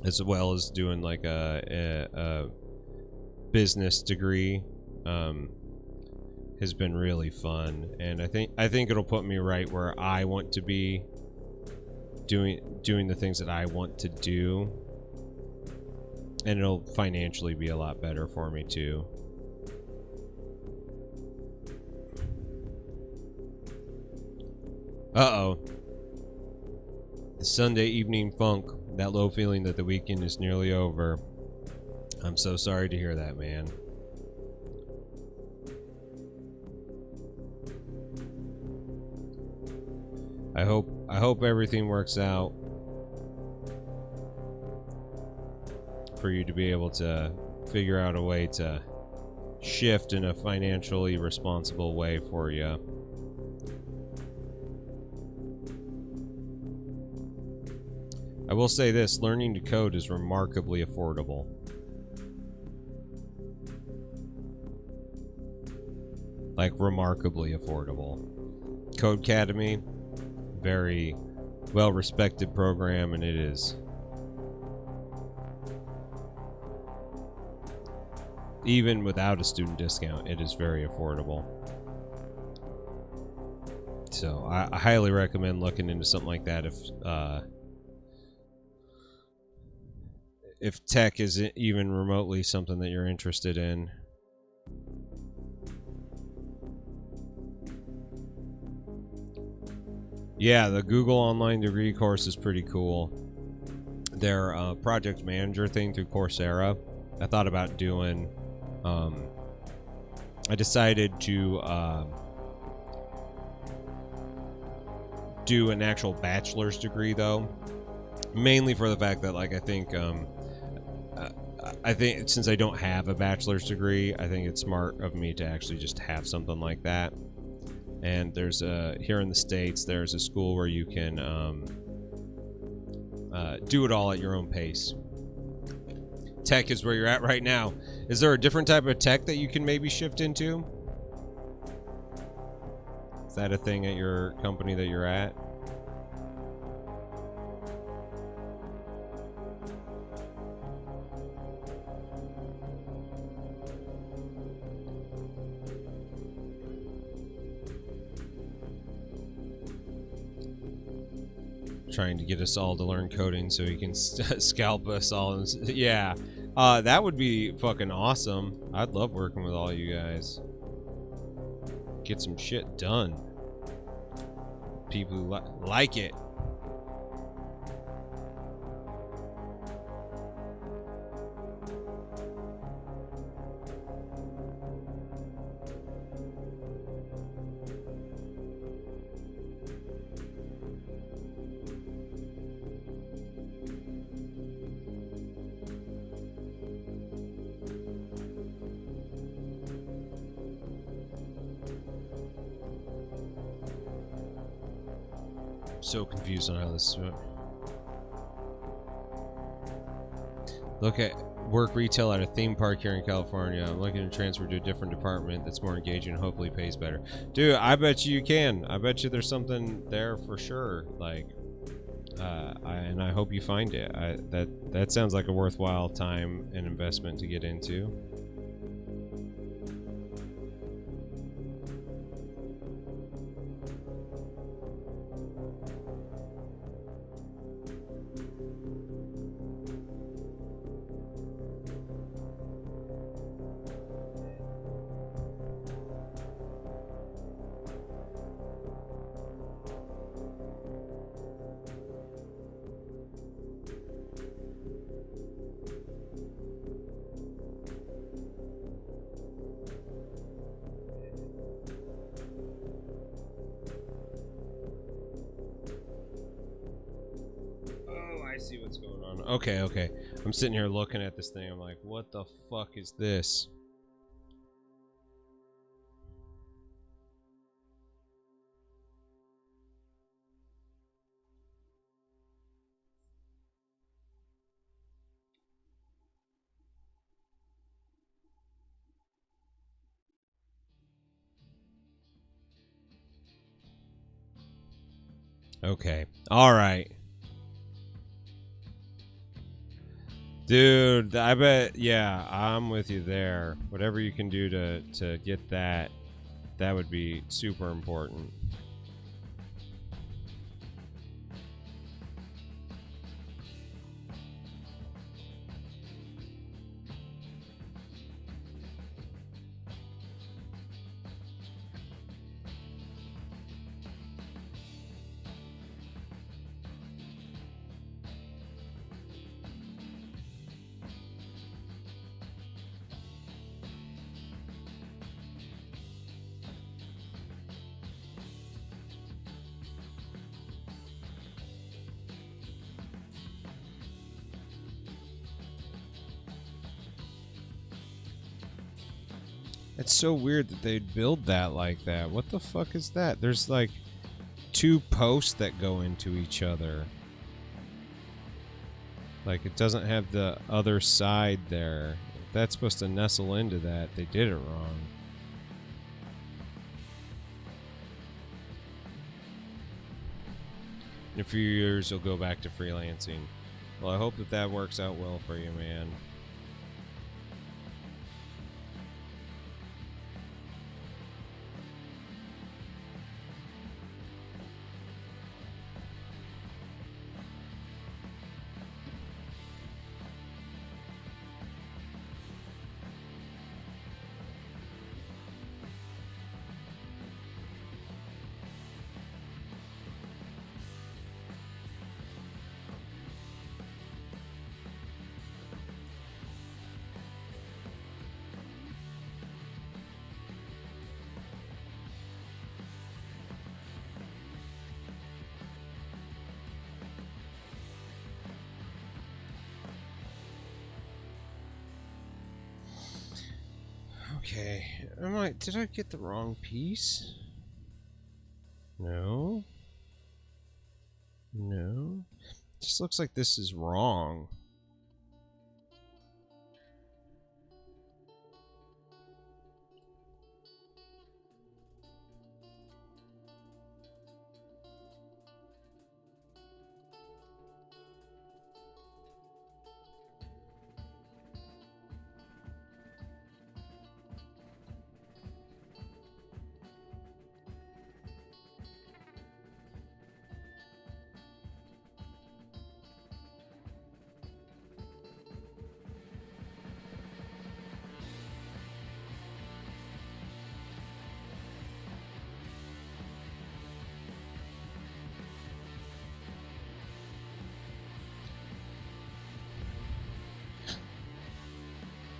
as well as doing like a business degree. Has been really fun, and I think it'll put me right where I want to be, doing the things that I want to do, and it'll financially be a lot better for me too. Uh-oh. The Sunday evening funk, that low feeling that the weekend is nearly over. I'm so sorry to hear that, man. I hope everything works out for you to be able to figure out a way to shift in a financially responsible way for you. I will say this, learning to code is remarkably affordable. Like, remarkably affordable. Codecademy, very well-respected program, and it is. Even without a student discount, it is very affordable. So I highly recommend looking into something like that if tech is even remotely something that you're interested in. Yeah, the Google online degree course is pretty cool. Their project manager thing through Coursera, I thought about doing. I decided to do an actual bachelor's degree, though, mainly for the fact that, like, I think since I don't have a bachelor's degree, I think it's smart of me to actually just have something like that. And there's here in the States, there's a school where you can do it all at your own pace. Tech is where you're at right now. Is there a different type of tech that you can maybe shift into? Is that a thing at your company that you're at? Trying to get us all to learn coding so he can scalp us all. Yeah, that would be fucking awesome. I'd love working with all you guys. Get some shit done. People who like it. So confused on how this look at work retail at a theme park here in California. I'm looking to transfer to a different department that's more engaging and hopefully pays better. Dude, I bet you can. I bet you there's something there for sure. Like, and I hope you find it. That sounds like a worthwhile time and investment to get into. See what's going on. Okay. I'm sitting here looking at this thing. I'm like, what the fuck is this? Okay. All right. Dude, I bet, yeah, I'm with you there. Whatever you can do to get that would be super important. It's so weird that they'd build that like that. What the fuck is that? There's like 2 posts that go into each other. Like, it doesn't have the other side there. If that's supposed to nestle into that, they did it wrong. In a few years, you'll go back to freelancing. Well, I hope that that works out well for you, man. Okay, did I get the wrong piece? No. No. Just looks like this is wrong.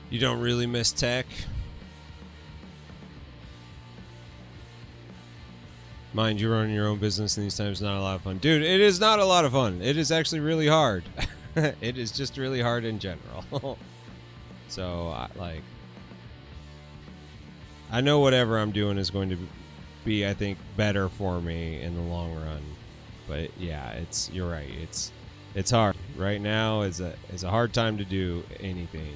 You don't really miss tech? Mind you, running your own business in these times is not a lot of fun. Dude, it is not a lot of fun. It is actually really hard. It is just really hard in general. So, I know whatever I'm doing is going to be, I think, better for me in the long run. But yeah, you're right. It's hard. Right now is a hard time to do anything.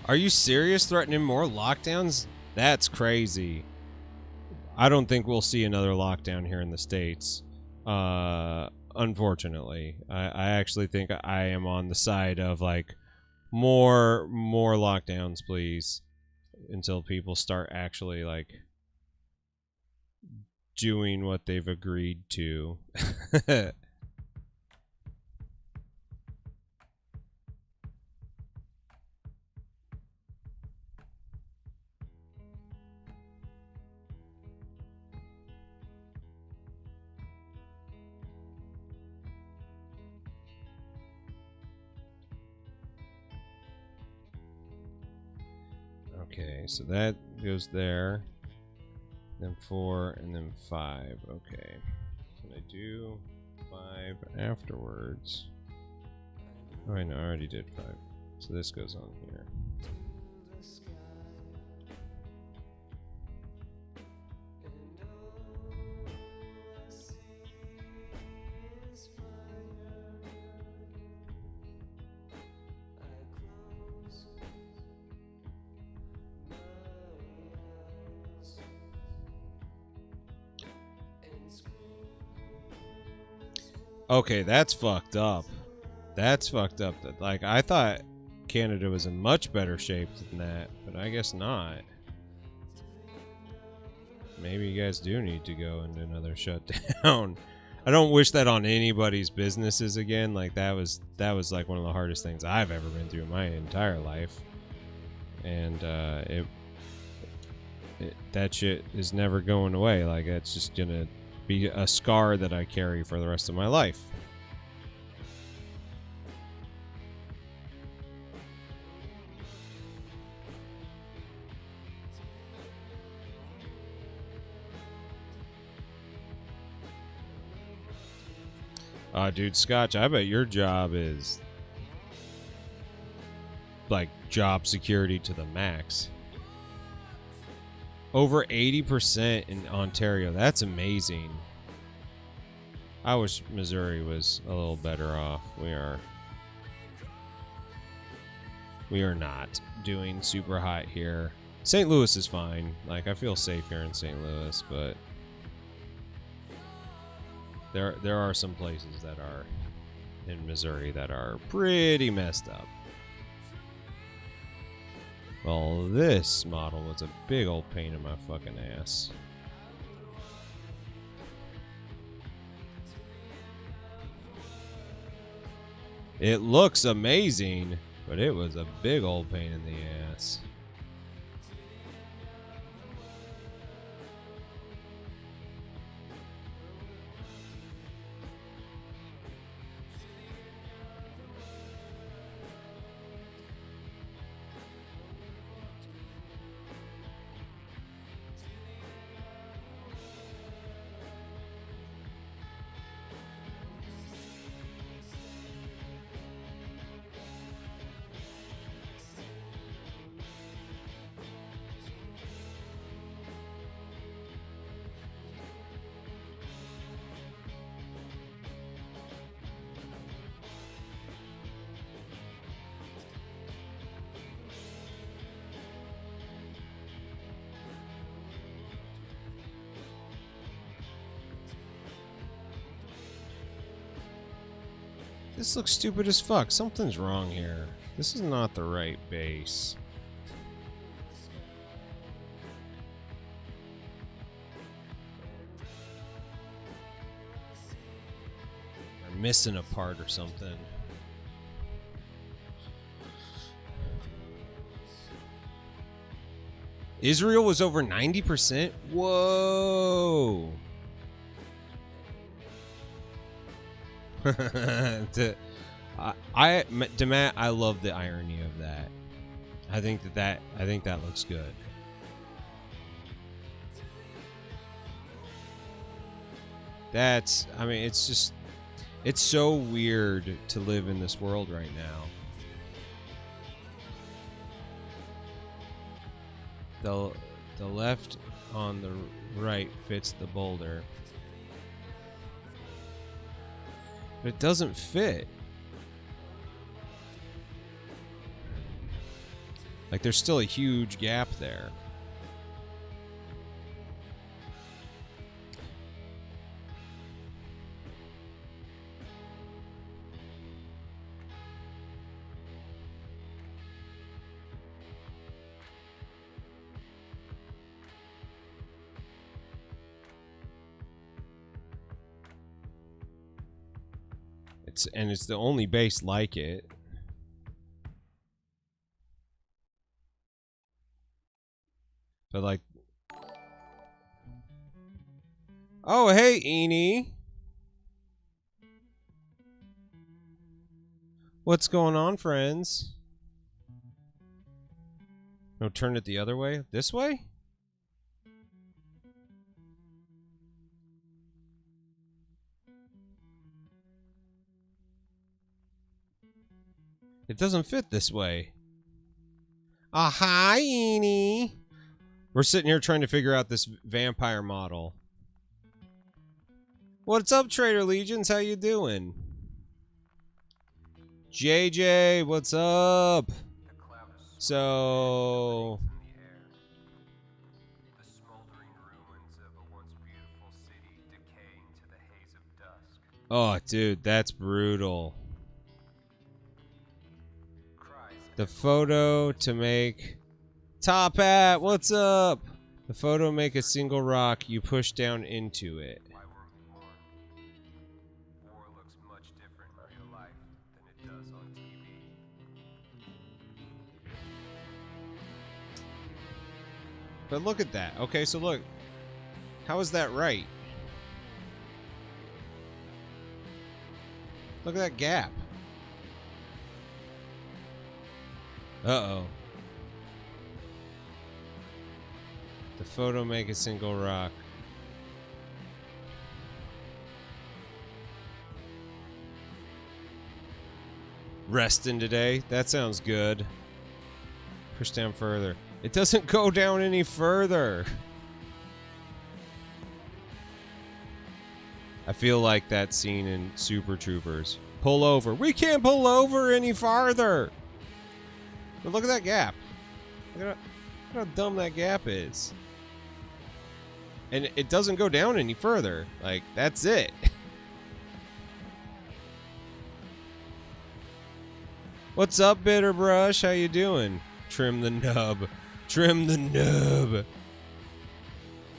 Are you serious? Threatening more lockdowns? That's crazy. I don't think we'll see another lockdown here in the States. Unfortunately. I actually think I am on the side of like more lockdowns, please. Until people start actually like doing what they've agreed to. Okay, so that goes there. Then 4 and then 5. Okay. Can I do 5 afterwards? Oh, I know, I already did 5. So this goes on here. Okay, that's fucked up. That's fucked up. Like, I thought Canada was in much better shape than that, but I guess not. Maybe you guys do need to go into another shutdown. I don't wish that on anybody's businesses again. Like, that was like one of the hardest things I've ever been through in my entire life. And that shit is never going away. Like, it's just gonna be a scar that I carry for the rest of my life. Dude, Scotch, I bet your job is like job security to the max. Over 80% in Ontario. That's amazing. I wish Missouri was a little better off. We are not doing super hot here. St. Louis is fine. Like, I feel safe here in St. Louis, but there are some places that are in Missouri that are pretty messed up. Well, this model was a big old pain in my fucking ass. It looks amazing, but it was a big old pain in the ass. This looks stupid as fuck. Something's wrong here. This is not the right base. We're missing a part or something. Israel was over 90%? Whoa! Matt, I love the irony of that. I think that looks good. I mean, it's so weird to live in this world right now. The left on the right fits the boulder. But it doesn't fit. Like, there's still a huge gap there. It's the only base like it. But like, oh hey Eenie, what's going on, friends? No, turn it the other way. This way? It doesn't fit this way. Hi, Eenie. We're sitting here trying to figure out this vampire model. What's up, Trader Legions? How you doing? JJ, what's up? So... Oh, dude, that's brutal. The photo to make... Top Hat, what's up? The photo make a single rock, you push down into it. Why weren't we born? War looks much different in real life than it does on TV. But look at that. Okay, so look. How is that right? Look at that gap. Uh-oh. The photo make a single rock. Resting today? That sounds good. Push down further. It doesn't go down any further. I feel like that scene in Super Troopers. Pull over. We can't pull over any farther. But look at that gap. Look at how dumb that gap is. And it doesn't go down any further. Like, that's it. What's up, Bitterbrush? How you doing? Trim the nub. Trim the nub.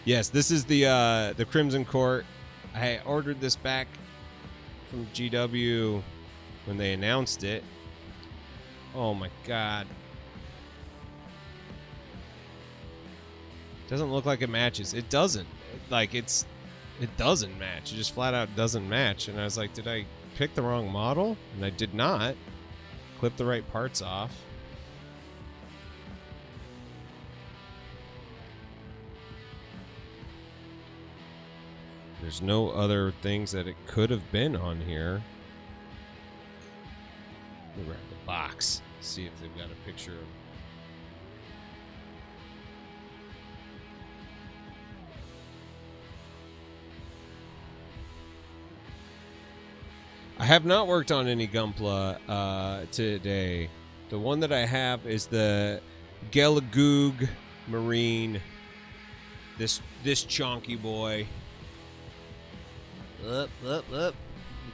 Yes, this is the Crimson Court. I ordered this back from GW when they announced it. Oh my god. Doesn't look like it matches. It doesn't. It doesn't match. It just flat out doesn't match. And I was like, did I pick the wrong model? And I did not. Clip the right parts off. There's no other things that it could have been on here. Let me grab the box. See if they've got a picture of... I have not worked on any Gunpla today. The one that I have is the Galague Marine. This chonky boy. Up.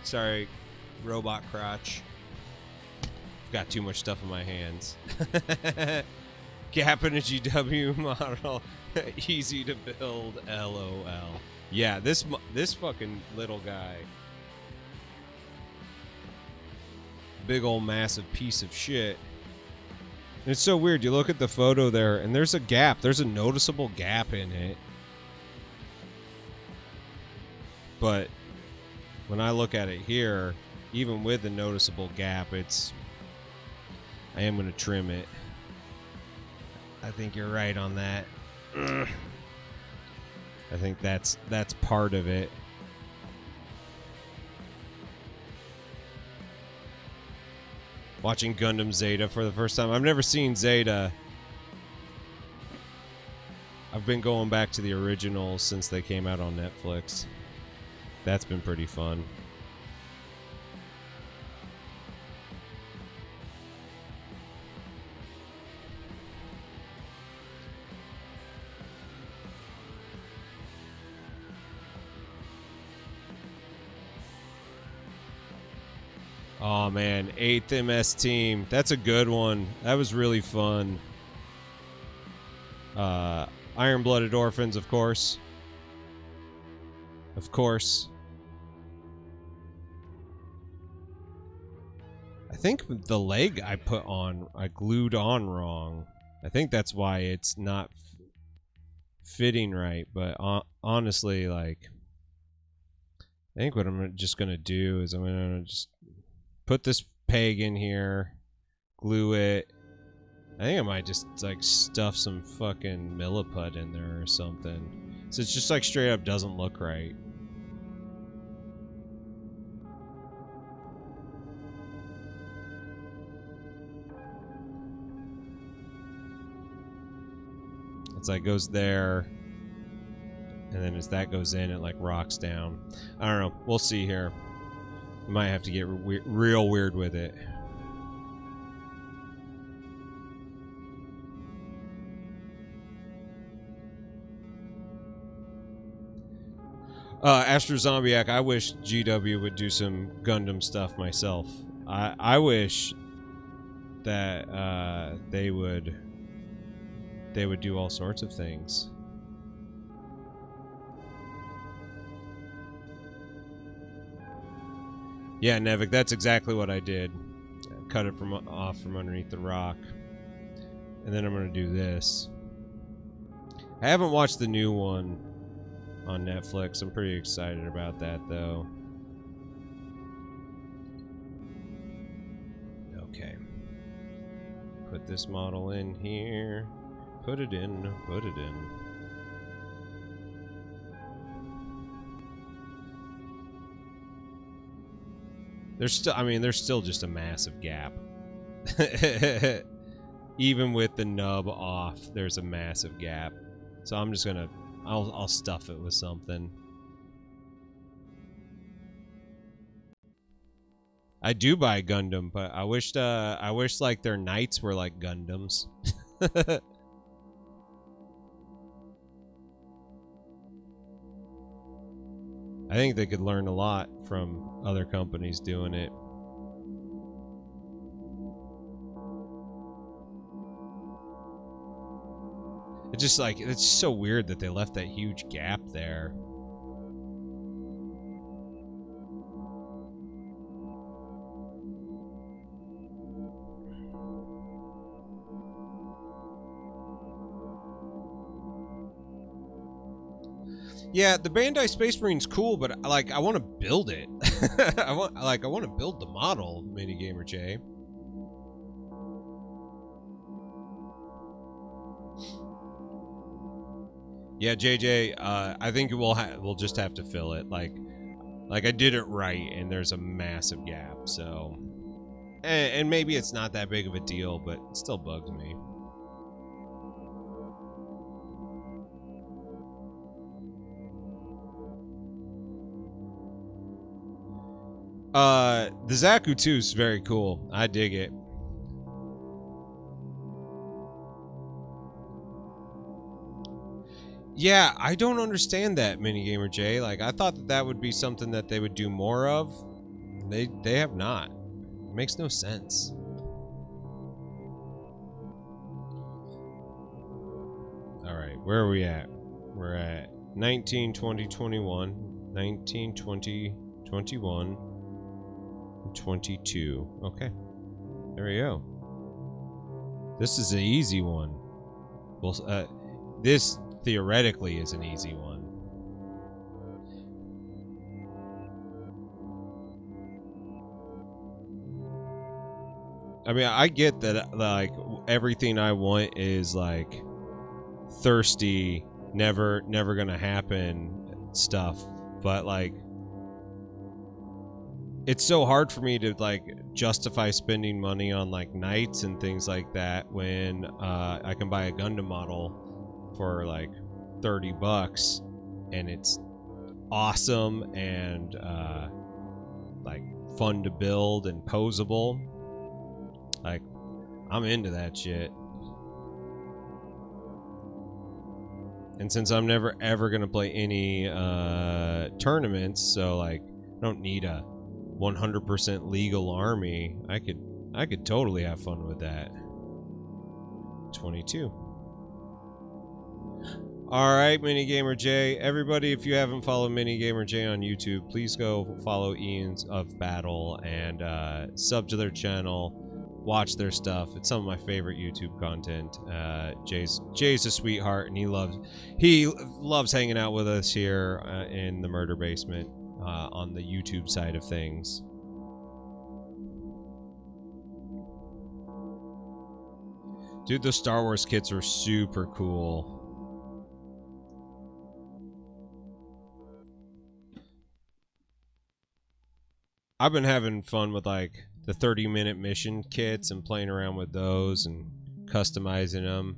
Sorry, robot crotch. Got too much stuff in my hands. Gap in a GW model. Easy to build. LOL. Yeah, this fucking little guy. Big old massive piece of shit. And it's so weird. You look at the photo there, and there's a gap. There's a noticeable gap in it. But when I look at it here, even with the noticeable gap, I am going to trim it. I think you're right on that. I think that's part of it. Watching Gundam Zeta for the first time. I've never seen Zeta. I've been going back to the originals since they came out on Netflix. That's been pretty fun. Oh man, 8th MS team. That's a good one. That was really fun. Iron-Blooded Orphans, of course. Of course. I think the leg I glued on wrong. I think that's why it's not fitting right. But honestly, like, I think what I'm just going to do is I'm going to just put this peg in here, glue it. I think I might just like stuff some fucking milliput in there or something. So it's just like straight up doesn't look right. It's like goes there, and then as that goes in, it like rocks down. I don't know. We'll see here. Might have to get real weird with it. Astro Zombiac, I wish GW would do some Gundam stuff myself. I wish that they would do all sorts of things. Yeah, Nevik, that's exactly what I did. Cut it off from underneath the rock. And then I'm going to do this. I haven't watched the new one on Netflix. I'm pretty excited about that, though. Okay. Put this model in here. Put it in. Put it in. There's still, I mean, there's still just a massive gap. Even with the nub off, there's a massive gap. So I'm just gonna, I'll stuff it with something. I do buy Gundam, but I wish like their knights were like Gundams. I think they could learn a lot from other companies doing it. It's just like, it's so weird that they left that huge gap there. Yeah, the Bandai Space Marine's cool, but like I want to build it. I want to build the model, Minigamer J. Yeah, JJ, I think we'll just have to fill it. Like I did it right, and there's a massive gap. So, and maybe it's not that big of a deal, but it still bugs me. The Zaku 2 is very cool. I dig it. Yeah, I don't understand that, Minigamer J. Like, I thought that would be something that they would do more of. They have not. It makes no sense. Alright, where are we at? We're at 19, 20, 21. 19, 20, 21. 22. Okay. There we go. This is an easy one. Well, this theoretically is an easy one. I mean, I get that, like, everything I want is, like, thirsty, never gonna happen stuff, but, like, it's so hard for me to, like, justify spending money on, like, knights and things like that when I can buy a Gundam model for, like, $30 and it's awesome and like fun to build and posable. Like, I'm into that shit. And since I'm never ever gonna play any tournaments, so like I don't need a 100% legal army, I could totally have fun with that. 22. Alright, Minigamer J. Everybody, if you haven't followed Minigamer J on YouTube, please go follow Ian's of Battle and sub to their channel. Watch their stuff. It's some of my favorite YouTube content. Jay's a sweetheart, and he loves hanging out with us here in the Murder Basement on the YouTube side of things. Dude, the Star Wars kits are super cool. I've been having fun with, like, the 30-minute mission kits and playing around with those and customizing them.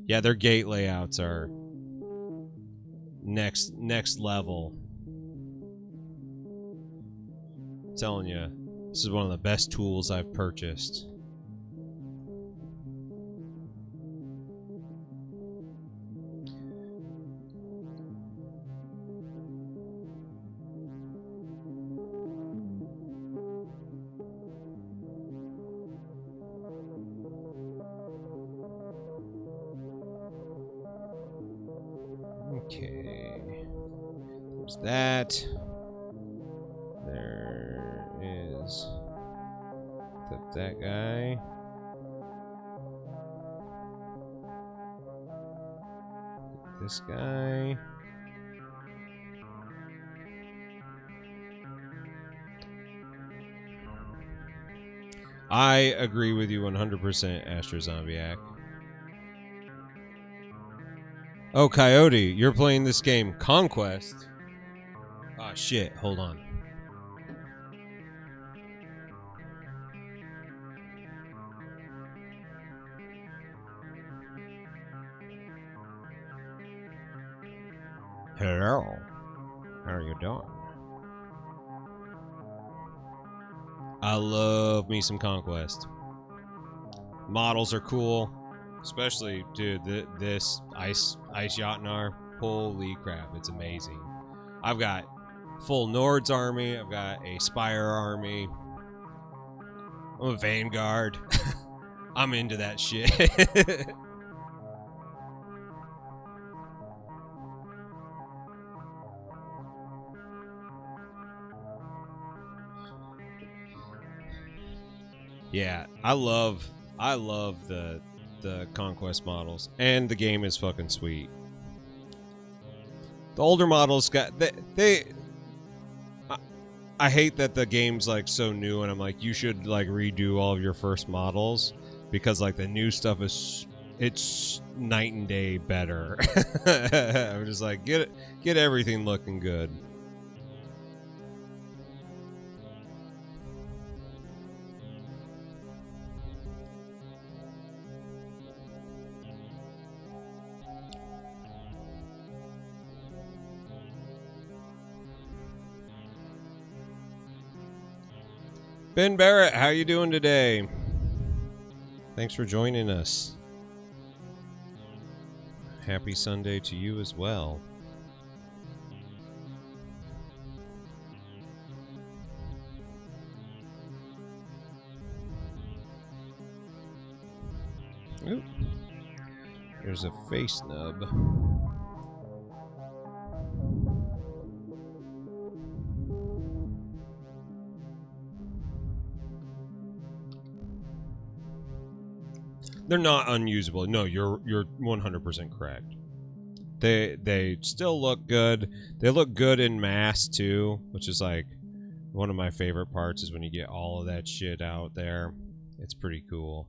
Yeah, their gate layouts are next level. I'm telling you, this is one of the best tools I've purchased. Okay. There's that. There is that guy. This guy. I agree with you 100%, Astro Zombiac. Oh, Coyote, you're playing this game, Conquest. Oh, shit, hold on. Hello. How are you doing? I love me some Conquest. Models are cool. Especially, dude, this Ice Jotnar. Holy crap, it's amazing. I've got full Nord's army. I've got a Spire army. I'm a Vanguard. I'm into that shit. Yeah, I love the Conquest models, and the game is fucking sweet. The older models got they I hate that the game's like so new, and I'm like, you should like redo all of your first models, because like the new stuff is, it's night and day better. I'm just like, get everything looking good. Ben Barrett, how you doing today? Thanks for joining us. Happy Sunday to you as well. Oop. There's a face nub. They're not unusable. No, you're 100% correct. They still look good. They look good in mass too, which is like one of my favorite parts, is when you get all of that shit out there. It's pretty cool.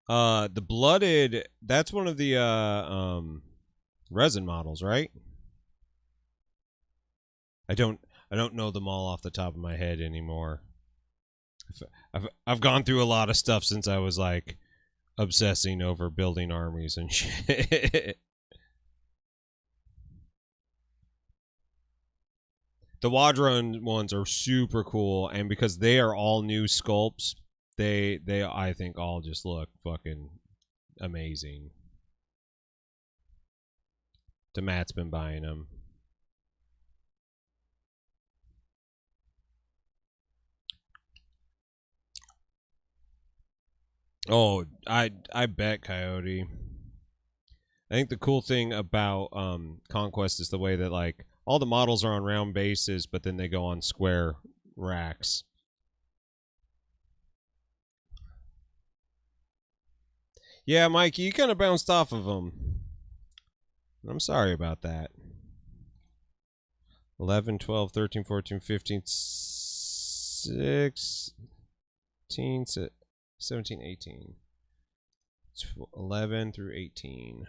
The blooded, that's one of the resin models, right? I don't know them all off the top of my head anymore. I've gone through a lot of stuff since I was like obsessing over building armies and shit. The Wadron ones are super cool, and because they are all new sculpts, they I think all just look fucking amazing. Matt's been buying them. Oh, I bet, Coyote. I think the cool thing about Conquest is the way that like all the models are on round bases, but then they go on square racks. Yeah, Mikey, you kind of bounced off of them. I'm sorry about that. 11, 12, 13, 14, 15, 16, 17, 18. 11 through 18.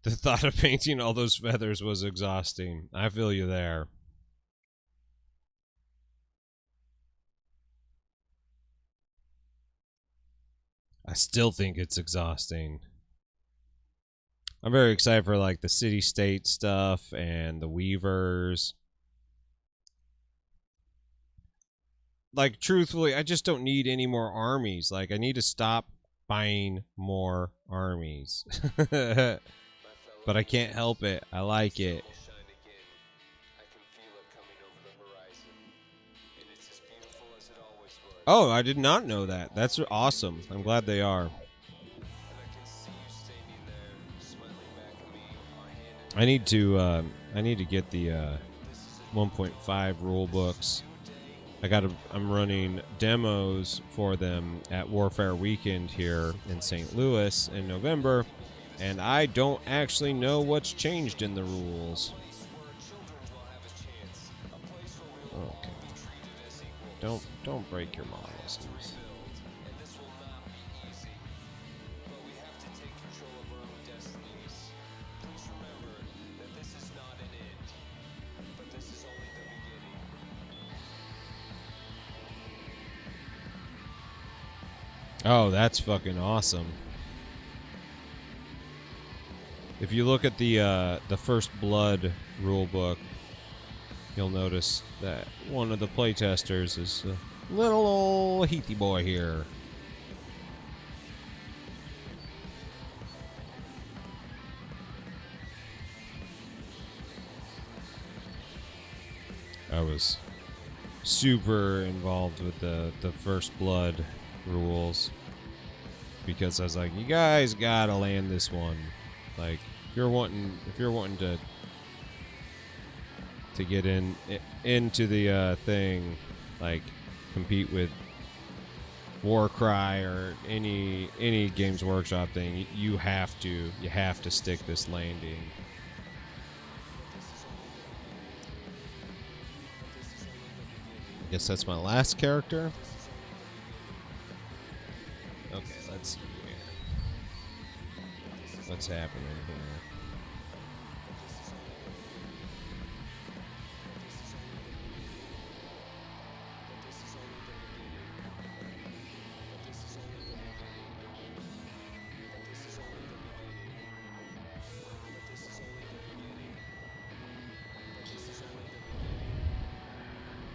The thought of painting all those feathers was exhausting. I feel you there. still think it's exhausting. I'm very excited for like the city-state stuff and the Weavers. Like, truthfully, I just don't need any more armies. Like, I need to stop buying more armies. But I can't help it. I like it. Oh, I did not know that. That's awesome. I'm glad they are. I need to get the 1.5 rule books. I'm running demos for them at Warfare Weekend here in St. Louis in November, and I don't actually know what's changed in the rules. Okay. Don't break your models. Oh, that's fucking awesome. If you look at the First Blood rulebook, you'll notice that one of the playtesters is a little old Heathy boy here. I was super involved with the First Blood rules because I was like, you guys gotta land this one. Like, if you're wanting to get into the thing, like compete with Warcry or any Games Workshop thing, you have to stick this landing. I guess that's my last character. Okay, let's see here. What's happening here?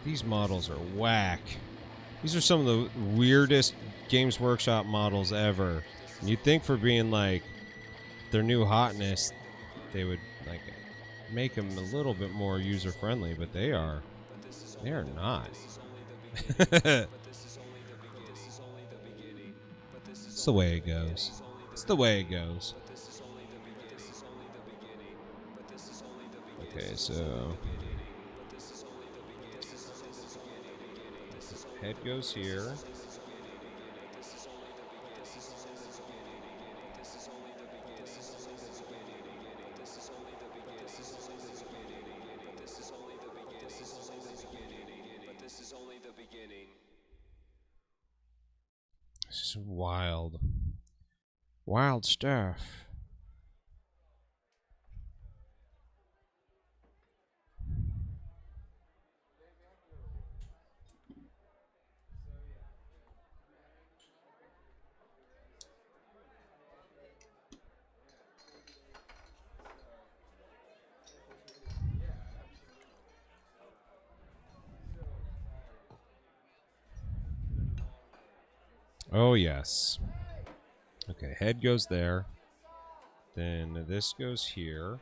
These models are whack. These are some of the weirdest Games Workshop models ever. And you'd think for being like their new hotness, they would like make them a little bit more user friendly, but they are not. It's the way it goes. It's the way it goes. Okay, so head goes here. This is wild. Wild stuff. Oh, yes. Okay, head goes there. Then this goes here.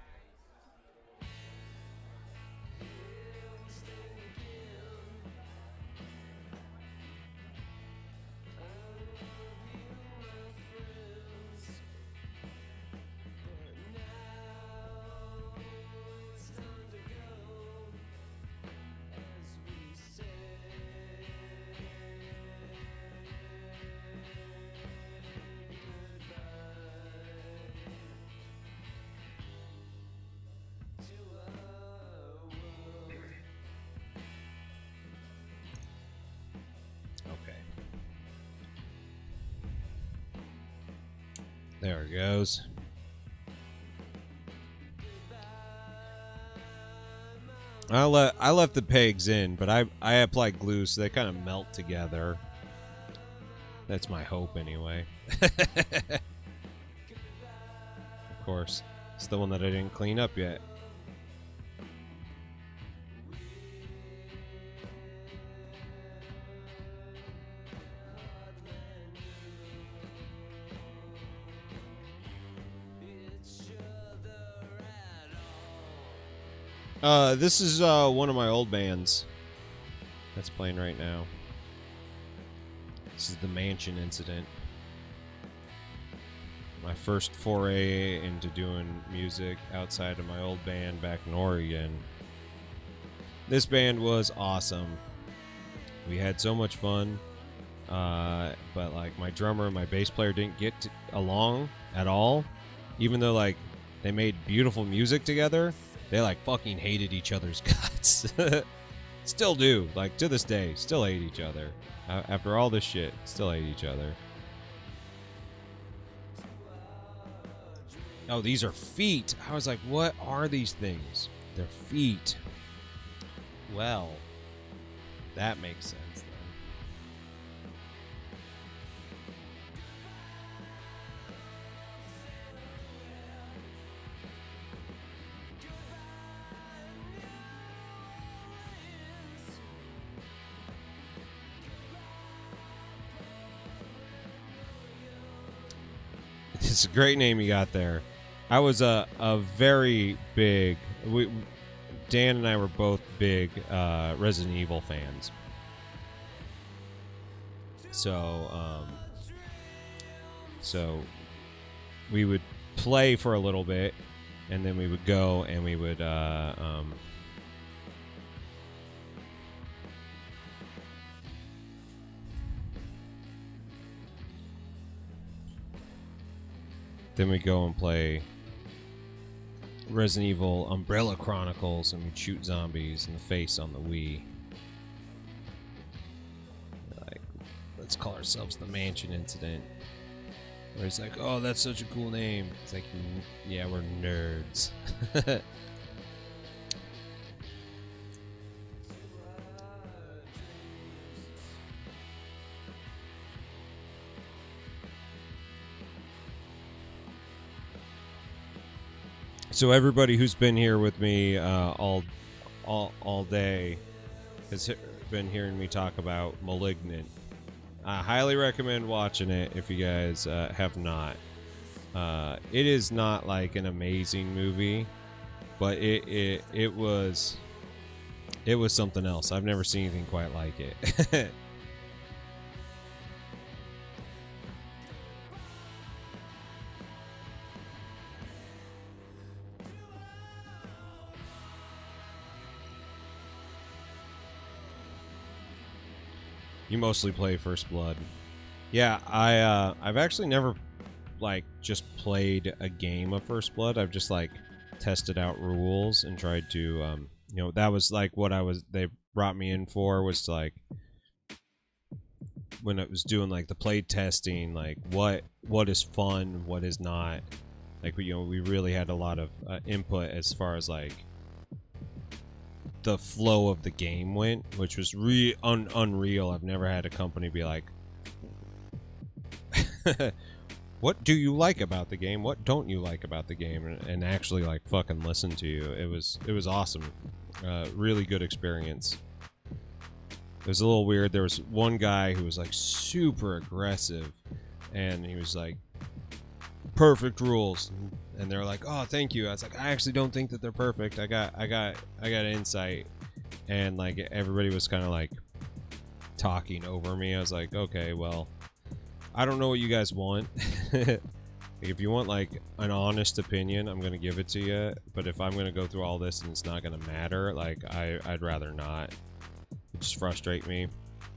There it goes. I left the pegs in, but I applied glue so they kind of melt together. That's my hope, anyway. Of course. It's the one that I didn't clean up yet. This is one of my old bands that's playing right now. This is the Mansion Incident. My first foray into doing music outside of my old band back in Oregon. This band was awesome. We had so much fun. But like my drummer and my bass player didn't get along at all. Even though like they made beautiful music together, they like fucking hated each other's guts. Still do. Like to this day, still hate each other. After all this shit, still hate each other. Oh, these are feet. I was like, what are these things? They're feet. Well, that makes sense then. It's a great name you got there. I was a very big... Dan and I were both big Resident Evil fans. So we would play for a little bit, and then we would go and we would then we go and play Resident Evil Umbrella Chronicles, and we'd shoot zombies in the face on the Wii. Like, let's call ourselves the Mansion Incident. Where it's like, oh, that's such a cool name. It's like, yeah, we're nerds. So everybody who's been here with me all day has been hearing me talk about Malignant. I highly recommend watching it if you guys have not. It is not like an amazing movie, but it was something else. I've never seen anything quite like it. You mostly play First Blood. Yeah, I've actually never like just played a game of First Blood. I've just like tested out rules and tried to you know, that was like what they brought me in for, was to like, when it was doing like the play testing, like what is fun, what is not. Like, you know, we really had a lot of input as far as like the flow of the game went, which was unreal. I've never had a company be like, what do you like about the game, what don't you like about the game, and actually like fucking listen to you. It was awesome. Really good experience. It was a little weird. There was one guy who was like super aggressive, and he was like, perfect rules, and they're like, oh, thank you. I was like, I actually don't think that they're perfect. I got insight. And like everybody was kind of like talking over me. I was like, okay, well, I don't know what you guys want. If you want like an honest opinion, I'm gonna give it to you, but if I'm gonna go through all this and it's not gonna matter, like I'd rather not. It just frustrate me. And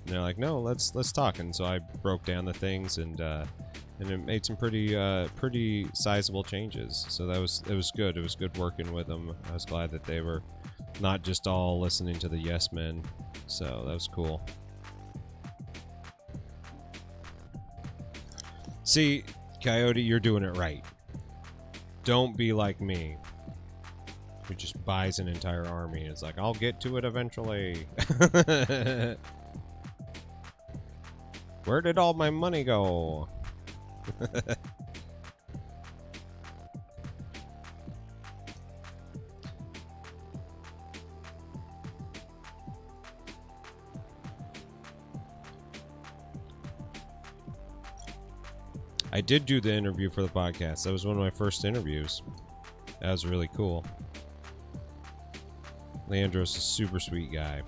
they're like, no, let's talk. And so I broke down the things, and it made some pretty sizable changes. So it was good. It was good working with them. I was glad that they were not just all listening to the yes men. So that was cool. See, Coyote, you're doing it right. Don't be like me, who just buys an entire army and it's like, I'll get to it eventually. Where did all my money go? I did do the interview for the podcast. That was one of my first interviews. That was really cool. Leandro's a super sweet guy.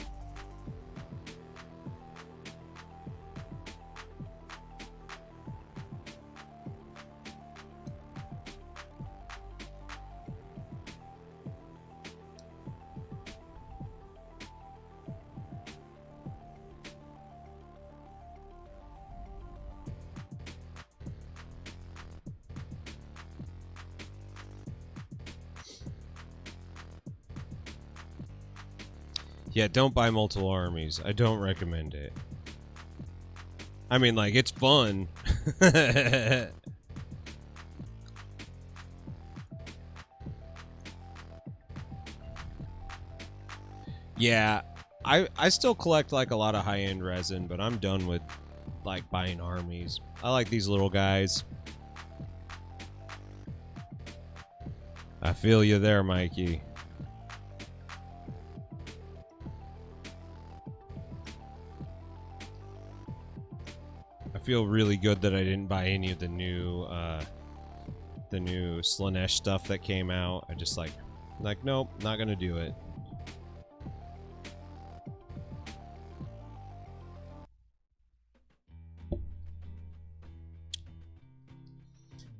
Yeah, don't buy multiple armies. I don't recommend it. I mean, like, it's fun. Yeah, I still collect, like, a lot of high-end resin, but I'm done with, like, buying armies. I like these little guys. I feel you there, Mikey. I feel really good that I didn't buy any of the new Slanesh stuff that came out. I just like nope, not gonna do it.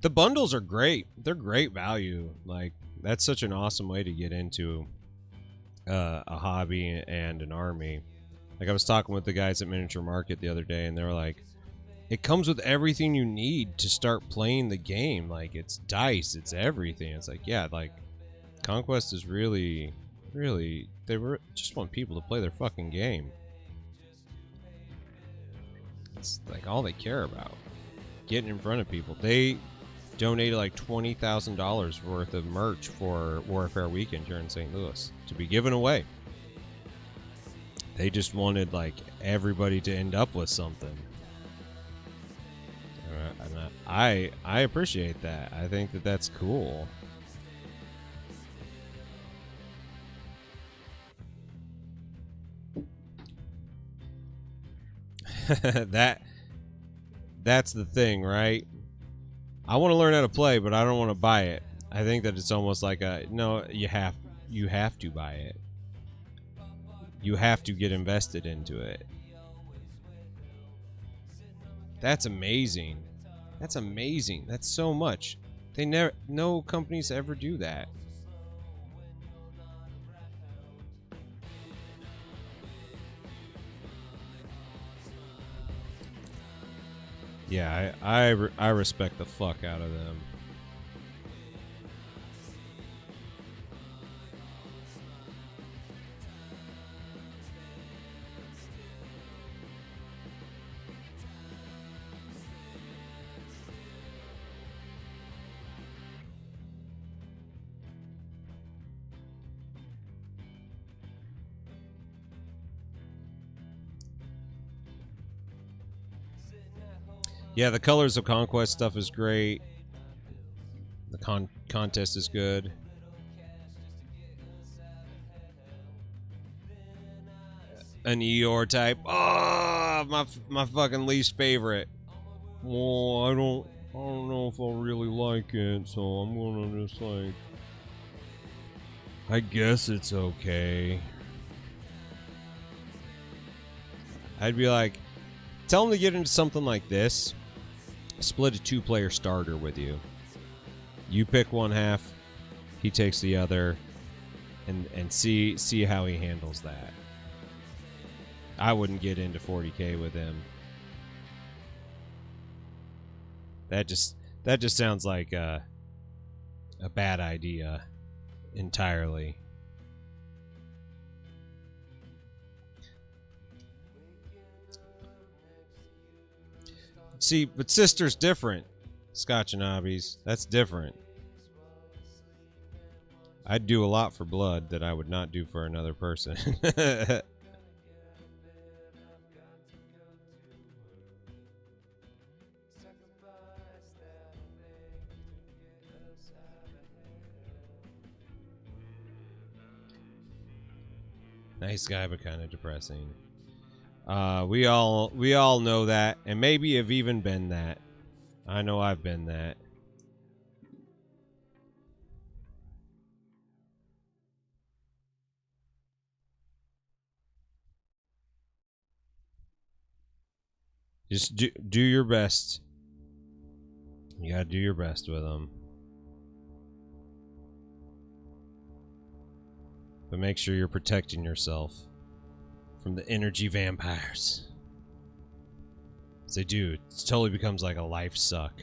The bundles are great. They're great value. Like, that's such an awesome way to get into a hobby and an army. Like, I was talking with the guys at Miniature Market the other day, and they were like, it comes with everything you need to start playing the game. Like, it's dice, it's everything. It's like, yeah, like, Conquest is really, they just want people to play their fucking game. It's like all they care about. Getting in front of people. They donated like $20,000 worth of merch for Warfare Weekend here in St. Louis to be given away. They just wanted, like, everybody to end up with something. And I appreciate that. I think that that's cool. That's the thing, right? I want to learn how to play, but I don't want to buy it. I think that it's almost like a no. You have to buy it. You have to get invested into it. That's amazing. That's amazing. That's so much. No companies ever do that. Yeah, I respect the fuck out of them. Yeah, the Colors of Conquest stuff is great. The contest is good. An Eeyore type. Oh, my fucking least favorite. Well, I don't know if I'll really like it, so I'm gonna just like, I guess it's okay. I'd be like, tell them to get into something like this. Split a 2-player starter with you. You pick one half, he takes the other, and see how he handles that. I wouldn't get into 40K with him. That just sounds like a bad idea entirely. See, but Sister's different. Scotch and Hobbies, that's different. I'd do a lot for blood that I would not do for another person. Nice guy, but kind of depressing. We all know that, and maybe have even been that. I know I've been that. Just do your best. You gotta do your best with them. But make sure you're protecting yourself from the energy vampires. As they do, it totally becomes like a life suck.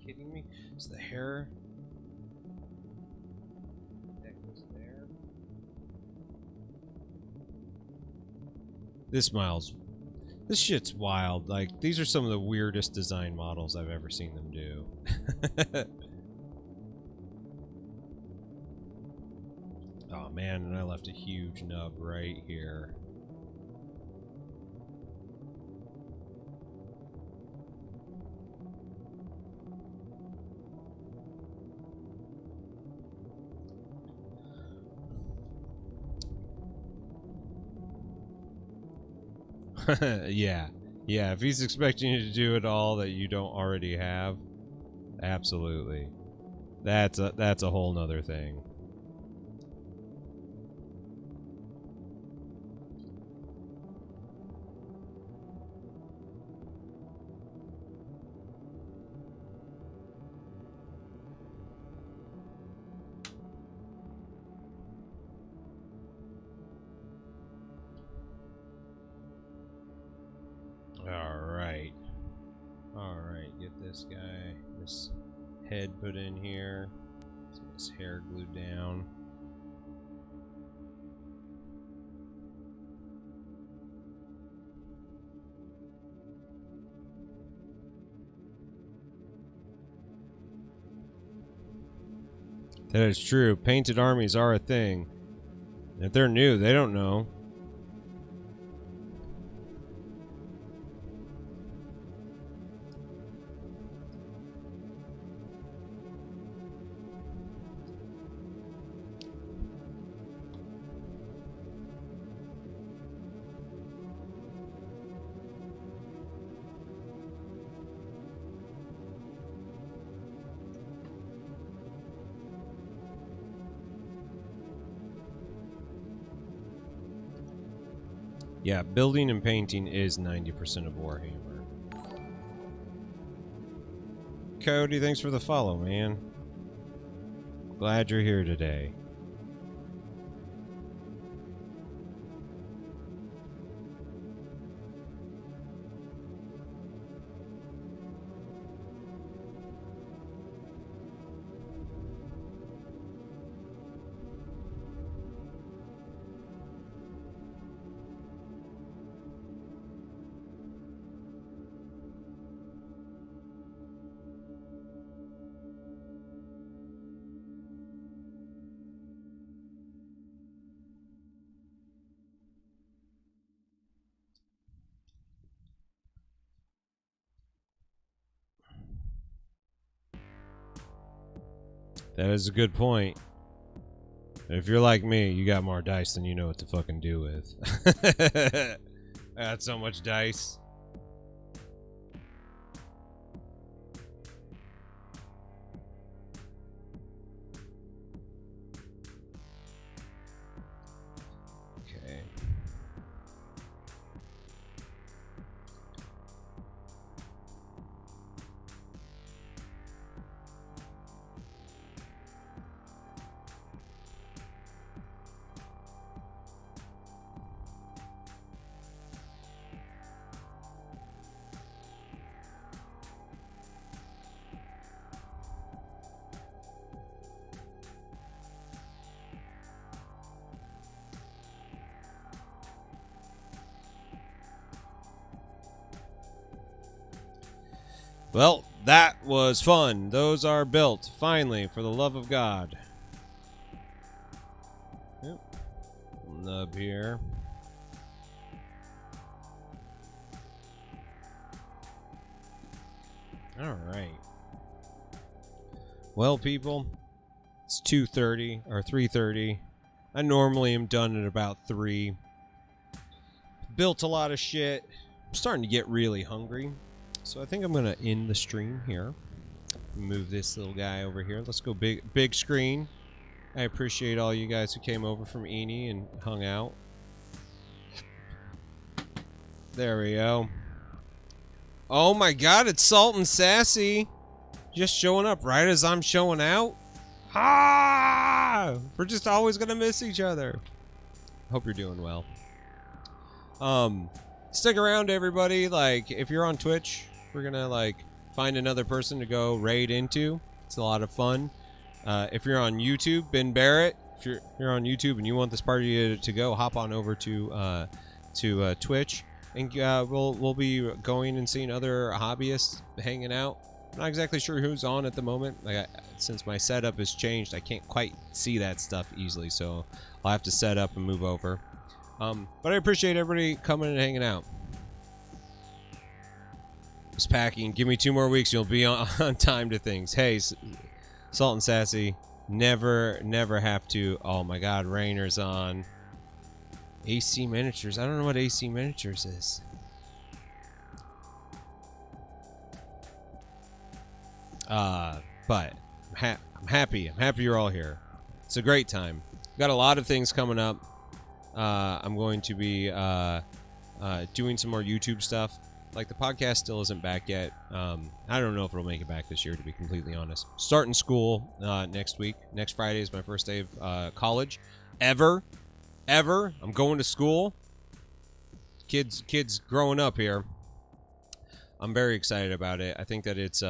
Kidding me? Is the hair that goes there? This shit's wild. Like, these are some of the weirdest design models I've ever seen them do. Oh man, and I left a huge nub right here. Yeah. Yeah, if he's expecting you to do it all that you don't already have, absolutely. That's a whole nother thing. Alright, get this guy, this head put in here, get his hair glued down. That is true, painted armies are a thing. If they're new, they don't know. Yeah, building and painting is 90% of Warhammer. Cody, thanks for the follow, man. Glad you're here today. That is a good point. If you're like me, you got more dice than you know what to fucking do with. I got so much dice. Okay. Well, that was fun. Those are built, finally, for the love of God. something up here. Alright. Well, people, it's 2:30 or 3:30. I normally am done at about 3. Built a lot of shit. I'm starting to get really hungry. So I think I'm going to end the stream here. Move this little guy over here. Let's go big screen. I appreciate all you guys who came over from Eni and hung out. There we go. Oh my god, it's Salt and Sassy. Just showing up right as I'm showing out. Ah! We're just always gonna miss each other. Hope you're doing well. Stick around, everybody. Like, if you're on Twitch, we're gonna like find another person to go raid into. It's a lot of fun. If you're on YouTube, Ben Barrett, if you're on YouTube and you want this party to go, hop on over to Twitch, and we'll be going and seeing other hobbyists hanging out. I'm not exactly sure who's on at the moment. Like, since my setup has changed, I can't quite see that stuff easily, so I'll have to set up and move over. But I appreciate everybody coming and hanging out. Just packing. Give me 2 more weeks, you'll be on time to things. Hey, Salt and Sassy, never have to. Oh my god, Rainer's on. AC Miniatures. I don't know what AC Miniatures is. But I'm happy. I'm happy you're all here. It's a great time. Got a lot of things coming up. I'm going to be doing some more YouTube stuff. Like, the podcast still isn't back yet. I don't know if it'll make it back this year, to be completely honest. Starting school next week. Next Friday is my first day of college. Ever. I'm going to school. Kids growing up here. I'm very excited about it. I think that it's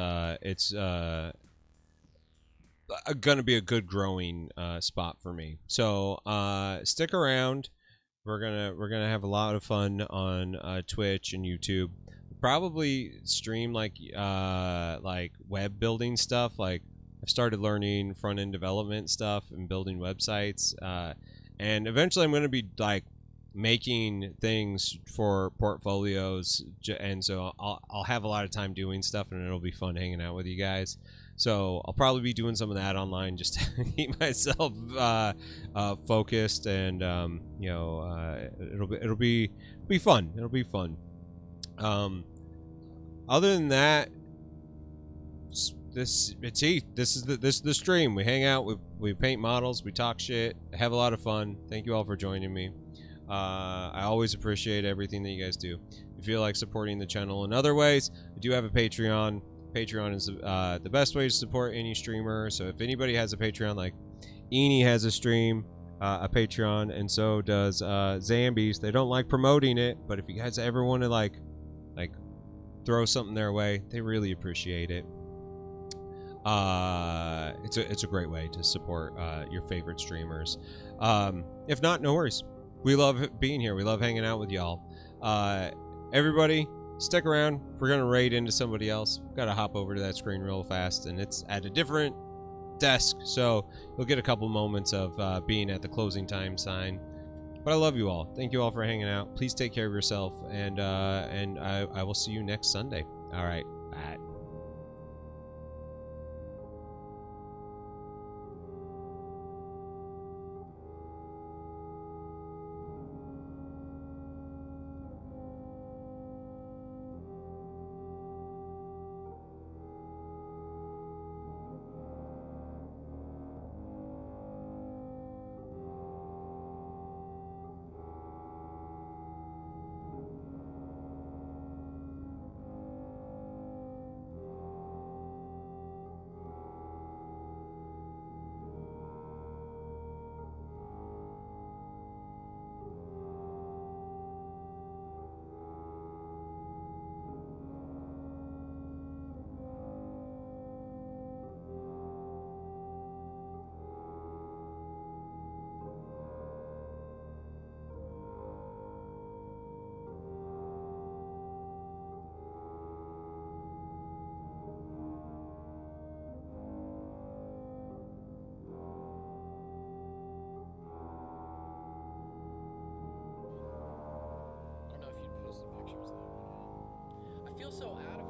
gonna be a good growing spot for me. So stick around. We're gonna have a lot of fun on Twitch and YouTube. Probably stream like web building stuff. Like, I've started learning front end development stuff and building websites. And eventually I'm gonna be like making things for portfolios, and so I'll have a lot of time doing stuff, and it'll be fun hanging out with you guys. So I'll probably be doing some of that online just to keep myself focused, and it'll be fun. It'll be fun. Other than that, this is the stream. We hang out, we paint models, we talk shit, have a lot of fun. Thank you all for joining me. I always appreciate everything that you guys do. If you feel like supporting the channel in other ways, I do have a Patreon. Patreon is the best way to support any streamer. So if anybody has a Patreon, like Eni has a stream, a Patreon, and so does Zambies. They don't like promoting it, but if you guys ever want to like throw something their way, they really appreciate it. It's a great way to support your favorite streamers. If not, no worries. We love being here. We love hanging out with y'all. Everybody, stick around. We're gonna raid into somebody else. Gotta hop over to that screen real fast, and it's at a different desk, so you'll get a couple moments of being at the closing time sign. But I love you all. Thank you all for hanging out. Please take care of yourself, and I will see you next Sunday. All right, bye. feel so out of